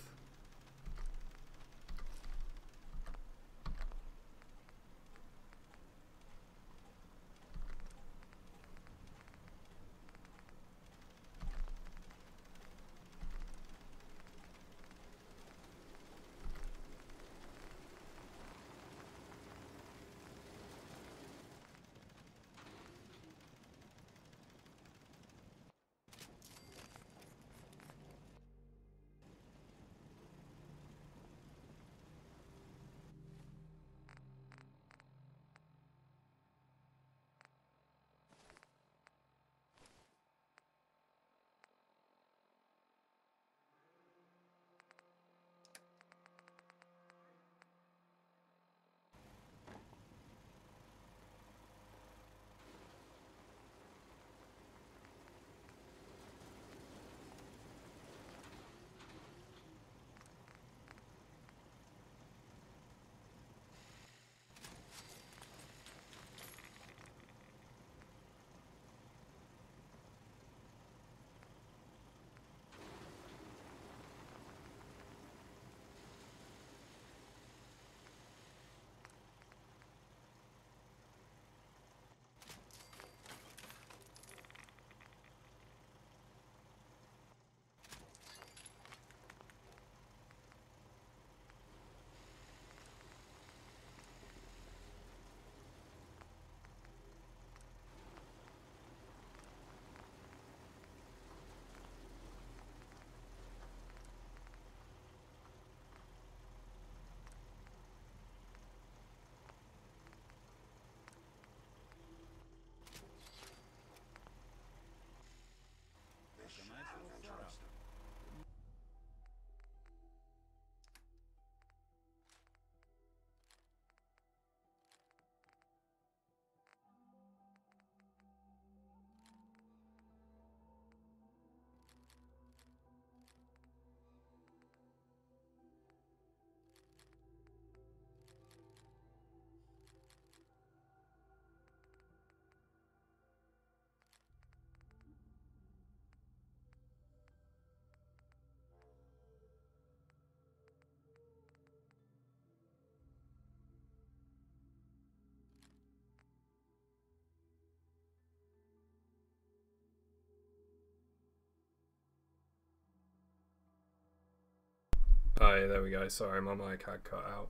Oh yeah, there we go. Sorry, my mic had cut out.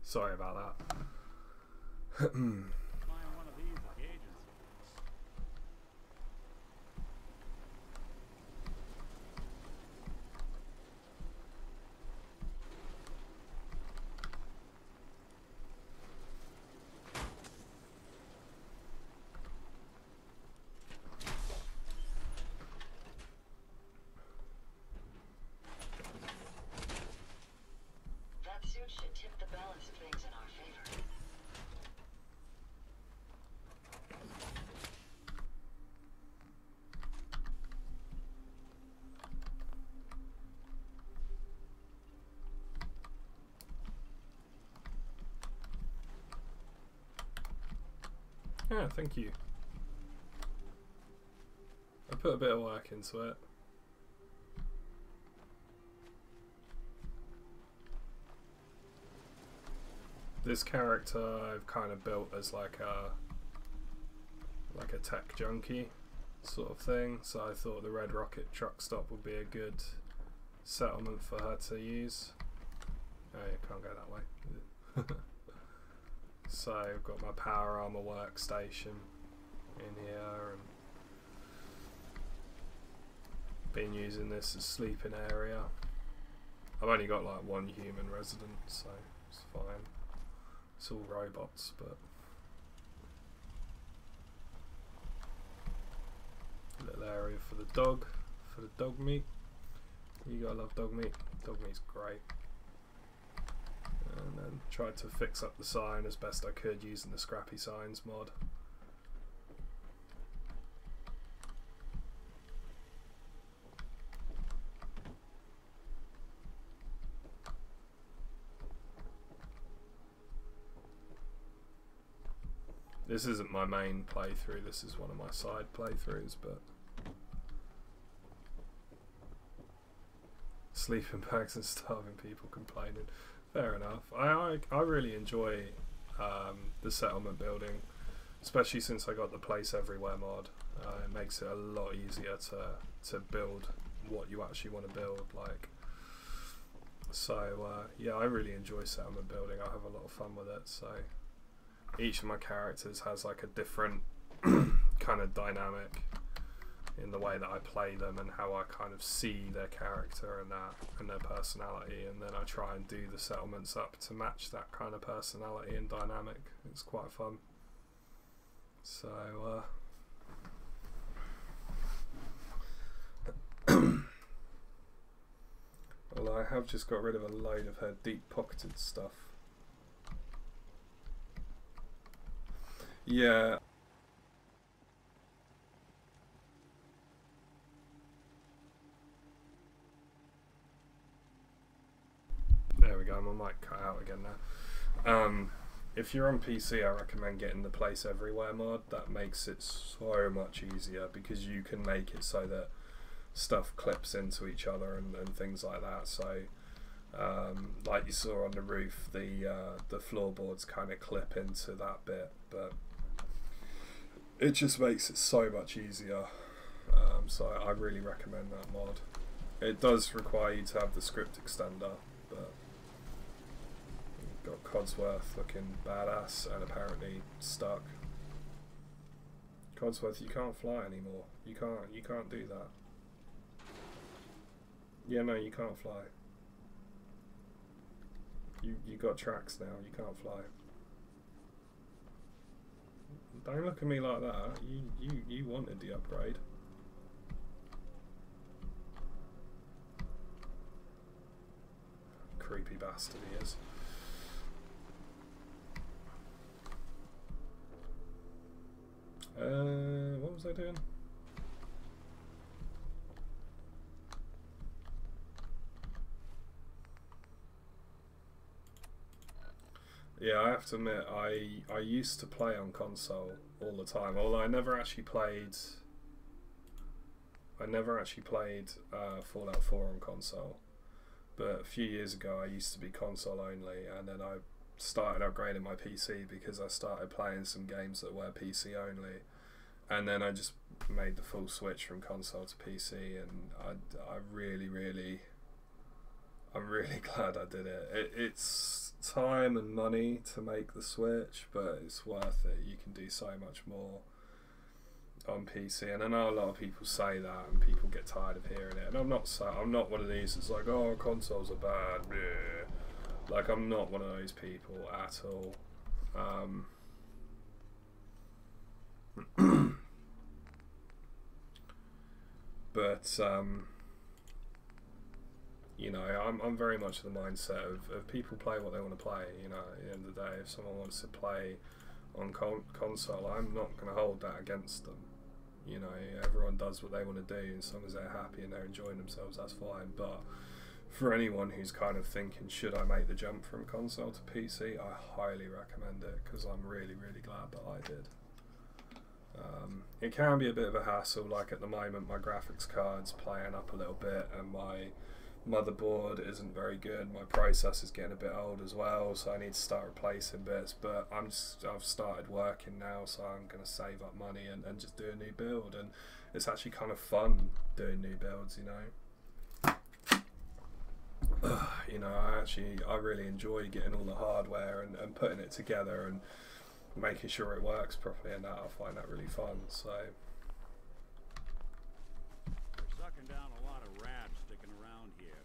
Sorry about that. Yeah, thank you. I put a bit of work into it. This character I've kind of built as like a tech junkie sort of thing, so I thought the Red Rocket truck stop would be a good settlement for her to use. Oh, you can't go that way. So I've got my power armor workstation in here, and been using this as sleeping area. I've only got like one human resident, so it's fine. It's all robots, but little area for the dog meat. You gotta love dog meat. Dog meat's great. And then tried to fix up the sign as best I could using the Scrappy Signs mod. This isn't my main playthrough, this is one of my side playthroughs, but sleeping bags and starving people complaining. Fair enough. I really enjoy the settlement building, especially since I got the Place Everywhere mod. It makes it a lot easier to build what you actually want to build. Like, so yeah, I really enjoy settlement building. I have a lot of fun with it. So each of my characters has like a different kind of dynamic in the way that I play them and how I kind of see their character and that and their personality, and then I try and do the settlements up to match that kind of personality and dynamic. It's quite fun. So well, I have just got rid of a load of her deep-pocketed stuff. Yeah. There we go, my mic cut out again now. If you're on PC, I recommend getting the Place Everywhere mod. That makes it so much easier because you can make it so that stuff clips into each other and things like that. So like you saw on the roof, the floorboards kind of clip into that bit, but it just makes it so much easier. So I really recommend that mod. It does require you to have the script extender, but got Codsworth looking badass and apparently stuck. Codsworth, you can't fly anymore. You can't do that. Yeah, no, you can't fly. You got tracks now. You can't fly. Don't look at me like that. You wanted the upgrade. Creepy bastard he is. What was I doing? Yeah, I have to admit, I used to play on console all the time. Although I never actually played Fallout 4 on console. But a few years ago, I used to be console only, and then I started upgrading my PC because I started playing some games that were PC only, and then I just made the full switch from console to PC, and I'm really glad I did it. It's time and money to make the switch, but it's worth it. You can do so much more on PC, and I know a lot of people say that, and people get tired of hearing it. And I'm not one of these that's like, oh, consoles are bad. Bleh. Like, I'm not one of those people at all. But you know, I'm very much the mindset of people play what they want to play. You know, at the end of the day, if someone wants to play on console, I'm not going to hold that against them. You know, everyone does what they want to do, as long as they're happy and they're enjoying themselves, that's fine. But for anyone who's kind of thinking, should I make the jump from console to PC, I highly recommend it, because I'm really glad that I did. It can be a bit of a hassle. Like at the moment, my graphics card's playing up a little bit, and my motherboard isn't very good. My processor's getting a bit old as well, so I need to start replacing bits. But I've started working now, so I'm going to save up money and just do a new build. And it's actually kind of fun doing new builds, you know. You know, I really enjoy getting all the hardware and putting it together and making sure it works properly, and that I find that really fun. So we're sucking down a lot of rats sticking around here.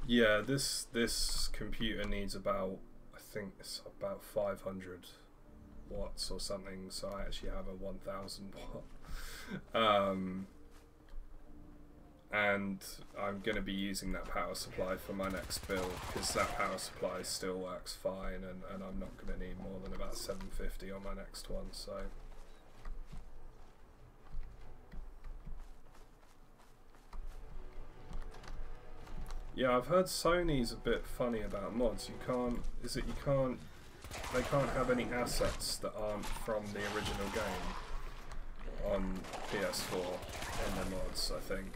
Yeah, this computer needs about, I think it's about 500 watts or something, so I actually have a 1000 watt. And I'm going to be using that power supply for my next build, because that power supply still works fine, and I'm not going to need more than about 750 on my next one, so... Yeah, I've heard Sony's a bit funny about mods. They can't have any assets that aren't from the original game on PS4 in the mods, I think.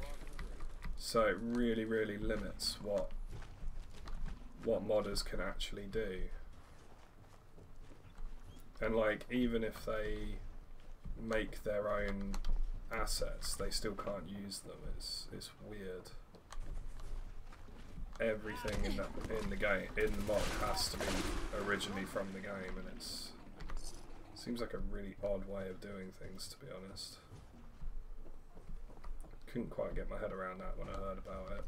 So it really, really limits what modders can actually do. And like, even if they make their own assets, they still can't use them. It's weird. Everything in the game, in the mod, has to be originally from the game, and it seems like a really odd way of doing things, to be honest. Couldn't quite get my head around that when I heard about it.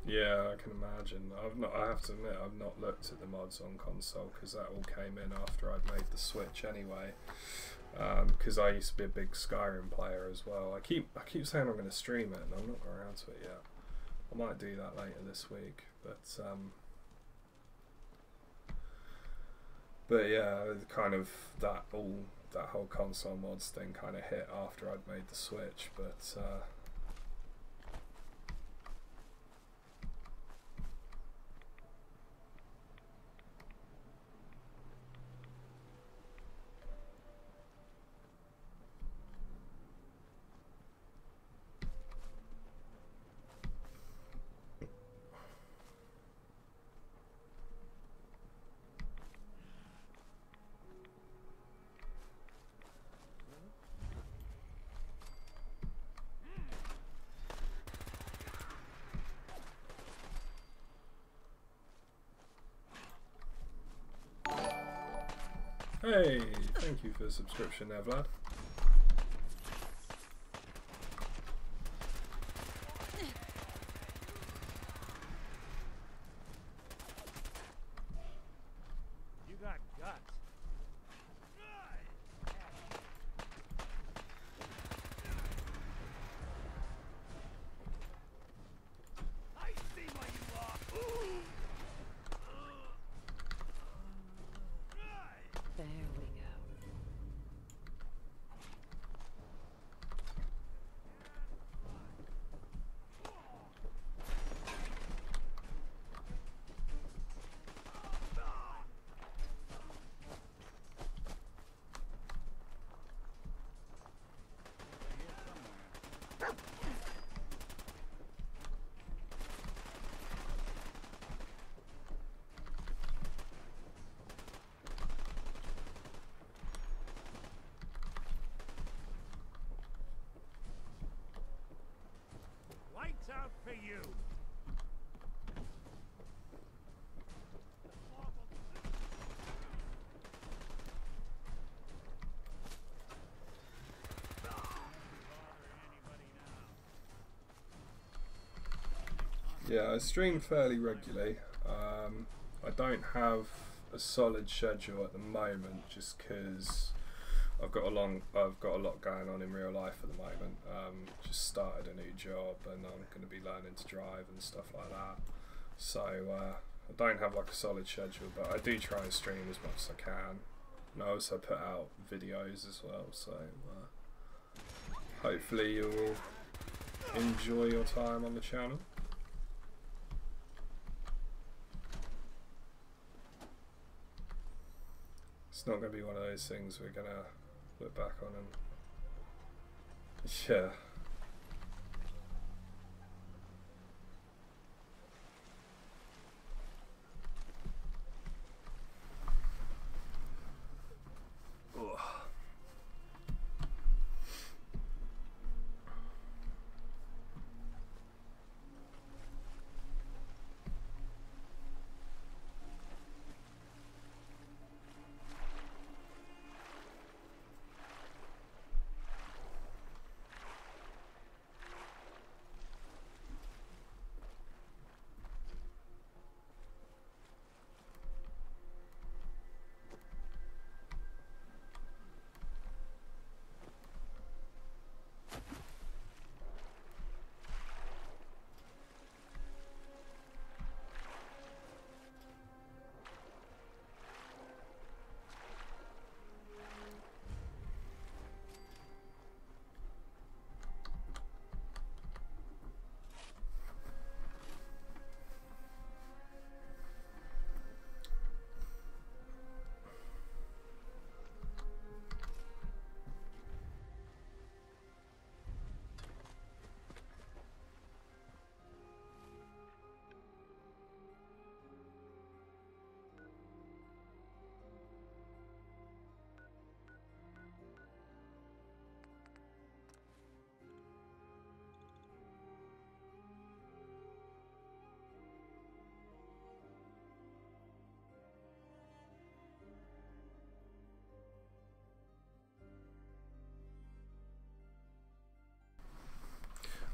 Yeah, I can imagine. I have to admit, I've not looked at the mods on console, because that all came in after I'd made the Switch anyway. Because I used to be a big Skyrim player as well. I keep saying I'm going to stream it, and I'm not around to it yet. I might do that later this week, but yeah, kind of that whole console mods thing kind of hit after I'd made the Switch, but. Hey, thank you for the subscription there, Vlad. You got guts. I see what you are. There we go. Lights out for you. Yeah, I stream fairly regularly. I don't have a solid schedule at the moment, just because I've got a lot going on in real life at the moment. Just started a new job, and I'm going to be learning to drive and stuff like that. So I don't have like a solid schedule, but I do try and stream as much as I can. And I also put out videos as well. So hopefully you'll enjoy your time on the channel. It's not going to be one of those things we're going to look back on and, yeah,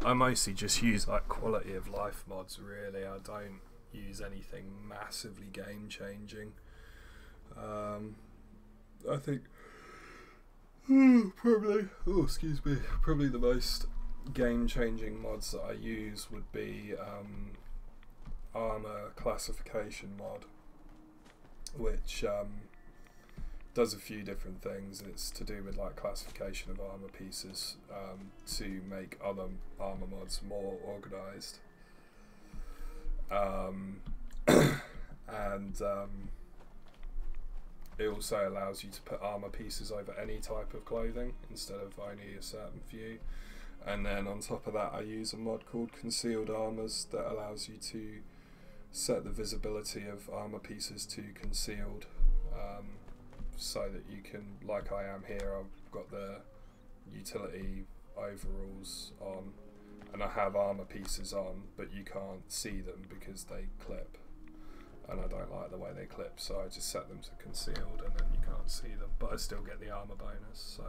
I mostly just use like quality of life mods, really. I don't use anything massively game changing. I think probably the most game changing mods that I use would be armor classification mod, which does a few different things. It's to do with like classification of armor pieces to make other armor mods more organized, and it also allows you to put armor pieces over any type of clothing instead of only a certain few. And then on top of that, I use a mod called Concealed Armors that allows you to set the visibility of armor pieces to concealed, so that you can, like I am here, I've got the utility overalls on and I have armor pieces on, but you can't see them because they clip, and I don't like the way they clip, so I just set them to concealed and then you can't see them, but I still get the armor bonus. So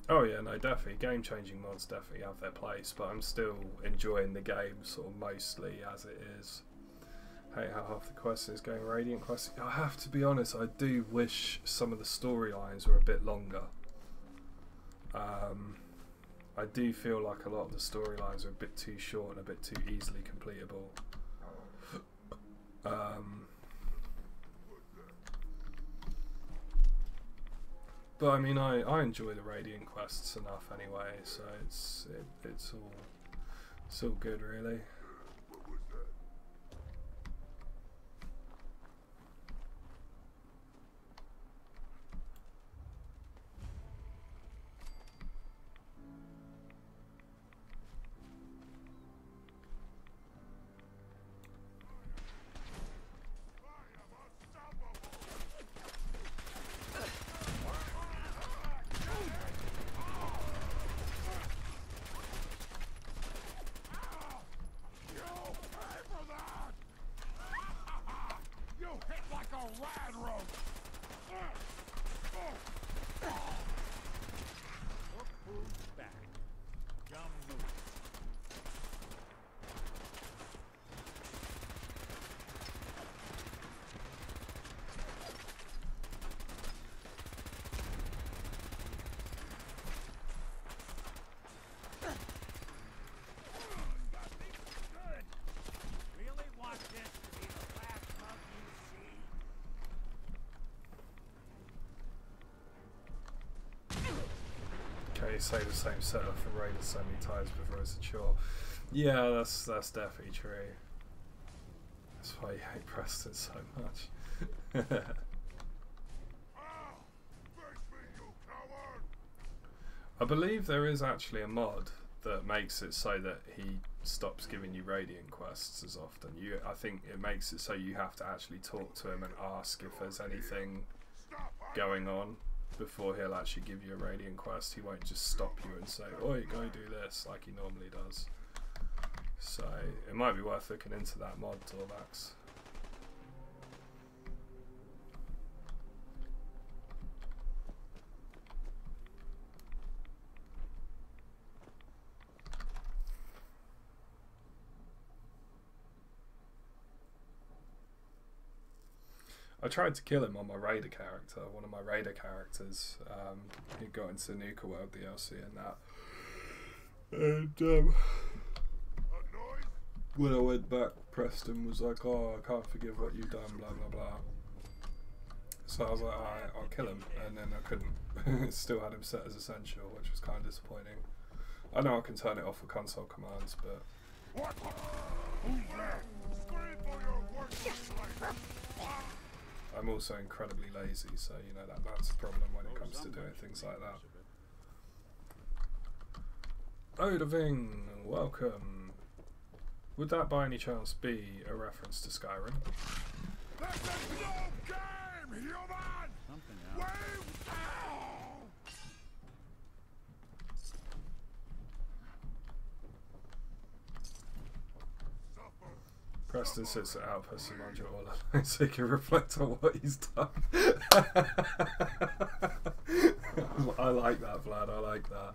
oh yeah, no, definitely game changing mods definitely have their place, but I'm still enjoying the game sort of mostly as it is. Hey, how half the quest is going Radiant Quest. I have to be honest, I do wish some of the storylines were a bit longer. I do feel like a lot of the storylines are a bit too short and a bit too easily completable. But I mean, I enjoy the Radiant quests enough anyway, so it's all good really. Say the same setup for Raiders so many times before it's a chore. Yeah, that's definitely true. That's why you hate Preston so much. I believe there is actually a mod that makes it so that he stops giving you Radiant quests as often. I think it makes it so you have to actually talk to him and ask if there's anything going on before he'll actually give you a Radiant quest. He won't just stop you and say, "Oi, go do this," like he normally does. So it might be worth looking into that mod, Torvax. I tried to kill him on my Raider character, one of my Raider characters. He got into Nuka World DLC and that. And when I went back, Preston was like, "Oh, I can't forgive what you've done, blah blah blah." So I was like, "Alright, I'll kill him," and then I couldn't. Still had him set as essential, which was kind of disappointing. I know I can turn it off with console commands, but I'm also incredibly lazy, so you know that's a problem when it comes to doing things like that. Odaving, welcome. Would that by any chance be a reference to Skyrim? Something else. Preston sits at Outpost and Roger all alone so he can reflect on what he's done. I like that, Vlad. I like that.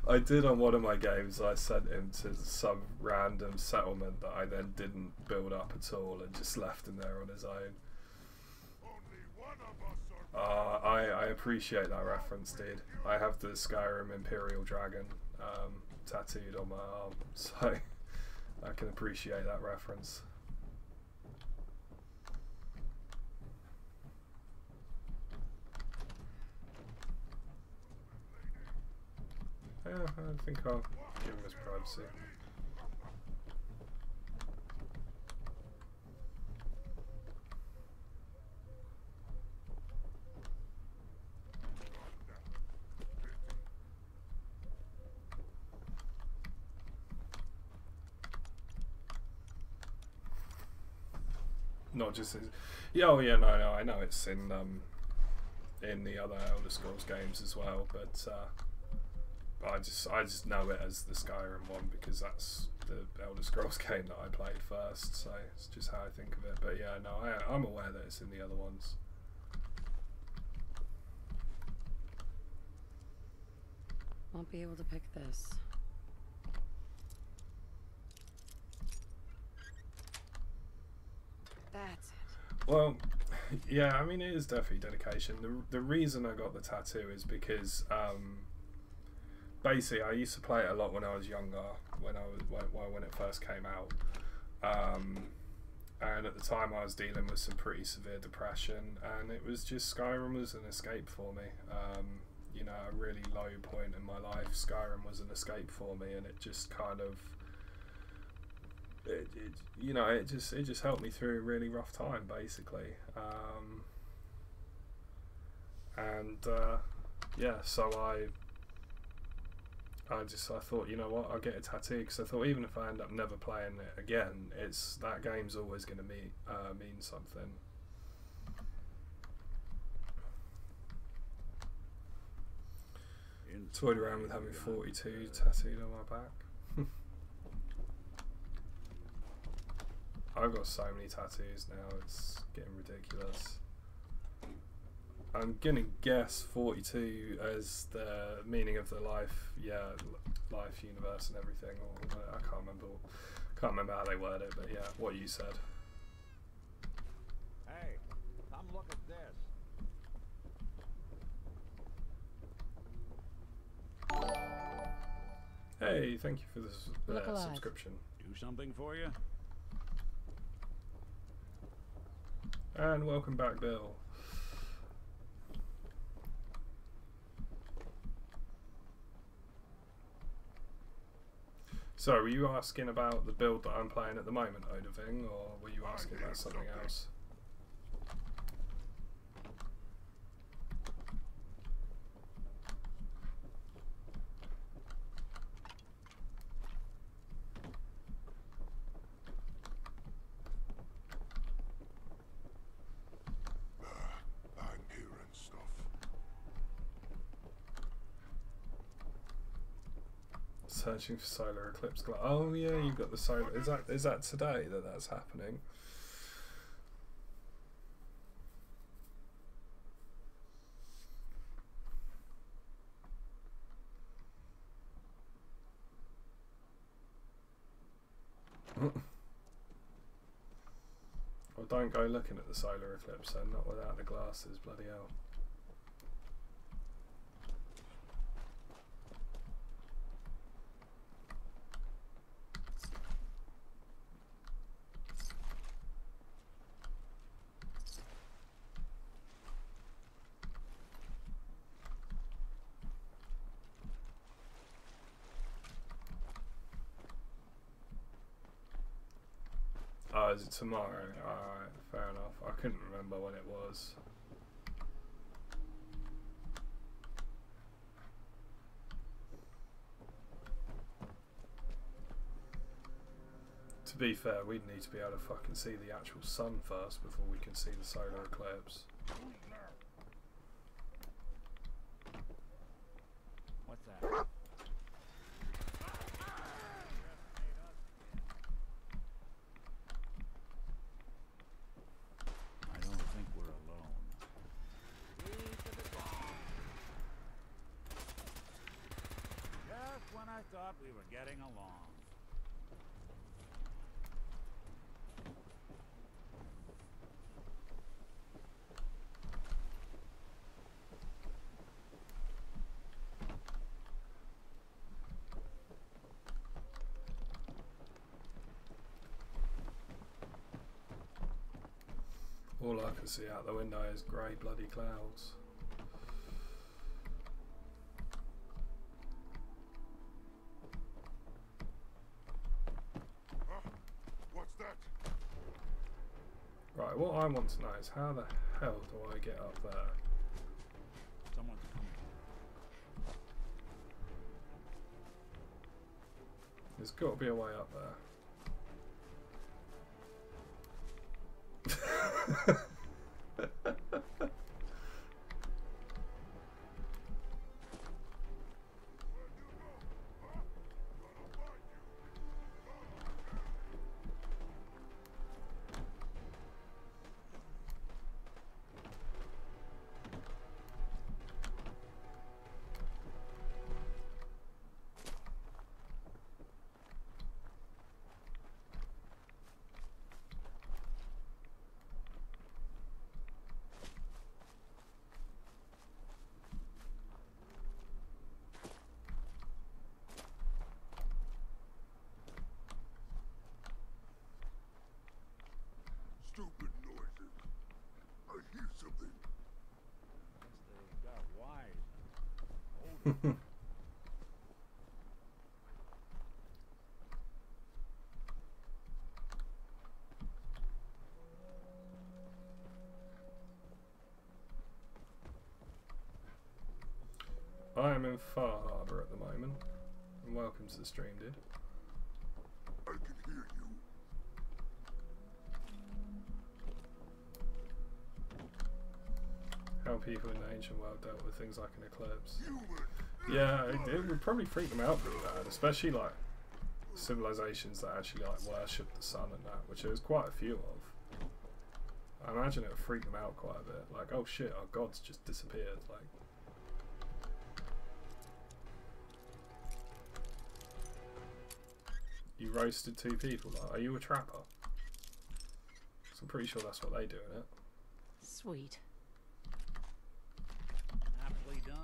I did on one of my games. I sent him to some random settlement that I then didn't build up at all and just left him there on his own. I appreciate that reference, dude. I have the Skyrim Imperial Dragon tattooed on my arm, so I can appreciate that reference. Yeah, I think I'll give him his privacy. Not just his, yeah, oh yeah, no, I know it's in the other Elder Scrolls games as well, but I just know it as the Skyrim one because that's the Elder Scrolls game that I played first, so it's just how I think of it. But yeah, no, I'm aware that it's in the other ones. Won't be able to pick this. That's it. Well, yeah, I mean, it is definitely dedication. The reason I got the tattoo is because basically I used to play it a lot when I was younger, when it first came out, and at the time I was dealing with some pretty severe depression, and it was just Skyrim was an escape for me. You know, a really low point in my life, Skyrim was an escape for me, and it just kind of it just helped me through a really rough time, basically. Yeah, so I thought, you know what, I'll get a tattoo, because I thought even if I end up never playing it again, that game's always going to mean something. Toyed around with having 42 tattooed on my back. I've got so many tattoos now, it's getting ridiculous. I'm gonna guess 42 as the meaning of the life, life, universe, and everything. Or I can't remember how they word it, but yeah, what you said. Hey, come look at this. Hey, thank you for this subscription. Do something for you? And welcome back, Bill. So, were you asking about the build that I'm playing at the moment, Odaving, or were you asking about something else? Searching for solar eclipse glass. Oh yeah, you've got the solar. Is that today that's happening? Well, don't go looking at the solar eclipse then, not without the glasses, bloody hell. Oh, is it tomorrow? Alright, fair enough. I couldn't remember when it was. To be fair, we'd need to be able to fucking see the actual sun first before we can see the solar eclipse. What's that? thought we were getting along. All I can see out the window is grey bloody clouds. What's that? Right, what I want to know is how the hell do I get up there? Someone's coming. There's got to be a way up there. Stupid noises. I hear something. They got wise. I am in Far Harbor at the moment, and welcome to the stream, dude. I can hear you. How people in the ancient world dealt with things like an eclipse. Yeah, it would probably freak them out pretty bad, especially like civilizations that actually like worship the sun and that, which there's quite a few of. I imagine it would freak them out quite a bit. Like, oh shit, our gods just disappeared. Like, you roasted 2 people. Like, are you a trapper? So I'm pretty sure that's what they do in it. Sweet. Aptly done.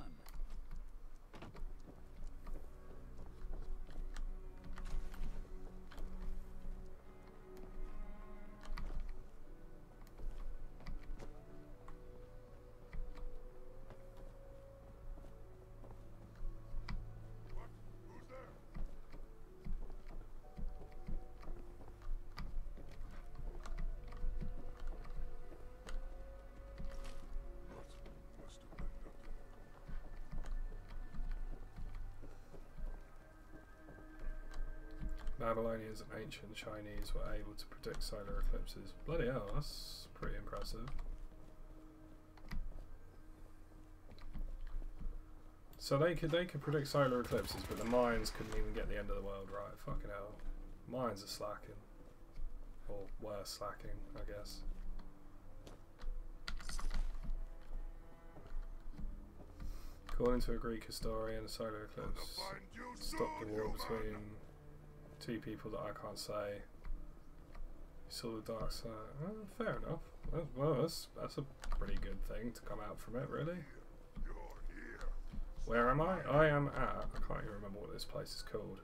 Babylonians and ancient Chinese were able to predict solar eclipses. Bloody hell, that's pretty impressive. So they could predict solar eclipses, but the Mayans couldn't even get the end of the world right. Fucking hell. Mayans are slacking. Or were slacking, I guess. According to a Greek historian, a solar eclipse stopped the war between 2 people that I can't say. You saw the dark side. Fair enough. Well, that's a pretty good thing to come out from it, really. Where am I? I am at, I can't even remember what this place is called.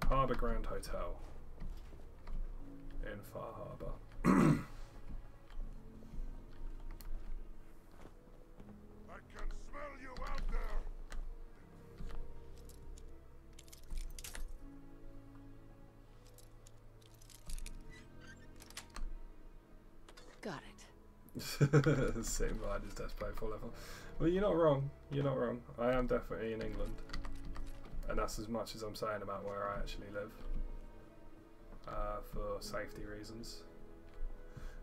Harbour Grand Hotel. In Far Harbor. I can smell you out there. Got it. Sitting behind his desk playing full level. Well, you're not wrong. You're not wrong. I am definitely in England. And that's as much as I'm saying about where I actually live. For safety reasons.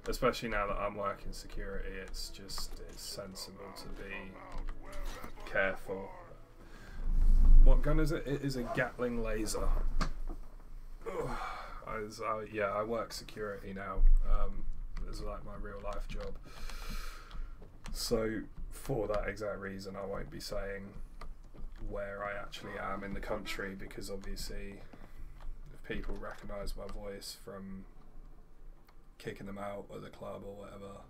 Especially now that I'm working security, it's sensible to be careful. What gun is it? It is a Gatling laser. Yeah, I work security now. It's like my real life job. So for that exact reason, I won't be saying where I actually am in the country, because obviously if people recognise my voice from kicking them out of the club or whatever,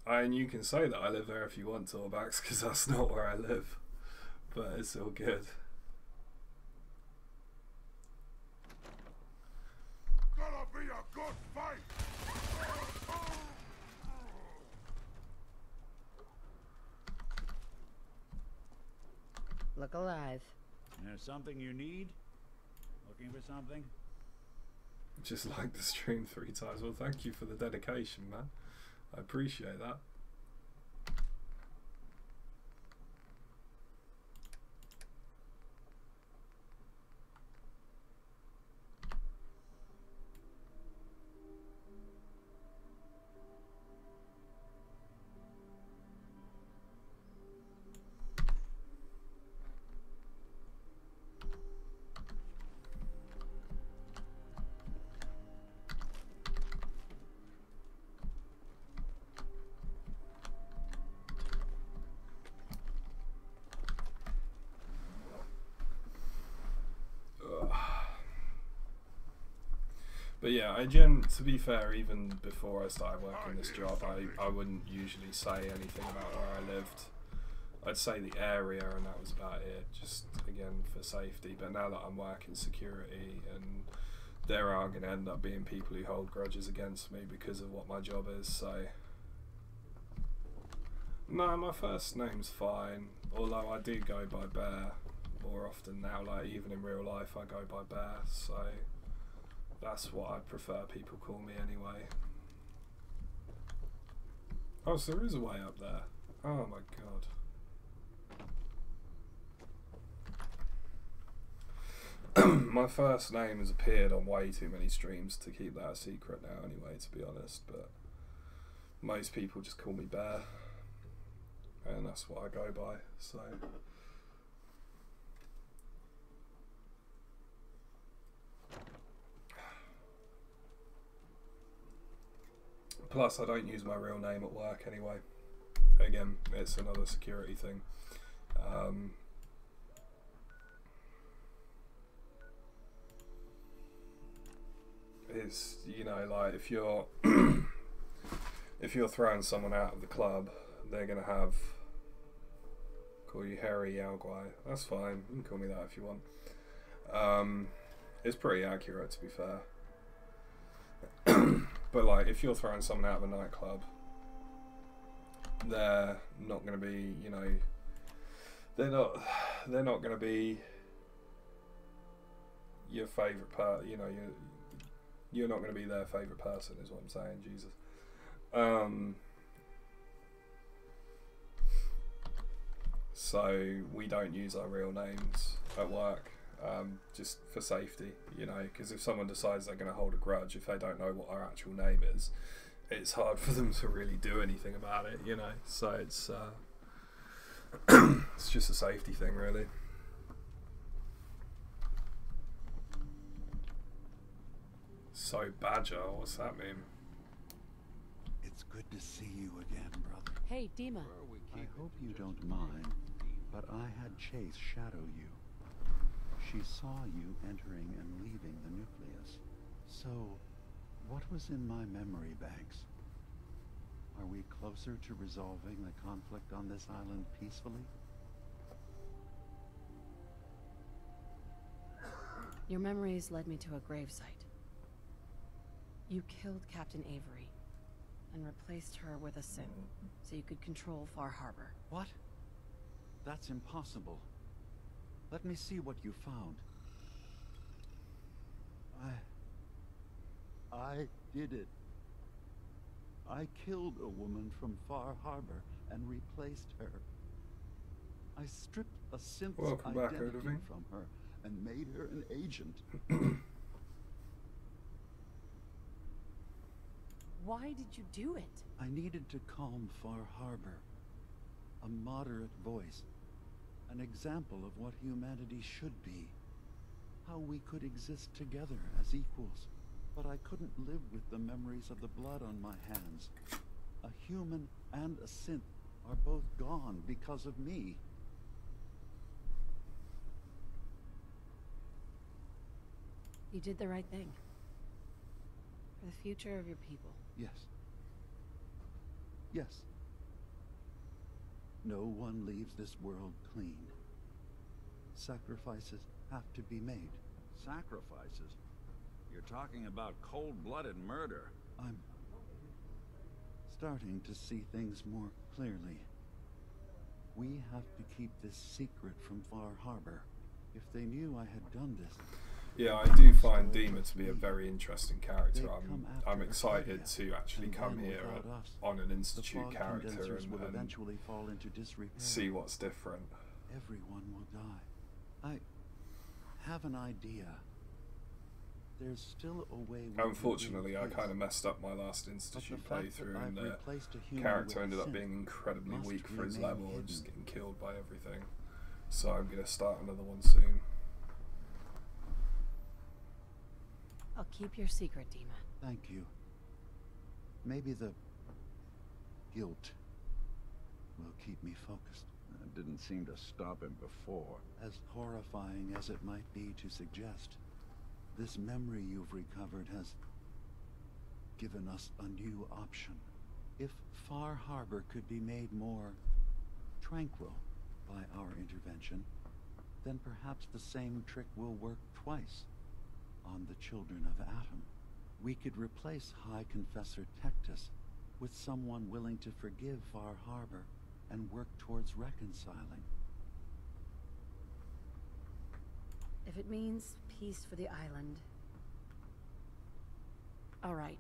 and you can say that I live there if you want to, Orbax, because that's not where I live, but it's all good. Gonna be a good fight! Look alive. There's something you need? Looking for something? Just like the stream 3 times. Well, thank you for the dedication, man. I appreciate that. But yeah, to be fair, even before I started working this job, I wouldn't usually say anything about where I lived. I'd say the area, and that was about it, just again for safety. But now that I'm working security, and there are going to end up being people who hold grudges against me because of what my job is, so... No, my first name's fine, although I do go by Bear more often now, like even in real life I go by Bear, so... That's what I prefer people call me anyway. Oh, so there is a way up there. Oh my god. My first name has appeared on way too many streams to keep that a secret now anyway, to be honest, but most people just call me Bear, and that's what I go by, so... Plus, I don't use my real name at work anyway. Again, it's another security thing. It's, you know, like if you're if you're throwing someone out of the club, they're gonna call you Harry Yaoguai. That's fine. You can call me that if you want. It's pretty accurate, to be fair. But like, if you're throwing someone out of a nightclub, they're not going to be, you know, they're not going to be your favourite you know, you're not going to be their favourite person, is what I'm saying, Jesus. So we don't use our real names at work. Just for safety, you know, because if someone decides they're going to hold a grudge, if they don't know what our actual name is, it's hard for them to really do anything about it, you know, so it's it's just a safety thing, really. So Badger, what's that mean? It's good to see you again, brother. Hey, Dima. I hope you don't mind, but I had Chase shadow you. She saw you entering and leaving the nucleus. So, what was in my memory banks? Are we closer to resolving the conflict on this island peacefully? Your memories led me to a gravesite. You killed Captain Avery and replaced her with a synth so you could control Far Harbor. What? That's impossible. Let me see what you found. I did it. I killed a woman from Far Harbor and replaced her. I stripped a synth's identity from her and made her an agent. Why did you do it? I needed to calm Far Harbor. A moderate voice. An example of what humanity should be. How we could exist together as equals. But I couldn't live with the memories of the blood on my hands. A human and a synth are both gone because of me. You did the right thing. For the future of your people. Yes. Yes. No one leaves this world clean. Sacrifices have to be made. Sacrifices? You're talking about cold-blooded murder. I'm starting to see things more clearly. We have to keep this secret from Far Harbor. If they knew I had done this... Yeah, I do find Dima to be a very interesting character. I'm excited to actually come here on an Institute character and see what's different. Everyone will die. I have an idea. There's still a way. Unfortunately, I kind of messed up my last Institute playthrough, and the character ended up being incredibly weak for his level and just getting killed by everything. So I'm going to start another one soon. I'll keep your secret, Dima. Thank you. Maybe the guilt will keep me focused. That didn't seem to stop him before. As horrifying as it might be to suggest, this memory you've recovered has given us a new option. If Far Harbor could be made more tranquil by our intervention, then perhaps the same trick will work twice on the children of Atom. We could replace High Confessor Tectus with someone willing to forgive Far Harbor and work towards reconciling. If it means peace for the island. All right.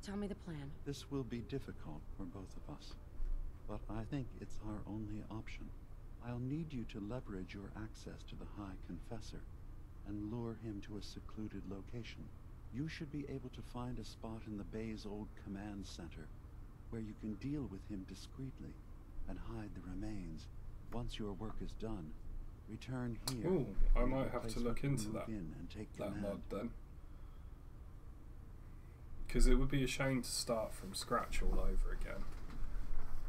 Tell me the plan. This will be difficult for both of us, but I think it's our only option. I'll need you to leverage your access to the High Confessor and lure him to a secluded location. You should be able to find a spot in the Bay's old command center where you can deal with him discreetly and hide the remains. Once your work is done, return here. Ooh, I might have to look into that mod then. Because it would be a shame to start from scratch all over again.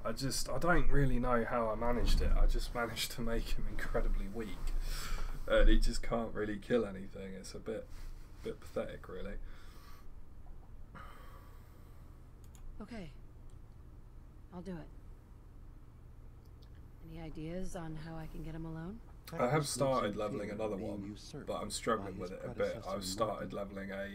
I don't really know how I managed it. I just managed to make him incredibly weak. And he just can't really kill anything. It's a bit pathetic, really. Okay. I'll do it. Any ideas on how I can get him alone? I have started leveling another one, but I'm struggling with it a bit. I've started leveling a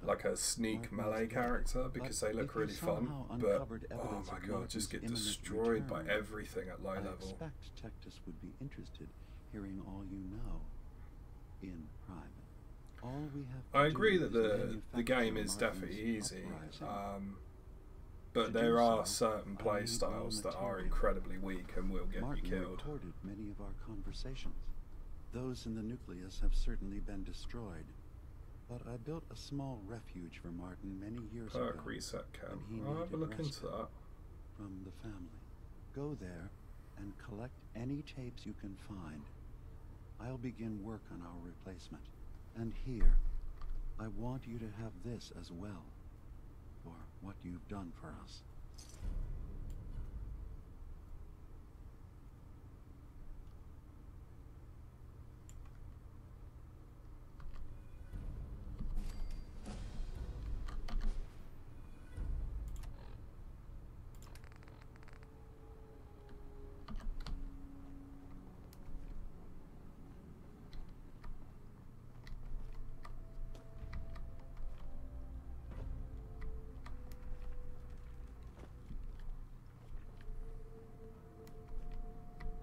like a sneak melee character because they look really fun, but oh my god, just get destroyed by everything at low level. I expect Tectus would be interested hearing all you know in private. All we have I agree that the game is definitely easy, but there are certain play styles that are incredibly weak and will get you killed. Recorded many of our conversations. Those in the nucleus have certainly been destroyed, but I built a small refuge for Martin many years ago. Perk reset cam. I'll have a look into that. From the family. Go there and collect any tapes you can find. I'll begin work on our replacement. And here, I want you to have this as well, for what you've done for us.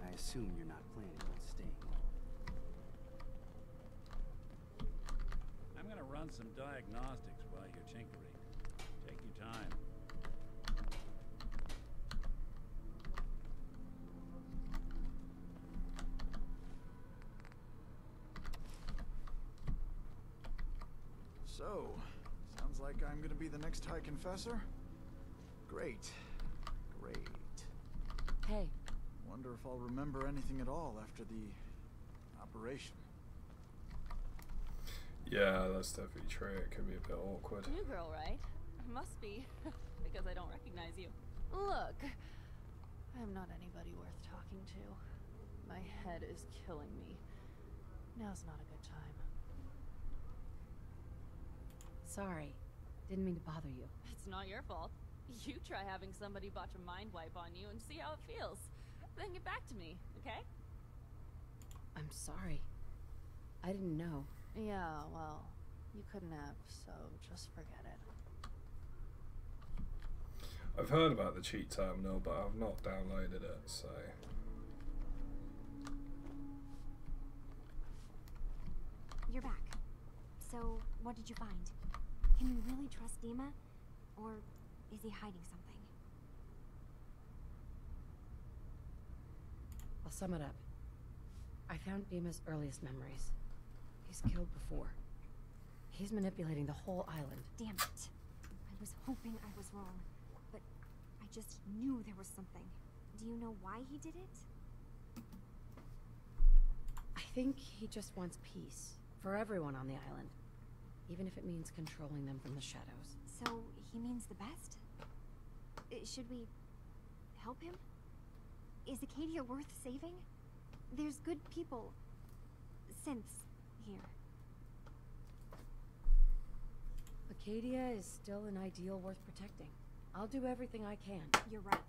I assume you're not planning on staying long. I'm gonna run some diagnostics while you're tinkering. Take your time. So, sounds like I'm gonna be the next High Confessor? Great. Great. Hey. Wonder if I'll remember anything at all after the operation. Yeah, that's definitely true. It can be a bit awkward. New girl, right? Must be, because I don't recognize you. Look, I'm not anybody worth talking to. My head is killing me. Now's not a good time. Sorry. Didn't mean to bother you. It's not your fault. You try having somebody botch a mind wipe on you and see how it feels. Then get back to me, okay? I'm sorry. I didn't know. Yeah, well, you couldn't have, so just forget it. I've heard about the cheat terminal, but I've not downloaded it, so... You're back. So, what did you find? Can we really trust Dima? Or is he hiding something? I'll sum it up. I found Dima's earliest memories. He's killed before. He's manipulating the whole island. Damn it. I was hoping I was wrong, but I just knew there was something. Do you know why he did it? I think he just wants peace for everyone on the island, even if it means controlling them from the shadows. So, he means the best? Should we help him? Is Acadia worth saving? There's good people, synths, here. Acadia is still an ideal worth protecting. I'll do everything I can. You're right.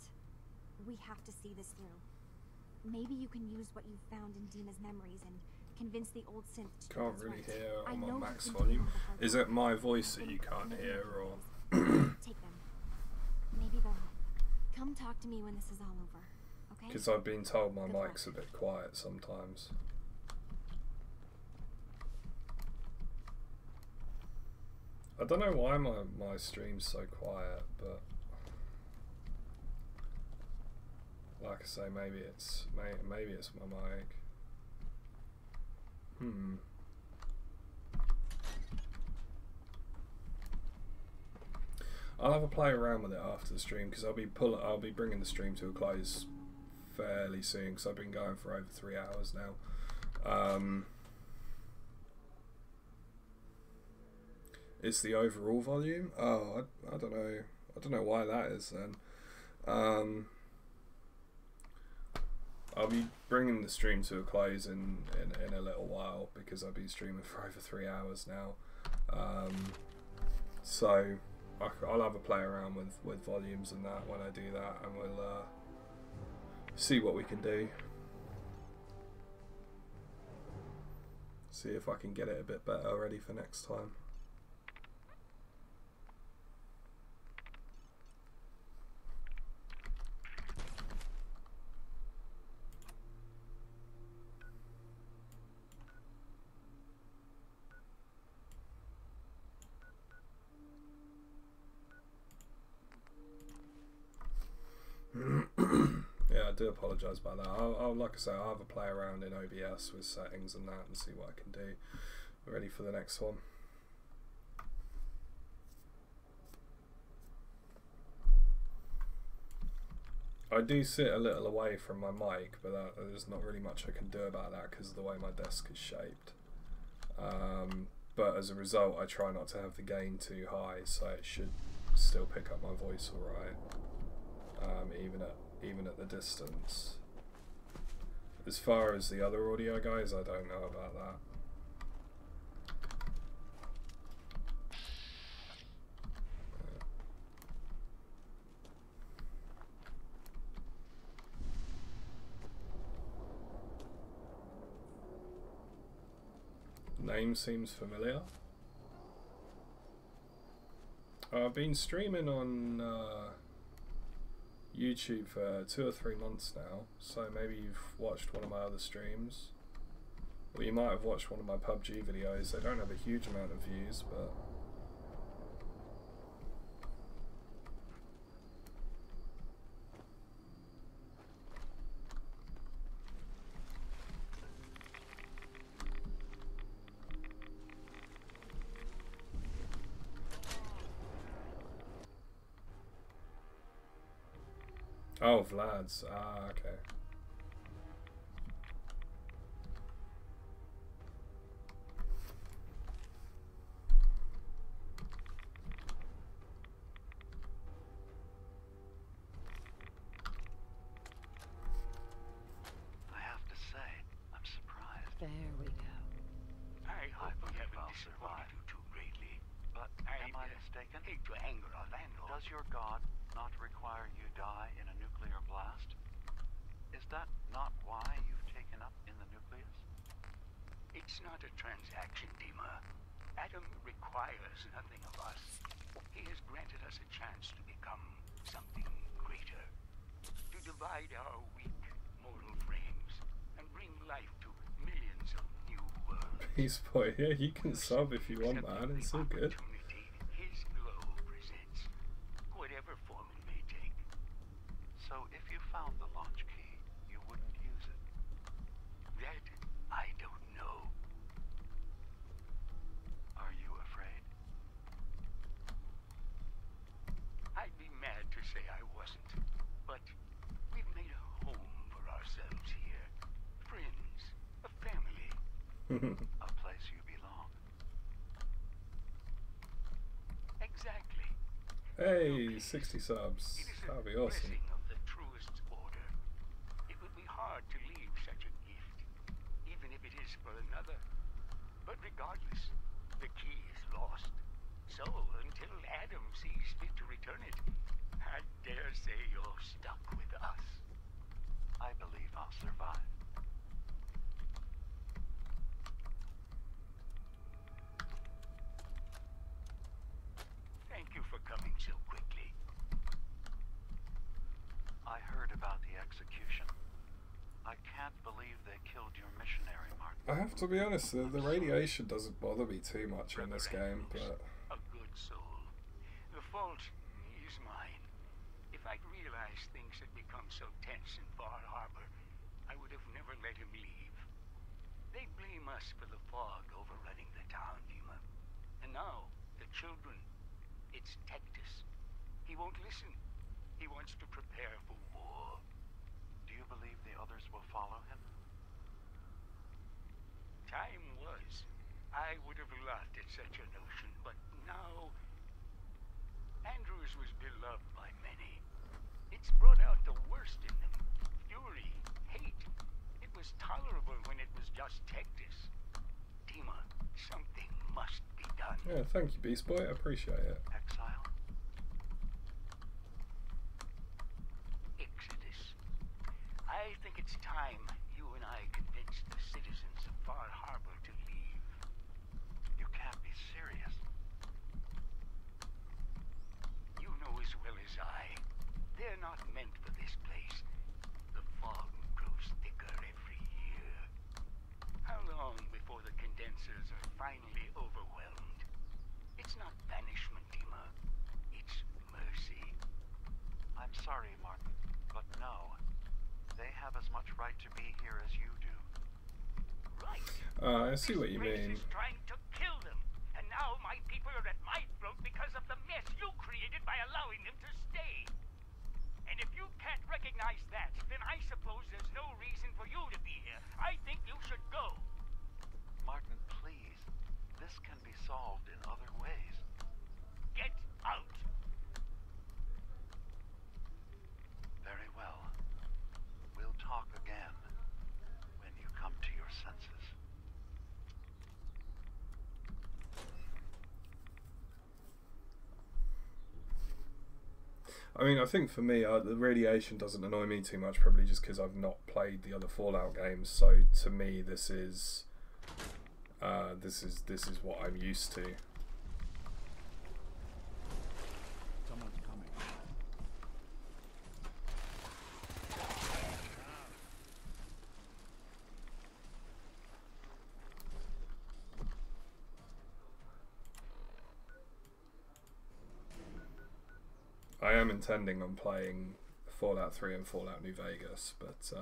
We have to see this through. Maybe you can use what you found in Dima's memories and convince the old synth to do Can't what's really right. hear I on know my you max can volume. handle the hard Is work. it my voice that you can't hear, or...? Take them. Maybe they'll help. Come talk to me when this is all over, okay? Because I've been told my Good mic's luck. a bit quiet sometimes. I don't know why my stream's so quiet, but like I say, maybe it's my mic. I'll have a play around with it after the stream, because I'll be bringing the stream to a close fairly soon, because I've been going for over 3 hours now. It's the overall volume. Oh, I don't know. I don't know why that is then. I'll be bringing the stream to a close in a little while, because I've been streaming for over 3 hours now. So I'll have a play around with volumes and that when I do that, and we'll see what we can do. See if I can get it a bit better ready for next time. Yeah, I do apologise about that. I'll like I say, I'll have a play around in OBS with settings and that and see what I can do. Ready for the next one. I do sit a little away from my mic, but there's not really much I can do about that because of the way my desk is shaped. But as a result, I try not to have the gain too high, so it should still pick up my voice alright. Even at the distance. As far as the other audio goes, I don't know about that. Name seems familiar. I've been streaming on YouTube for 2 or 3 months now, so maybe you've watched one of my other streams, or you might have watched one of my PUBG videos. They don't have a huge amount of views, but oh, Vlad's. Ah, okay. There we go. I hope we haven't disappointed you too greatly. But am I mistaken? Hate to anger Orlando. Does your god not require you die in a nuclear blast? Is that not why you've taken up in the nucleus? It's not a transaction, Dima. Adam requires nothing of us. He has granted us a chance to become something greater. To divide our weak mortal frames and bring life to millions of new worlds. Peace boy, yeah, you can sub if you want, man. It's all good. His glow presents, whatever form it may take. So if you found the launch key, you wouldn't use it? That I don't know. Are you afraid? I'd be mad to say I wasn't, but we've made a home for ourselves here. Friends, a family. A place you belong. Exactly. Hey, 60 subs. That'd be awesome. Blessing of the truest order. It would be hard to leave such a gift, even if it is for another. But regardless, the key is lost. So until Adam sees fit to return it, I dare say you're stuck with us. I believe I'll survive. Thank you for coming so quickly. I heard about the execution. I can't believe they killed your missionary, Martin. I have to be honest, the radiation doesn't bother me too much in this game, but... A good soul. The fault is mine. If I'd realized things had become so tense in Far Harbor, I would have never let him leave. They blame us for the fog overrunning the town, Dima. And now, the children, it's Tectus. He won't listen. He wants to prepare for war. Do you believe the others will follow him? Time was. I would have laughed at such a notion, but now... Andrews was beloved by many. It's brought out the worst in them. Fury, hate. It was tolerable when it was just Tectus. Dima, something must be done. Yeah, thank you, Beast Boy. I appreciate it. Exile? Exodus. I think it's time you and I convinced the citizens of Far Harbor to leave. You can't be serious. You know as well as I. They're not meant for this place. The fog grows thicker every year. How long before the condensers are finally overwhelmed? It's not banishment, Dima. It's mercy. I'm sorry, Martin, but no. They have as much right to be here as you do. Right. I see what you mean. Is trying to kill them, and now my people are at my throat because of the mess you created by allowing them to stay. And if you can't recognize that, then I suppose there's no reason for you to be here. I think you should go. Martin, please. This can be solved in other ways. Get out. Very well. We'll talk again when you come to your senses. I mean, I think for me, the radiation doesn't annoy me too much, probably just because I've not played the other Fallout games. So to me, this is what I'm used to. Someone's coming. I am intending on playing Fallout 3 and Fallout New Vegas, but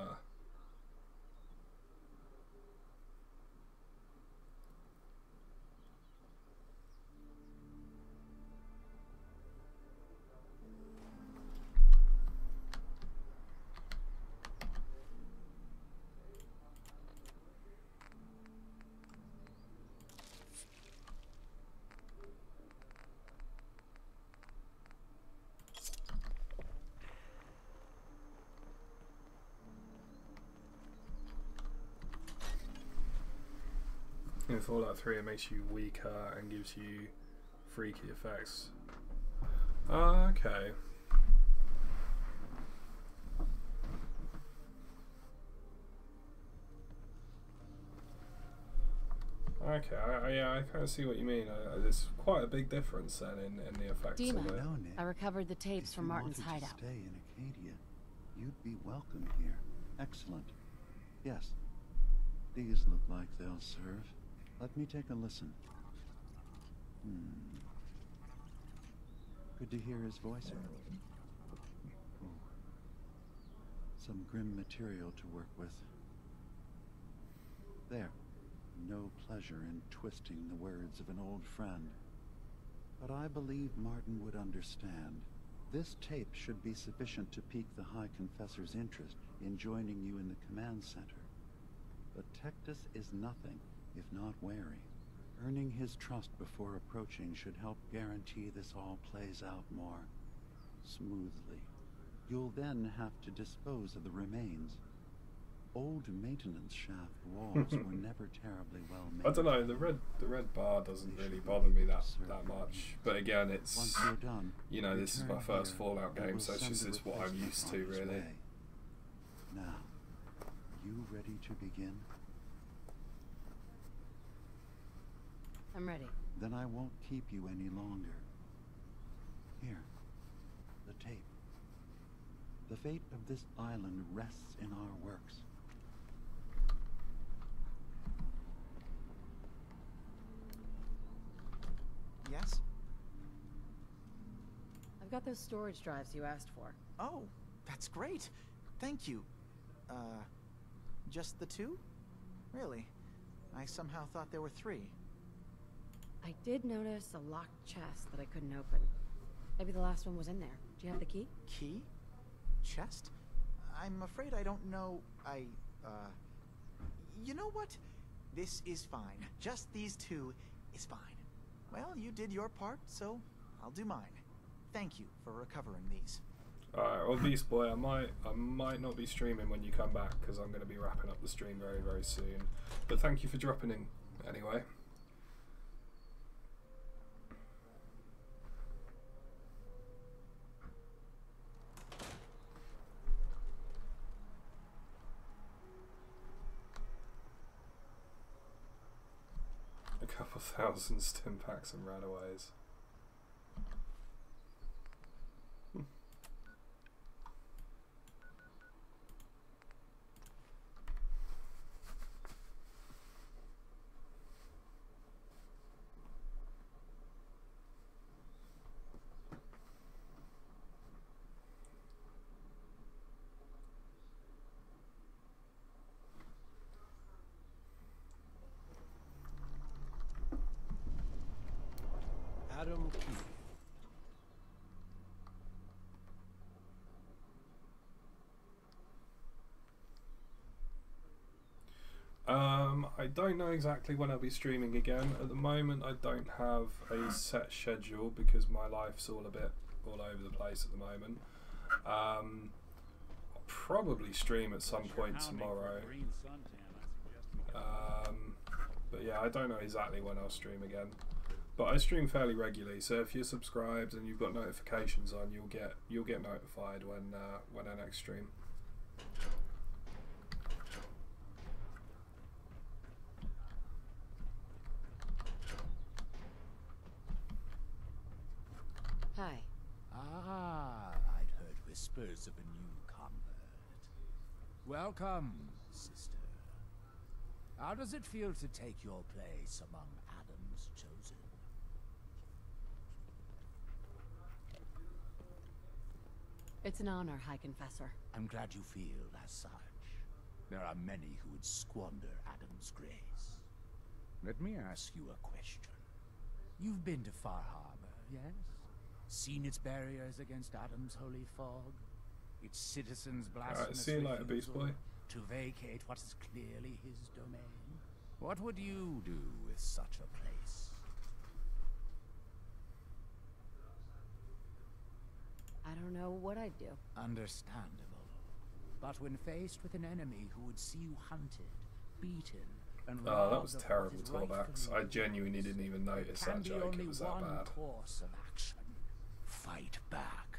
In Fallout 3, it makes you weaker and gives you freaky effects. Okay. Okay, yeah, I kind of see what you mean. There's quite a big difference then in the effects Dima, of it. I recovered the tapes from Martin's If you wanted hideout. to stay in Acadia, you'd be welcome here. Excellent. Yes. These look like they'll serve. Let me take a listen. Good to hear his voice. Ooh. Some grim material to work with. There. No pleasure in twisting the words of an old friend. But I believe Martin would understand. This tape should be sufficient to pique the High Confessor's interest in joining you in the command center. But Tectus is nothing if not wary. Earning his trust before approaching should help guarantee this all plays out more smoothly. You'll then have to dispose of the remains. Old maintenance shaft walls were never terribly well made. I don't know. The red bar doesn't really bother me that much. But again, it's Once you're done, you know, this is my first here, Fallout and game, we'll so send the it's what I'm replacement used to, on its really. way. Now, you ready to begin? I'm ready. Then I won't keep you any longer. Here, the tape. The fate of this island rests in our works. Yes? I've got those storage drives you asked for. Oh, that's great. Thank you. Just the two? Really? I somehow thought there were 3. I did notice a locked chest that I couldn't open. Maybe the last one was in there. Do you have the key? Key? Chest? I'm afraid I don't know. You know what? This is fine. Just these 2 is fine. Well, you did your part, so I'll do mine. Thank you for recovering these. Alright, well, Beast Boy, I might not be streaming when you come back because I'm going to be wrapping up the stream very, very soon. But thank you for dropping in anyway. A couple thousand stim packs and ranaways. Adam Key. I don't know exactly when I'll be streaming again. At the moment, I don't have a set schedule because my life's all a bit all over the place at the moment. I'll probably stream at some point tomorrow. But yeah, I don't know exactly when I'll stream again. But I stream fairly regularly, so if you're subscribed and you've got notifications on, you'll get notified when I next stream. Hi. Ah, I'd heard whispers of a new convert. Welcome, sister. How does it feel to take your place among Adam's chosen? It's an honor, High Confessor. I'm glad you feel as such. There are many who would squander Adam's grace. Let me ask you a question. You've been to Far Harbor, yes? Seen its barriers against Adam's holy fog? Its citizens blasphemous see you later, Beast Boy. to vacate what is clearly his domain? What would you do with such a place? I don't know what I'd do. Understandable. But when faced with an enemy who would see you hunted, beaten, and Oh, that was robbed of terrible, what is Torbax. rightfully I genuinely didn't even notice Can that be joke. only It was that one bad. course of action. Fight back.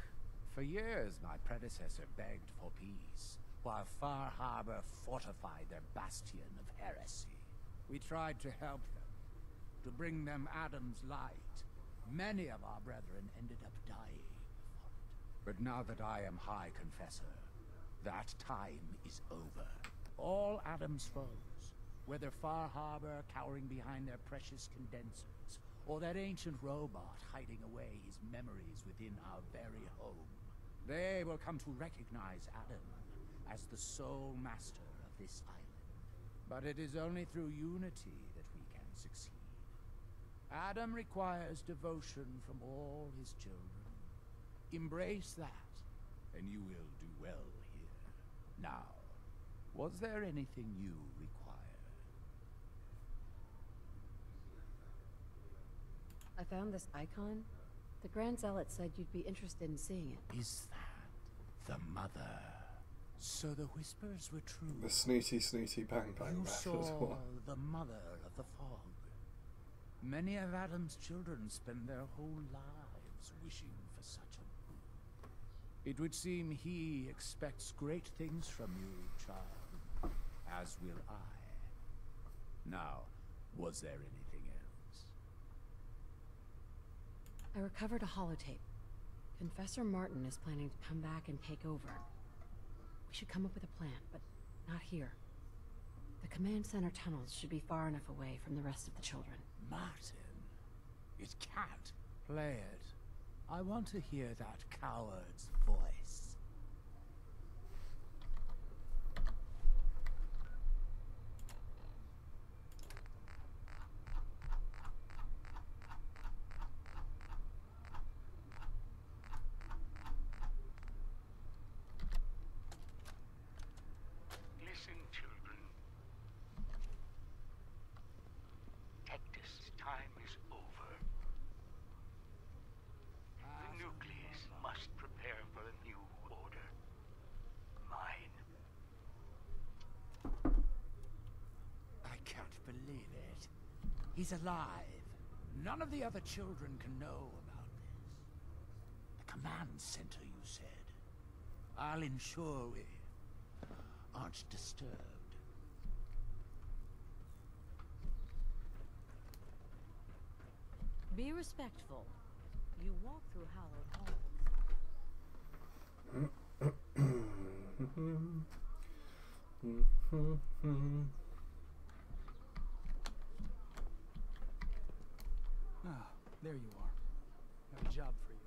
For years, my predecessor begged for peace, while Far Harbor fortified their bastion of heresy. We tried to help them, to bring them Adam's light. Many of our brethren ended up dying for it. But now that I am High Confessor, that time is over. All Adam's foes, whether Far Harbor cowering behind their precious condensers, or that ancient robot hiding away his memories within our very home, they will come to recognize Adam as the sole master of this island. But it is only through unity that we can succeed. Adam requires devotion from all his children. Embrace that, and you will do well here. Now, was there anything you require? I found this icon. The Grand Zealot said you'd be interested in seeing it. Is that the mother? So the whispers were true. The snooty bang bang You method. saw the mother of the fog. Many of Adam's children spend their whole lives wishing for such a boon. It would seem he expects great things from you, child, as will I. Now, was there anything else? I recovered a holotape. Confessor Martin is planning to come back and take over. We should come up with a plan, but not here. The command center tunnels should be far enough away from the rest of the children. Martin, it can't. Play it. I want to hear that coward's voice. Listen, children. Tectus' time is over. The nucleus must prepare for a new order. Mine. I can't believe it. He's alive. None of the other children can know about this. The command center, you said. I'll ensure we aren't disturbed. Be respectful. You walk through hallowed halls. Ah, there you are. I have a job for you.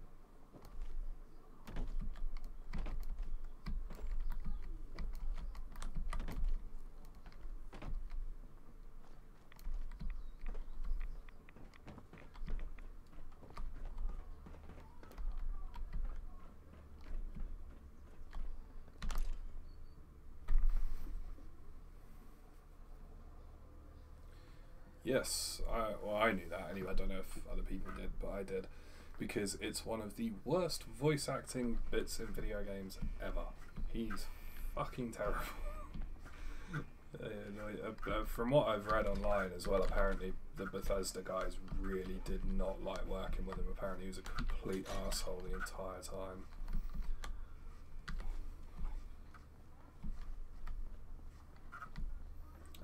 Yes, I knew that anyway. I don't know if other people did, but I did, because it's one of the worst voice acting bits in video games ever. He's fucking terrible. From what I've read online as well, apparently the Bethesda guys really did not like working with him. Apparently he was a complete asshole the entire time.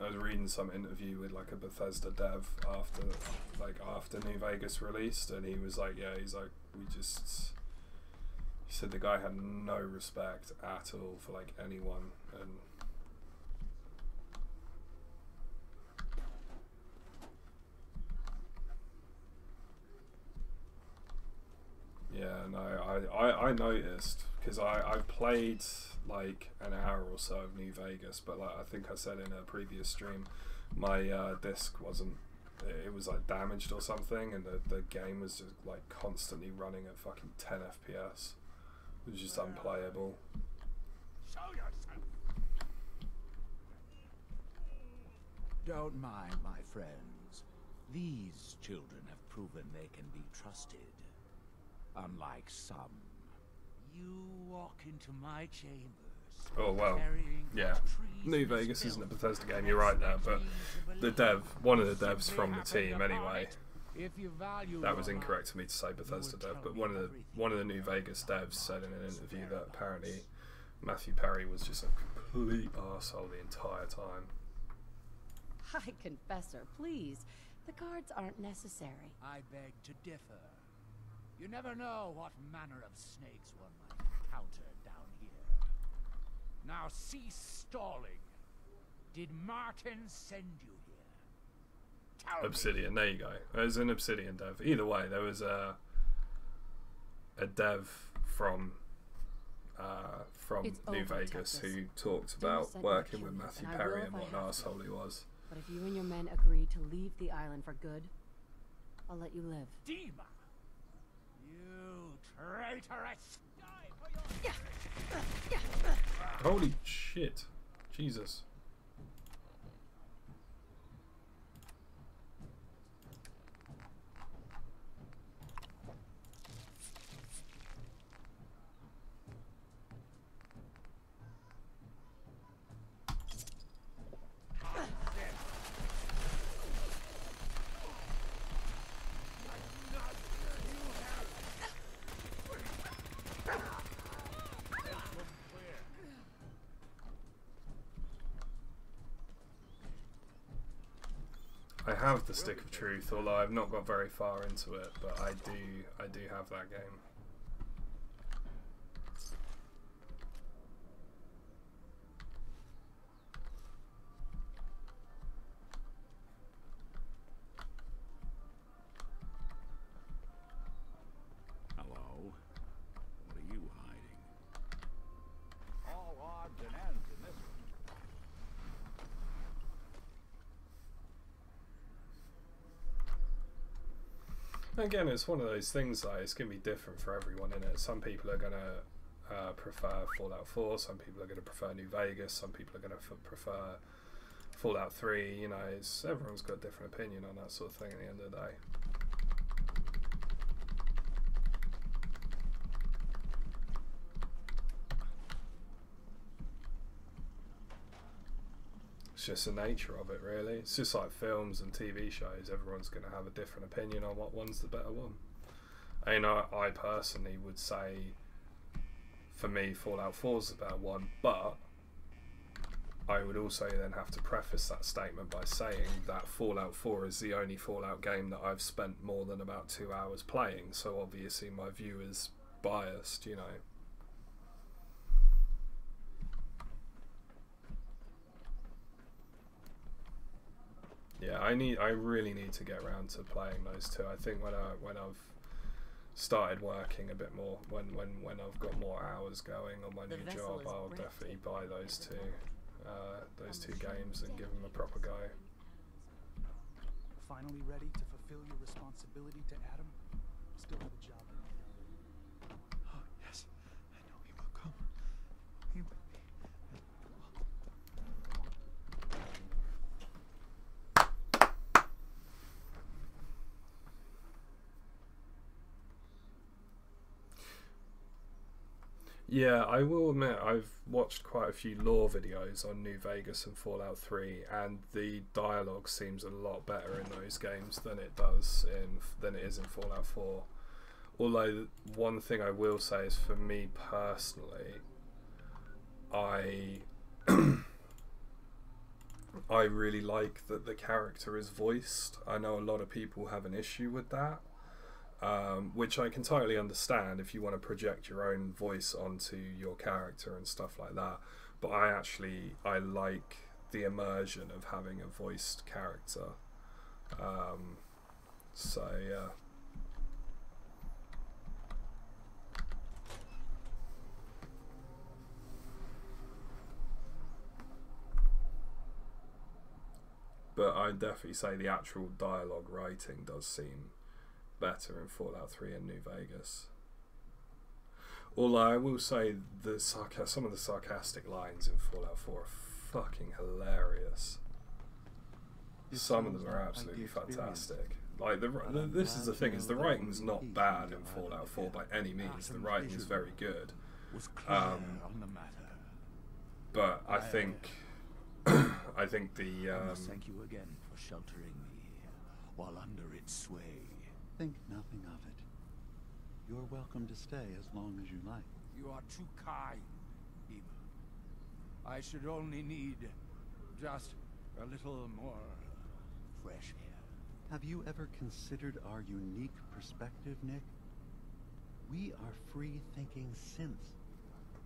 I was reading some interview with like a Bethesda dev after New Vegas released, and he was like, yeah, he's like, he said the guy had no respect at all for like anyone, and yeah, no, I noticed, because I played like an hour or so of New Vegas, but like I think I said in a previous stream, my disc wasn't, it was like damaged or something, and the game was just like constantly running at fucking 10 FPS. It was just unplayable. Show yourself. Don't mind, my friends. These children have proven they can be trusted. Unlike some, you walk into my chambers Oh well, yeah. New Vegas isn't a Bethesda game. You're right there, but one of the devs from the team anyway. That was incorrect for me to say Bethesda dev, but one of the New Vegas devs said in an interview that apparently Matthew Perry was just a complete arsehole the entire time. Hi, Confessor, please. The guards aren't necessary. I beg to differ. You never know what manner of snakes one might encounter down here. Now cease stalling. Did Martin send you here? Tell Obsidian, there you go. There's an Obsidian dev. Either way, there was a dev from New Vegas who talked about working with Matthew Perry and what an arsehole he was. But if you and your men agree to leave the island for good, I'll let you live. Dima! You traitorous! Holy shit. Jesus. I have the Stick of Truth, although I've not got very far into it, but I do have that game. Hello? What are you hiding? All odds and ends in this one. Again, it's one of those things like it's going to be different for everyone in it. Some people are going to prefer Fallout 4, some people are going to prefer New Vegas, some people are going to prefer Fallout 3, you know, everyone's got a different opinion on that sort of thing at the end of the day. It's just the nature of it, really. It's just like films and TV shows. Everyone's going to have a different opinion on what one's the better one. And I personally would say, for me, Fallout 4 is the better one, but I would also then have to preface that statement by saying that Fallout 4 is the only Fallout game that I've spent more than about 2 hours playing, so obviously my view is biased, you know. Yeah, I really need to get around to playing those two. I think when I've started working a bit more, when I've got more hours going on my new job, I'll definitely buy those two games and give them a proper go. Finally ready to fulfill your responsibility to Adam? Still have a job in you. Oh, yes. I know he will come. He will be. Yeah, I will admit I've watched quite a few lore videos on New Vegas and Fallout 3, and the dialogue seems a lot better in those games than it is in Fallout 4. Although one thing I will say is, for me personally, I really like that the character is voiced. I know a lot of people have an issue with that. Which I can totally understand if you want to project your own voice onto your character and stuff like that, but I like the immersion of having a voiced character. So yeah. But I'd definitely say the actual dialogue writing does seem better in Fallout 3 and New Vegas. Although I will say that some of the sarcastic lines in Fallout 4 are fucking hilarious. Some of them are absolutely fantastic. Like this is the thing: is the writing's not bad in Fallout 4 by any means. The writing is very good. but I think I think the I must thank you again for sheltering me while under its sway. Think nothing of it. You're welcome to stay as long as you like. You are too kind, Dima. I should only need just a little more fresh air. Have you ever considered our unique perspective, Nick? We are free-thinking synths,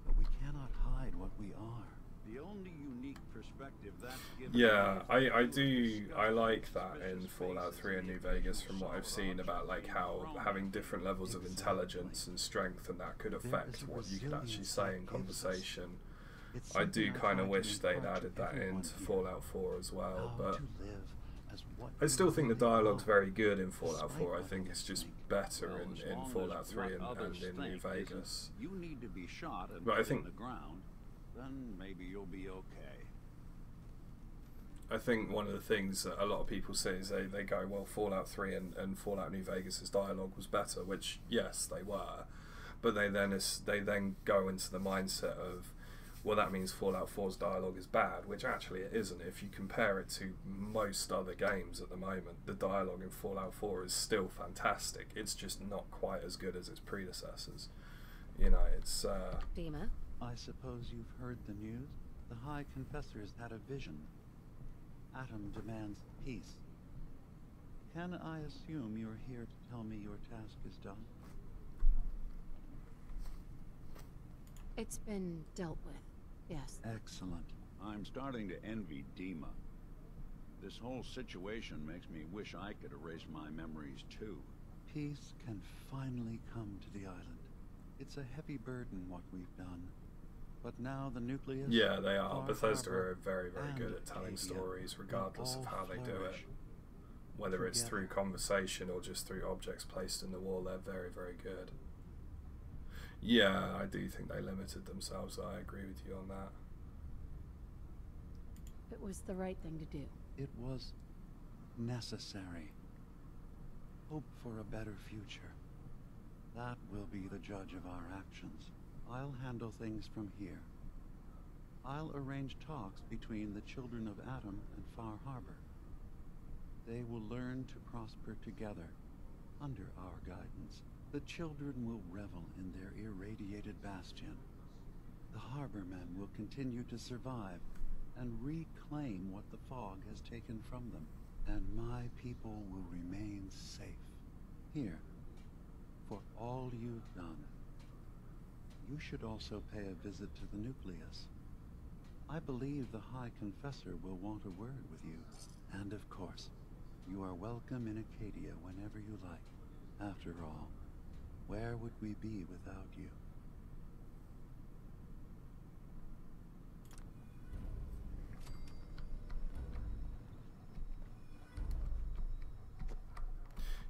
but we cannot hide what we are. The only unique perspective that's given. Yeah, I like that in Fallout 3 and New Vegas from what I've seen about like how having different levels of intelligence and strength and that could affect what you could actually say in conversation. I do kind of wish they'd added that into Fallout 4 as well, but I still think the dialogue's very good in Fallout 4. I think it's just better in Fallout 3 and in New Vegas. You need to be shot and But I put think in the ground, then maybe you'll be okay. I think one of the things that a lot of people say is they go, well, Fallout 3 and Fallout New Vegas' dialogue was better, which, yes, they were. But they then go into the mindset of, well, that means Fallout 4's dialogue is bad, which actually it isn't. If you compare it to most other games at the moment, the dialogue in Fallout 4 is still fantastic. It's just not quite as good as its predecessors. You know, it's... Dima? I suppose you've heard the news? The High Confessor's had a vision. Adam demands peace. Can I assume you're here to tell me your task is done? It's been dealt with, yes. Excellent. I'm starting to envy Dima. This whole situation makes me wish I could erase my memories too. Peace can finally come to the island. It's a heavy burden what we've done. But now the nucleus... Yeah, they are. Far Bethesda Harbor, are very, very good and at telling Acadia stories, regardless of will how they do it. flourish. Whether it's Together. through conversation or just through objects placed in the wall, they're very, very good. Yeah, I do think they limited themselves. I agree with you on that. It was the right thing to do. It was necessary. Hope for a better future. That will be the judge of our actions. I'll handle things from here. I'll arrange talks between the children of Adam and Far Harbor. They will learn to prosper together under our guidance. The children will revel in their irradiated bastion. The Harbormen will continue to survive and reclaim what the fog has taken from them. And my people will remain safe. Here, for all you've done. You should also pay a visit to the nucleus. I believe the High Confessor will want a word with you. And of course, you are welcome in Acadia whenever you like. After all, where would we be without you?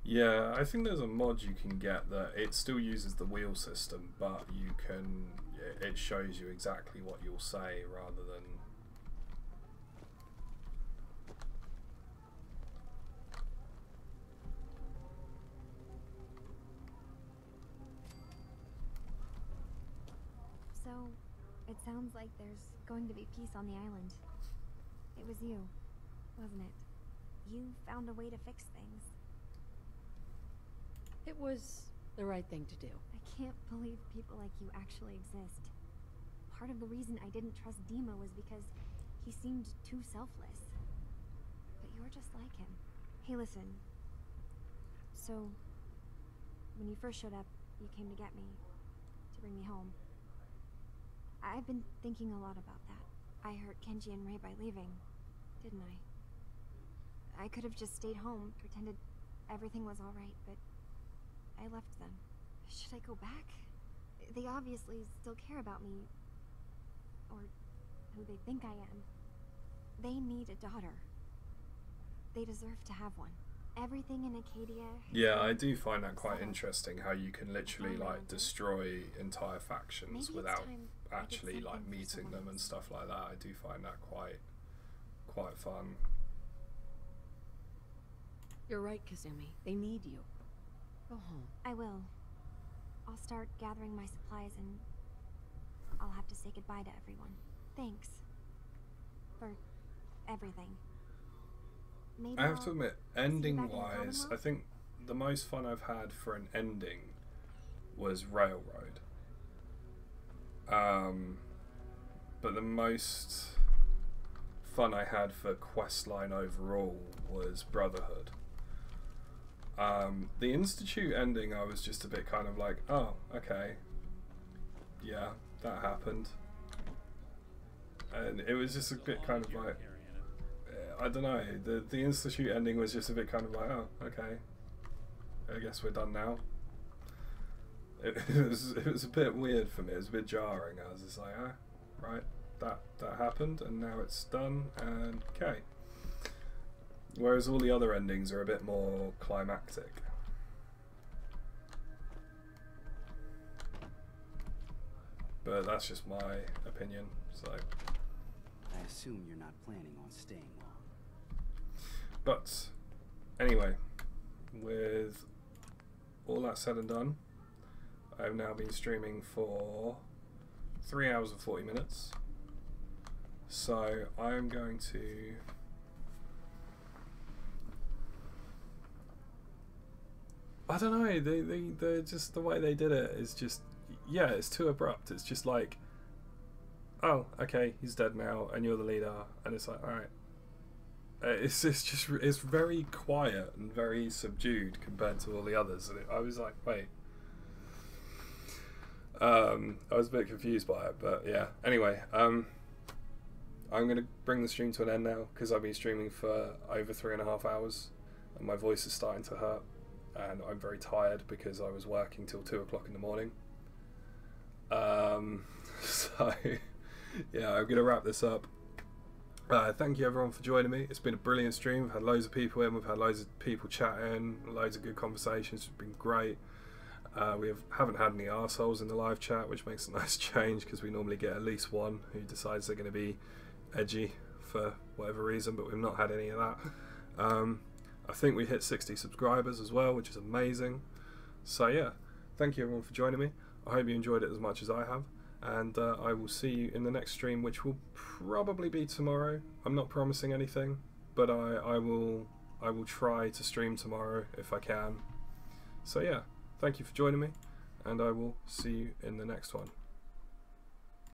Yeah, I think there's a mod you can get that it still uses the wheel system, but you can... it shows you exactly what you'll say rather than... So, it sounds like there's going to be peace on the island. It was you, wasn't it? You found a way to fix things. It was the right thing to do. I can't believe people like you actually exist. Part of the reason I didn't trust Dima was because he seemed too selfless. But you're just like him. Hey, listen. So, when you first showed up, you came to get me, to bring me home. I've been thinking a lot about that. I hurt Kenji and Ray by leaving, didn't I? I could have just stayed home, pretended everything was alright, but I left them. Should I go back? They obviously still care about me. Or who they think I am. They need a daughter. They deserve to have one. Everything in Acadia... Yeah, I do find that quite interesting, how you can literally, like, destroy entire factions without actually, like, meeting them and stuff like that. I do find that quite fun. You're right, Kazumi. They need you. Go home. I will. I'll start gathering my supplies and I'll have to say goodbye to everyone. Thanks. For everything. Maybe I have to admit, see you back in the ending-wise, Commonwealth? I think the most fun I've had for an ending was Railroad. But the most fun I had for questline overall was Brotherhood. The Institute ending, I was just a bit kind of like, oh, okay, yeah, that happened. And it was just a bit kind of like, I don't know, the Institute ending was just a bit kind of like, oh, okay, I guess we're done now. It was a bit weird for me, it was a bit jarring. I was just like, ah, right, that happened and now it's done, and okay. Whereas all the other endings are a bit more climactic. But that's just my opinion, so. I assume you're not planning on staying long. But anyway, with all that said and done, I've now been streaming for 3 hours and 40 minutes. So I am going to I don't know, they just the way they did it is just, yeah, it's too abrupt. It's just like, oh, okay, he's dead now and you're the leader, and it's like, alright. It's very quiet and very subdued compared to all the others, and I was like, wait. I was a bit confused by it, but yeah. Anyway, I'm going to bring the stream to an end now because I've been streaming for over 3.5 hours and my voice is starting to hurt and I'm very tired because I was working till 2 o'clock in the morning. So yeah, I'm going to wrap this up. Thank you everyone for joining me. It's been a brilliant stream. We've had loads of people in, we've had loads of people chatting, loads of good conversations. It's been great. We haven't had any arseholes in the live chat, which makes a nice change because we normally get at least one who decides they're going to be edgy for whatever reason, but we've not had any of that. I think we hit 60 subscribers as well, which is amazing. So yeah, thank you everyone for joining me. I hope you enjoyed it as much as I have, and I will see you in the next stream, which will probably be tomorrow. I'm not promising anything, but I will try to stream tomorrow if I can. So yeah, thank you for joining me, and I will see you in the next one.